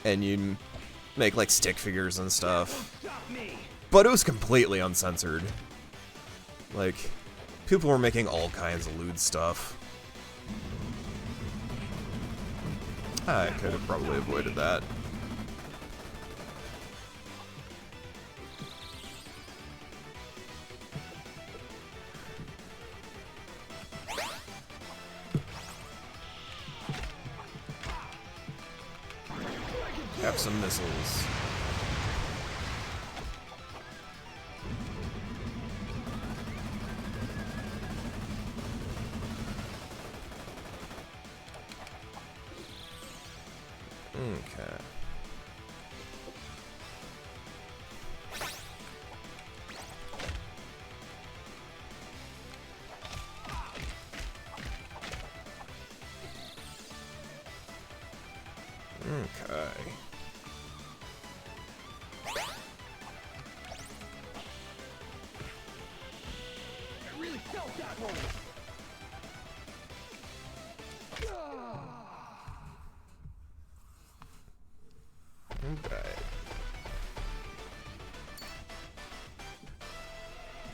and you make like stick figures and stuff. But it was completely uncensored. Like, people were making all kinds of lewd stuff. I could have probably avoided that. Have some missiles. Okay. Okay. I really felt that one. Okay.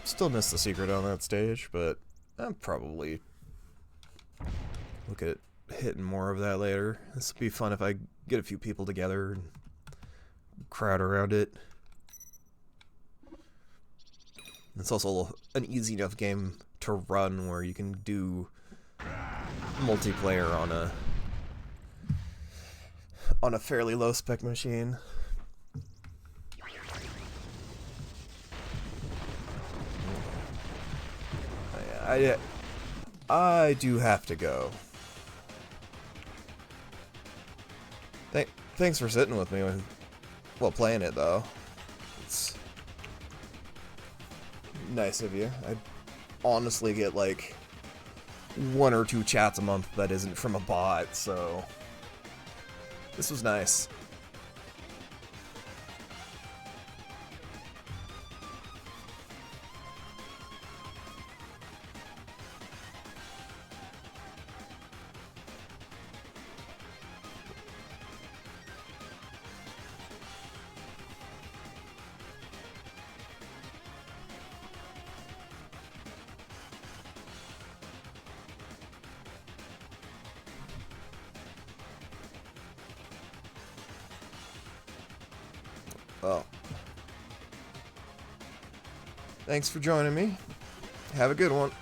Still missed the secret on that stage, but I'll probably look at hitting more of that later. This will be fun if I get a few people together and crowd around it. It's also an easy enough game to run where you can do multiplayer on a fairly low spec machine. I do have to go. Thanks for sitting with me while playing it, though. It's nice of you. I honestly get like 1 or 2 chats a month that isn't from a bot, so this was nice. Well, thanks for joining me. Have a good one.